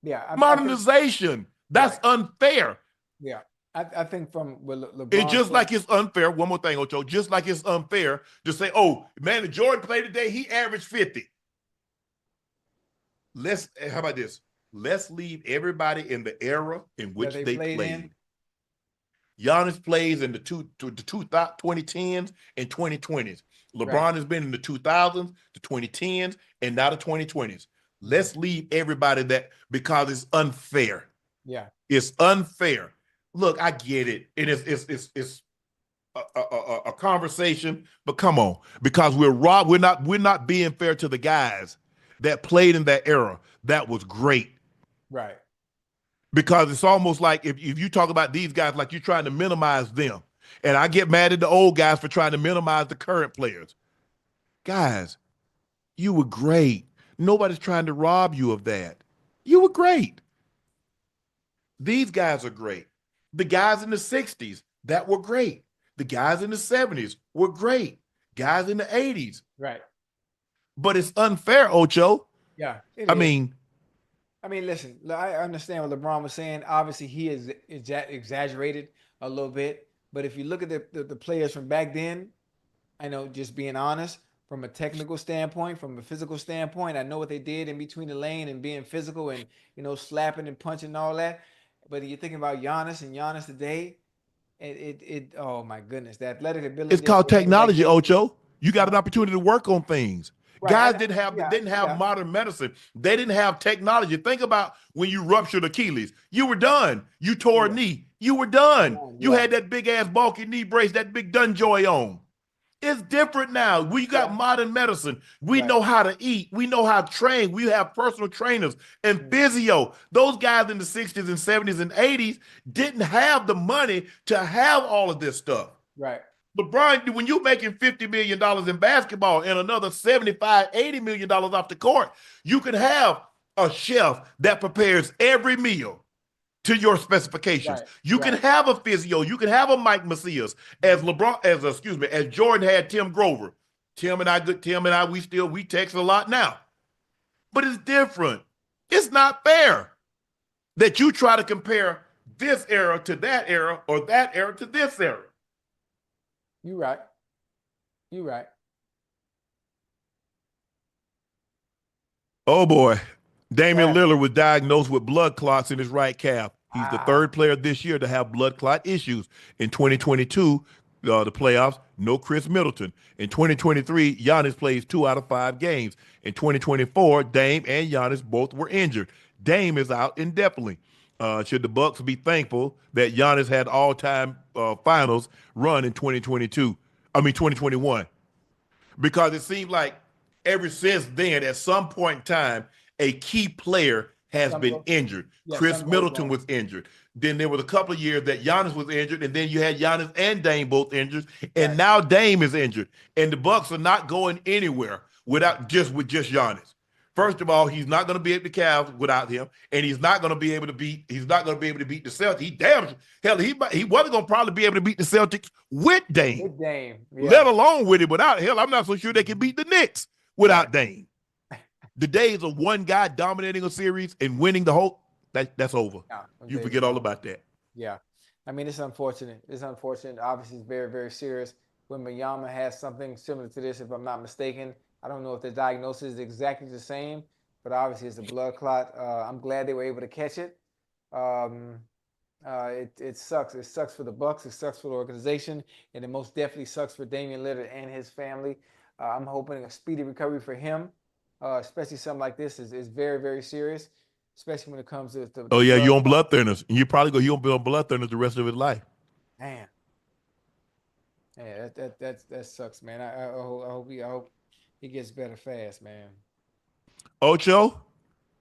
Yeah. Modernization. That's unfair. Yeah. I think from LeBron. It's just like it's unfair. One more thing, Ocho. Just like it's unfair to say, oh, man, if Jordan played today, he averaged 50. How about this? Let's leave everybody in the era in which they played. Giannis plays in the 2010s and 2020s. LeBron has been in the 2000s, the 2010s, and now the 2020s. Let's leave everybody that because it's unfair. Yeah, it's unfair. Look, I get it, and it's a conversation, but come on, because we're not being fair to the guys that played in that era. That was great, right? Because it's almost like if you talk about these guys like you're trying to minimize them, and I get mad at the old guys for trying to minimize the current players. Guys, you were great. Nobody's trying to rob you of that. You were great. These guys are great. The guys in the 60s, that were great. The guys in the 70s were great. Guys in the 80s. Right. But it's unfair, Ocho. Yeah. I mean, listen, I understand what LeBron was saying. Obviously, he is exaggerated a little bit. But if you look at the players from back then, I know, just being honest, from a technical standpoint, from a physical standpoint, I know what they did in between the lane and being physical and, slapping and punching and all that. But you're thinking about Giannis today, oh my goodness, the athletic ability. It's called technology, Ocho. You got an opportunity to work on things. Right. Guys didn't have modern medicine. They didn't have technology. Think about when you ruptured Achilles. You were done. You tore a knee. You were done. You had that big ass bulky knee brace, that big Dunjoy on. It's different now. We got modern medicine. We know how to eat. We know how to train. We have personal trainers and physio. Those guys in the 60s and 70s and 80s didn't have the money to have all of this stuff. Right. LeBron, when you're making $50 million in basketball and another $75-80 million off the court, you can have a chef that prepares every meal to your specifications. Right. You can have a physio. You can have a Mike Macias as Jordan had Tim Grover. Tim and I, we text a lot now. But it's different. It's not fair that you try to compare this era to that era or that era to this era. You're right. You're right. Oh boy. Damian Lillard was diagnosed with blood clots in his right calf. He's the third player this year to have blood clot issues. In 2022, the playoffs, no Chris Middleton. In 2023, Giannis plays 2 out of 5 games. In 2024, Dame and Giannis both were injured. Dame is out indefinitely. Should the Bucks be thankful that Giannis had all-time finals run in 2021? Because it seems like ever since then, at some point in time, a key player has been injured. Chris Middleton was injured. Then there was a couple of years that Giannis was injured, and then you had Giannis and Dame both injured, and now Dame is injured. And the Bucks are not going anywhere with just Giannis. First of all, he's not going to be able to Cavs without him, and he's not going to be able to beat. He's not going to be able to beat the Celtics. He wasn't going to probably be able to beat the Celtics with Dame. With Dame, Let alone with it without. Hell, I'm not so sure they can beat the Knicks without Dame. The days of one guy dominating a series and winning the whole that's over. Yeah, you forget all about that. Yeah, I mean it's unfortunate. It's unfortunate. Obviously, it's very very serious. When Wembanyama has something similar to this, if I'm not mistaken. I don't know if the diagnosis is exactly the same, but obviously it's a blood clot. I'm glad they were able to catch it. It sucks. It sucks for the Bucks. It sucks for the organization, and it most definitely sucks for Damian Lillard and his family. I'm hoping a speedy recovery for him, especially something like this is very very serious, especially when it comes to. Oh yeah, you're on blood thinners, and you probably he'll be on blood thinners the rest of his life. Man, yeah, that sucks, man. I hope he gets better fast, man. Ocho,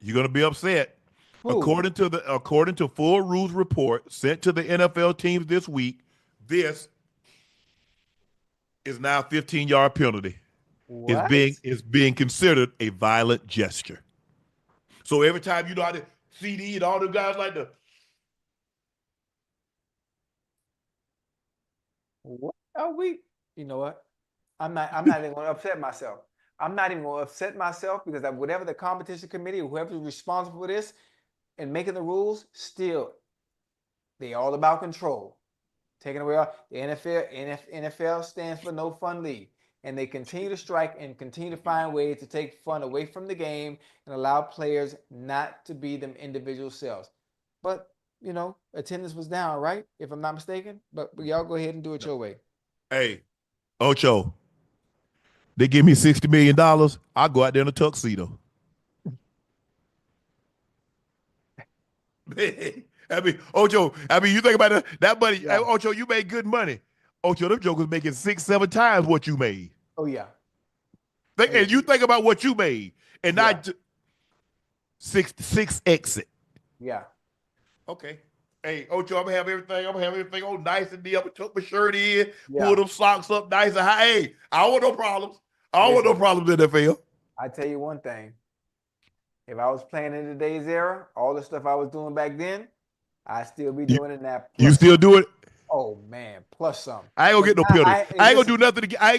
you're gonna be upset. Who? According to Full Rules report sent to the NFL teams this week, this is now a 15-yard penalty. What? Is being considered a violent gesture. So every time you know how to CD and all the guys like to. What are we? You know what? I'm not even going to upset myself. I'm not even going to upset myself because whatever the competition committee, whoever's responsible for this and making the rules, still, they all about control. Taking away the NFL stands for no fun league. And they continue to strike and continue to find ways to take fun away from the game and allow players not to be them individual selves. But, you know, attendance was down, right? If I'm not mistaken. But y'all go ahead and do it your way. Hey, Ocho, they give me $60 million, I'll go out there in a tuxedo. I mean, Ocho, you think about that money. Yeah. Ocho, you made good money. Ocho, them jokers making 6-7 times what you made. Oh, yeah. And you think about what you made and not six exit. Yeah. Okay. Hey, Ocho, I'm gonna have everything all nice and neat. I'm gonna tuck my shirt in, pull them socks up nice and high. Hey, I don't want no problems. I don't want no problems in the field. I tell you one thing. If I was playing in today's era, all the stuff I was doing back then, I'd still be doing it now. You still do it? Oh man, plus some. I ain't gonna get no penalty. I ain't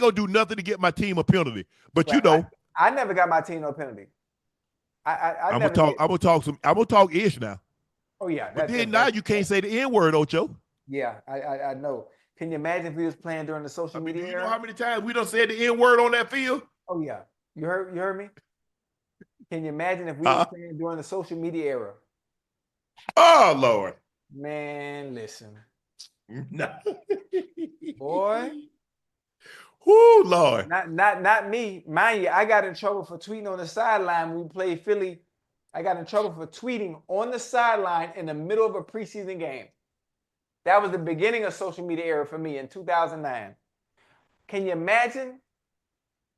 gonna do nothing to get my team a penalty. But you know, I never got my team no penalty. I'm gonna talk ish now. Oh yeah. But then now you can't say the N word, Ocho. Yeah, I know. Can you imagine if we was playing during the social media era? You know how many times we done said the N word on that field? Oh yeah. You heard me? Can you imagine if we were playing during the social media era? Oh Lord. Man, listen. No. Boy. Whoo, Lord. Not me. Mind you, I got in trouble for tweeting on the sideline when we played Philly. I got in trouble for tweeting on the sideline in the middle of a preseason game. That was the beginning of social media era for me in 2009. Can you imagine?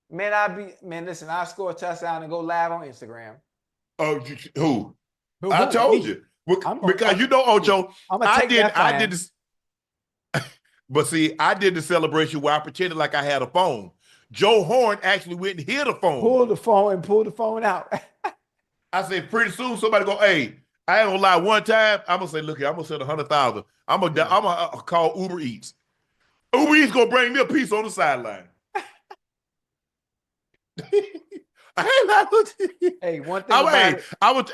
Man, listen, I score a touchdown and go live on Instagram. Oh, who? I told you. Because you know, Ocho, I did this. But see, I did the celebration where I pretended like I had a phone. Joe Horn actually went and hit a phone. Pulled the phone out. I said, pretty soon somebody go, hey, I ain't gonna lie. One time, I'm gonna say, look here, I'm gonna send 100,000. I'm gonna call Uber Eats. Uber Eats gonna bring me a piece on the sideline. Hey, one thing I would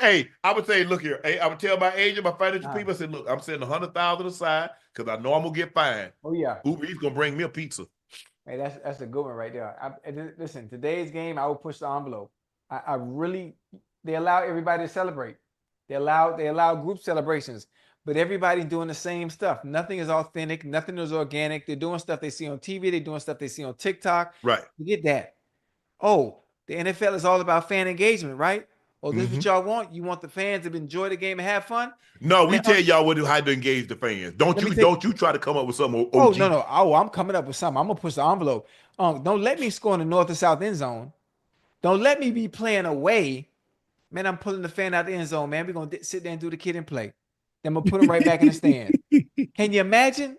say, look here. Hey, I would tell my agent, my financial people, I said, look, I'm sending 100,000 aside because I know I'm gonna get fined. Oh yeah. Uber Eats gonna bring me a pizza. Hey, that's a good one right there. Listen, today's game, I will push the envelope. I really, they allow everybody to celebrate. They allow group celebrations, but everybody's doing the same stuff. Nothing is authentic. Nothing is organic. They're doing stuff they see on TV. They're doing stuff they see on TikTok. Right. You get that. Oh, the NFL is all about fan engagement, right? Oh, this is what y'all want? You want the fans to enjoy the game and have fun? No, we tell y'all how to engage the fans. Don't you try to come up with something OG. Oh, no. Oh, I'm coming up with something. I'm going to push the envelope. Don't let me score in the north or south end zone. Don't let me be playing away. Man, I'm pulling the fan out the end zone, man. We're going to sit there and do the kid and play. Then I'm going to put him right back in the stand. Can you imagine?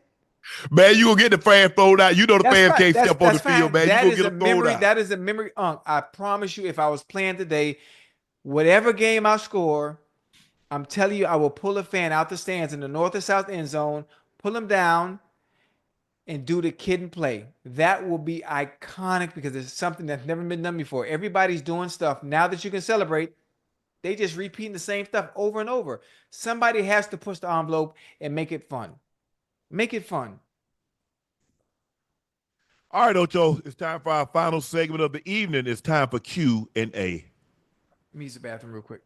Man, you going to get the fan thrown out. You know the fans can't step on the field, man. You going to get them thrown out. That is a memory. I promise you, if I was playing today, Whatever game I score, I'm telling you, I will pull a fan out the stands in the north or south end zone, pull him down, and do the kid and play. That will be iconic because it's something that's never been done before. Everybody's doing stuff now that you can celebrate. They just repeating the same stuff over and over. Somebody has to push the envelope and make it fun. Make it fun. All right, Ocho, it's time for our final segment of the evening. It's time for Q&A. Let me use the bathroom real quick.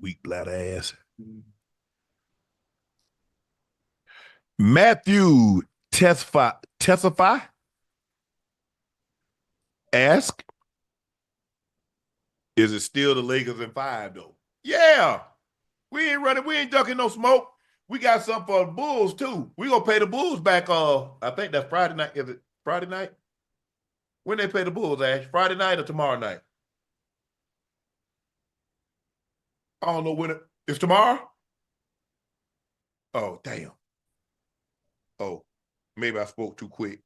Weak bladder ass. Matthew Testify ask, is it still the Lakers in 5 though? Yeah. We ain't running. We ain't ducking no smoke. We got something for the Bulls too. We gonna pay the Bulls back. I think that's Friday night. Is it Friday night? When they pay the Bulls, Ash? Friday night or tomorrow night? I don't know when it's tomorrow. Oh, damn. Oh, maybe I spoke too quick.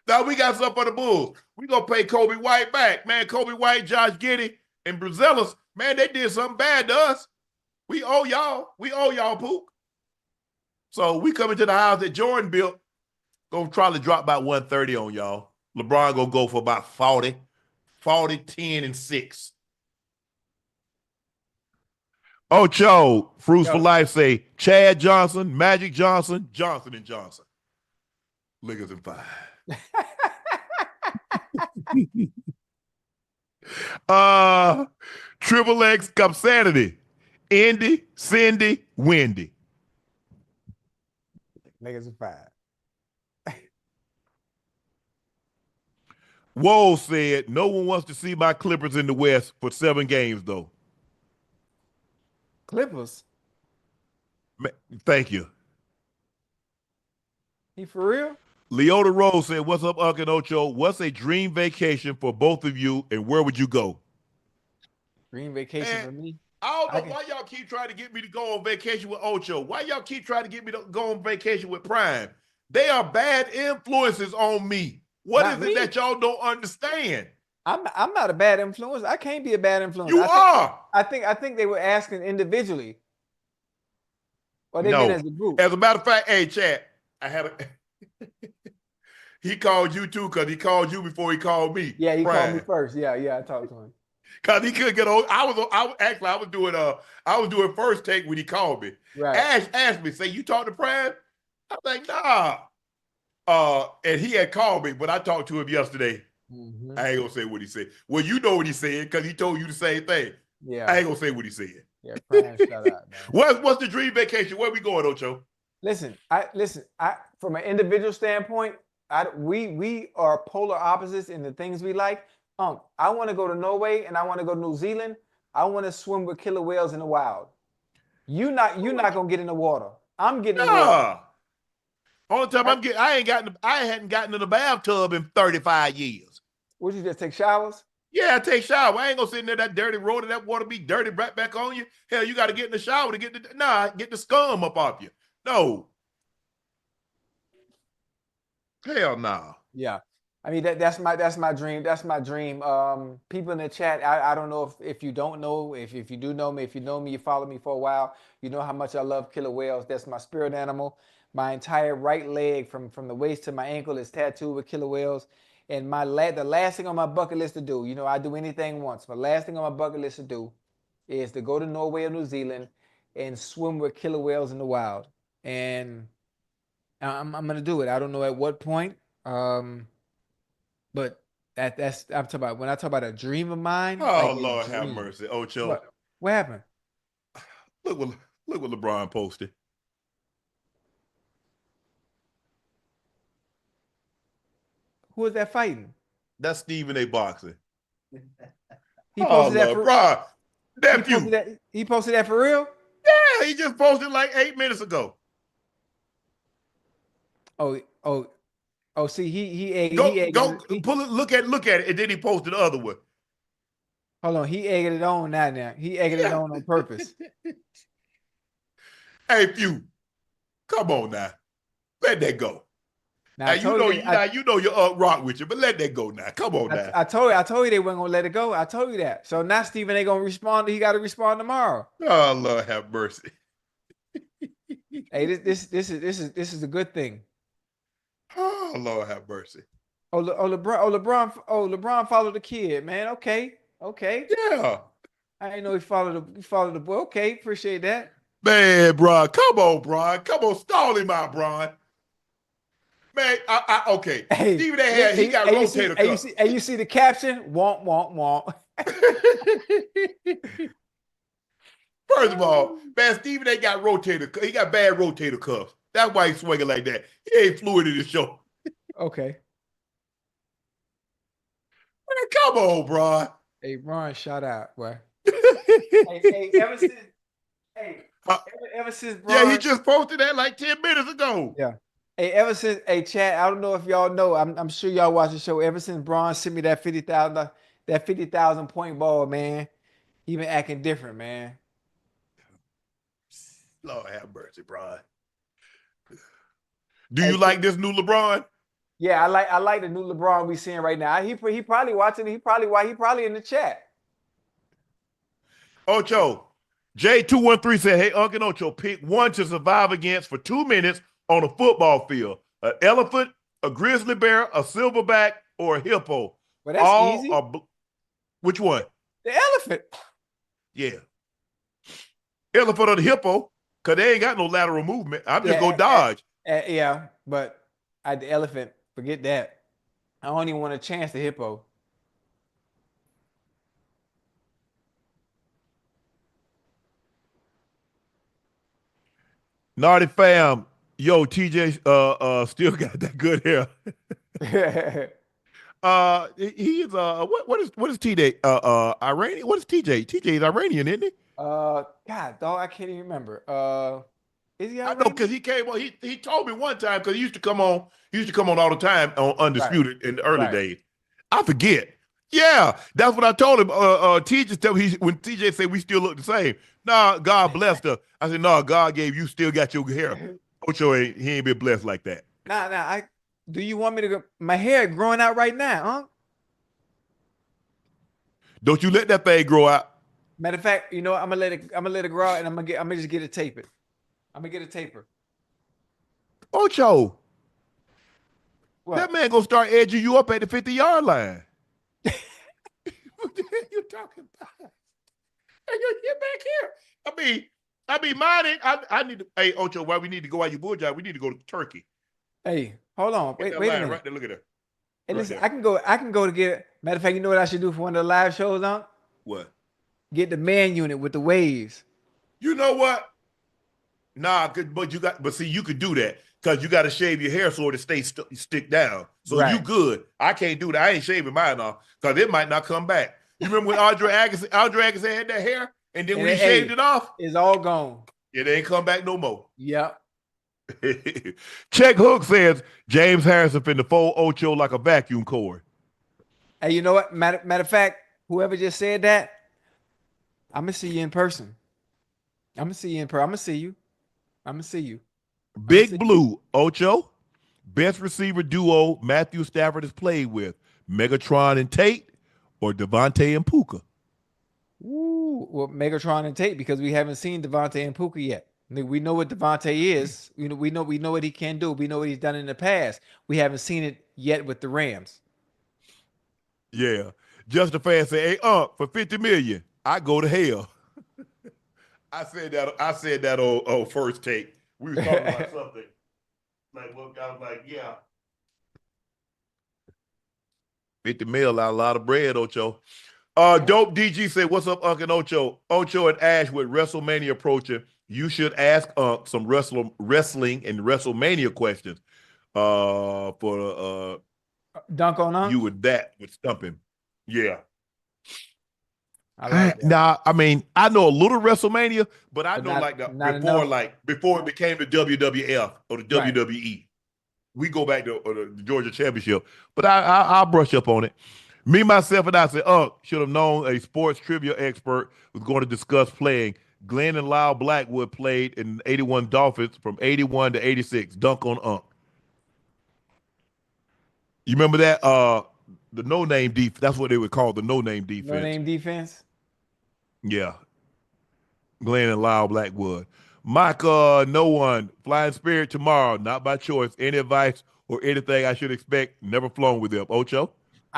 Now we got something for the Bulls. We gonna pay Kobe White back, man. Kobe White, Josh Giddey, and Brazilis, man, they did something bad to us. We owe y'all. We owe y'all, Pook. So we coming to the house that Jordan built. Gonna try to drop about 130 on y'all. LeBron gonna go for about 40, 10, and 6. Ocho, Fruits for Life say Chad Johnson, Magic Johnson, Johnson and Johnson. Lakers in 5. Triple X Cupsanity. Indy, Cindy, Wendy. Lakers in 5. Whoa said, no one wants to see my Clippers in the West for 7 games, though. Clippers? Thank you. He for real? Leota Rose said, what's up, Unc and Ocho? What's a dream vacation for both of you, and where would you go? Dream vacation for me? I don't know why y'all keep trying to get me to go on vacation with Ocho. Why y'all keep trying to get me to go on vacation with Prime? They are bad influences on me. What is it that y'all don't understand? I'm not a bad influence. I can't be a bad influence. You are. I think they were asking individually. Or they meant as a group. As a matter of fact, hey, Chad, I had a he called you too, because he called you before he called me. Yeah, he called me first. Yeah, I talked to him. Because he couldn't get on. I was doing first take when he called me. Right. Ash asked me, say, you talked to Prime? I was like, nah. And he had called me, but I talked to him yesterday. Mm-hmm. I ain't gonna say what he said. Well, you know what he said, because he told you the same thing. Yeah. I ain't gonna say what he said. Yeah, Prime, shut up, man. What's the dream vacation? Where we going, Ocho? Listen, from an individual standpoint, we are polar opposites in the things we like. I want to go to Norway and I want to go to New Zealand. I want to swim with killer whales in the wild. You're not gonna get in the water. I'm getting in the water. Only time I hadn't gotten in the bathtub in 35 years. Would you just take showers? Yeah, I take shower. I ain't gonna sit in there that dirty road and that water be dirty right back on you. Hell, you got to get in the shower to get the scum up off you. No. Hell no. Nah. Yeah. I mean, that's my dream. That's my dream. People in the chat, I don't know if you don't know, if you do know me, if you know me, you follow me for a while, you know how much I love killer whales. That's my spirit animal. My entire right leg from the waist to my ankle is tattooed with killer whales. And the last thing on my bucket list to do, I do anything once. My last thing on my bucket list to do is to go to Norway or New Zealand and swim with killer whales in the wild. And I'm gonna do it. I don't know at what point. But that's I'm talking about when I talk about a dream of mine. Oh, Lord have mercy, Ocho. What happened? Look what LeBron posted. Who is that fighting? That's Stephen A. Boxing. He posted that for bro. Nephew. He posted that for real? Yeah, he just posted like 8 minutes ago. See, he look at it, and then he posted the other one. Hold on, he egged it on now. He egged it on purpose. Hey, Few, come on now. Let that go. Now you know your rock with you, but let that go now. Come on now. I told you they weren't gonna let it go. I told you that. So now Stephen ain't gonna respond. He got to respond tomorrow. Oh Lord, have mercy. Hey, this is a good thing. Oh Lord, have mercy. LeBron followed the kid, man. Okay. Yeah. I didn't know he followed the boy. Okay, appreciate that. Man, Bron, come on, Bron. Come on, stall him out, Bron. Man, okay. Hey, Stephen A. he got rotator cuff. You see the caption? Womp. First of all, man, Stephen A. got rotator. He got bad rotator cuffs. That's why he's swinging like that. He ain't fluid in his shoulder. Okay. Man, come on, Bron. Hey, Ron, shout out, boy. Ever since Bron, yeah, he just posted that like 10 minutes ago. Yeah. Hey, Chad, I don't know if y'all know. I'm sure y'all watch the show. Ever since Bron sent me that 50,000 point ball, man, he been acting different, man. Lord have mercy, Bron. Do you like this new LeBron? Yeah, I like the new LeBron we seeing right now. He probably watching. He probably in the chat. Ocho, J213 said, "Hey, Unc and Ocho, pick one to survive against for 2 minutes on a football field: an elephant, a grizzly bear, a silverback, or a hippo." Well, that's easy. Which one? The elephant. Yeah, elephant or the hippo, because they ain't got no lateral movement. I'm just gonna dodge. Yeah, but the elephant. Forget that. I don't even want a chance to hippo. Naughty fam, yo, TJ still got that good hair. He is what is TJ Iranian? What is TJ? TJ is Iranian, isn't he? God, dog, I can't even remember. Is he Iranian? I know because he came on. He told me one time because he used to come on. He used to come on all the time on Undisputed in the early days. I forget. Yeah, that's what I told him. TJ tell me when TJ said we still look the same. Nah, God blessed her. I said, no, God gave you still got your hair. Ocho he ain't been blessed like that. Nah. Do you want me to go? My hair growing out right now, huh? Don't you let that thing grow out. Matter of fact, you know what? I'm gonna let it grow out, and I'm gonna just get it tapered. I'm gonna get a taper. Ocho, what? That man gonna start edging you up at the 50-yard line. What the hell you talking about? Hey, get back here. I mean, I need to. Hey, Ocho, why we need to go out your bull job? We need to go to Turkey. Hey, hold on. Wait a minute. Right there, look at that. Hey, listen, I can go to get. Matter of fact, you know what I should do for one of the live shows, Unc? What? Get the man unit with the waves. You know what? Nah, but see, you could do that because you got to shave your hair so it stick down. So you good. I can't do that. I ain't shaving mine off because it might not come back. You remember when Andre Agassi had that hair and then when he shaved it off? It's all gone. It ain't come back no more. Yep. Check Hook says James Harrison finna fold Ocho like a vacuum cord. Hey, you know what? Matter of fact, whoever just said that, I'm gonna see you in person. I'm gonna see you. Big Blue, Ocho, best receiver duo Matthew Stafford has played with, Megatron and Tate or Devontae and Puka? Ooh, well, Megatron and Tate, because we haven't seen Devontae and Puka yet. We know what Devontae is. We know what he can do. We know what he's done in the past. We haven't seen it yet with the Rams. Yeah. Just a fan say, hey, for $50 million, I go to hell. I said that on First Take. We were talking about something. Like, well, I was like, yeah. 50 mil out, a lot of bread, Ocho. Dope DG said, what's up, Unc and Ocho? Ocho and Ash with WrestleMania approaching. You should ask Unc some wrestling and WrestleMania questions. For Dunk on Unc? You with stumping. Yeah. I like that. Nah, I mean, I know a little WrestleMania, but I know before it became the WWF or the WWE. We go back to the Georgia Championship, but I'll brush up on it. Me, myself, and I said, should have known a sports trivia expert was going to discuss playing. Glenn and Lyle Blackwood played in 81 Dolphins from 81 to 86. Dunk on Unc. You remember that? The no-name defense. That's what they would call the no-name defense. No-name defense? Yeah. Glenn and Lyle Blackwood. Mike, no one. Flying Spirit tomorrow, not by choice. Any advice or anything I should expect? Never flown with them. Ocho,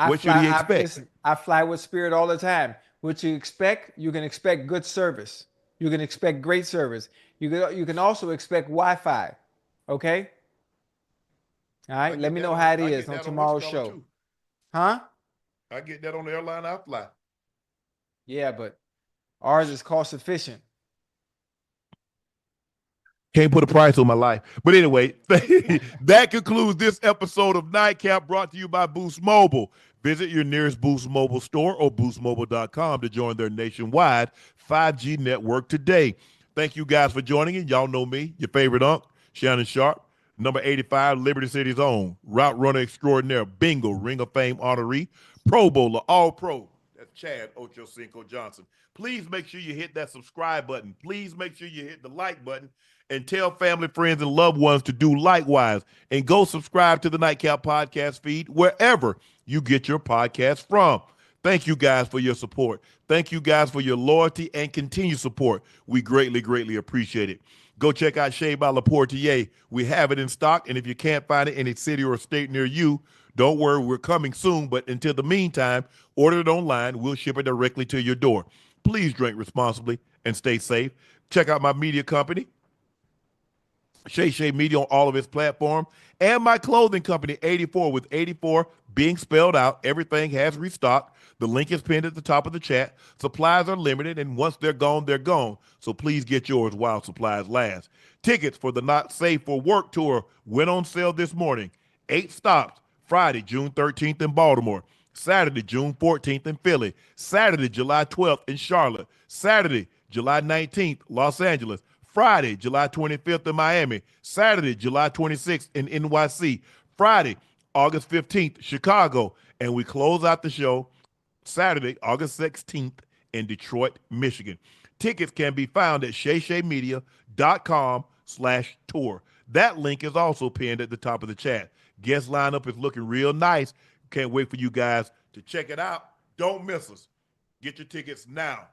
what should he expect? I fly with Spirit all the time. What you expect, you can expect good service. You can expect great service. You can also expect Wi-Fi. Okay? All right, let me know how it is on tomorrow's show. Huh? I get that on the airline I fly. Yeah, but ours is cost efficient. Can't put a price on my life. But anyway, that concludes this episode of Nightcap, brought to you by Boost Mobile. Visit your nearest Boost Mobile store or boostmobile.com to join their nationwide 5G network today. Thank you guys for joining in. Y'all know me, your favorite Unc, Shannon Sharpe, number 85, Liberty City's own, route runner extraordinaire, bingo, Ring of Fame honoree, Pro Bowler, All-Pro. That's Chad Ochocinco Johnson. Please make sure you hit that subscribe button. Please make sure you hit the like button and tell family, friends, and loved ones to do likewise. And go subscribe to the Nightcap podcast feed wherever you get your podcast from. Thank you guys for your support. Thank you guys for your loyalty and continued support. We greatly, greatly appreciate it. Go check out Shea by LaPortier. We have it in stock, and if you can't find it in a city or state near you, don't worry, we're coming soon. But until the meantime, order it online. We'll ship it directly to your door. Please drink responsibly and stay safe. Check out my media company, Shay Media, on all of its platforms, and my clothing company, 84, with 84 being spelled out. Everything has restocked. The link is pinned at the top of the chat. Supplies are limited, and once they're gone, they're gone. So please get yours while supplies last. Tickets for the Not Safe for Work tour went on sale this morning. 8 stops, Friday, June 13th in Baltimore. Saturday, June 14th in Philly. Saturday, July 12th in Charlotte. Saturday, July 19th, Los Angeles. Friday, July 25th in Miami. Saturday, July 26th in NYC. Friday, August 15th, Chicago. And we close out the show Saturday, August 16th in Detroit, Michigan. Tickets can be found at shayshaymedia.com/tour. That link is also pinned at the top of the chat. Guest lineup is looking real nice. Can't wait for you guys to check it out. Don't miss us. Get your tickets now.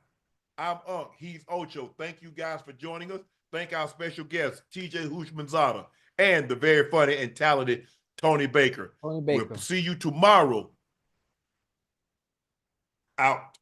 I'm Unc. He's Ocho. Thank you guys for joining us. Thank our special guest, TJ Houshmandzadeh, and the very funny and talented Tony Baker. Tony Baker. We'll see you tomorrow. Out.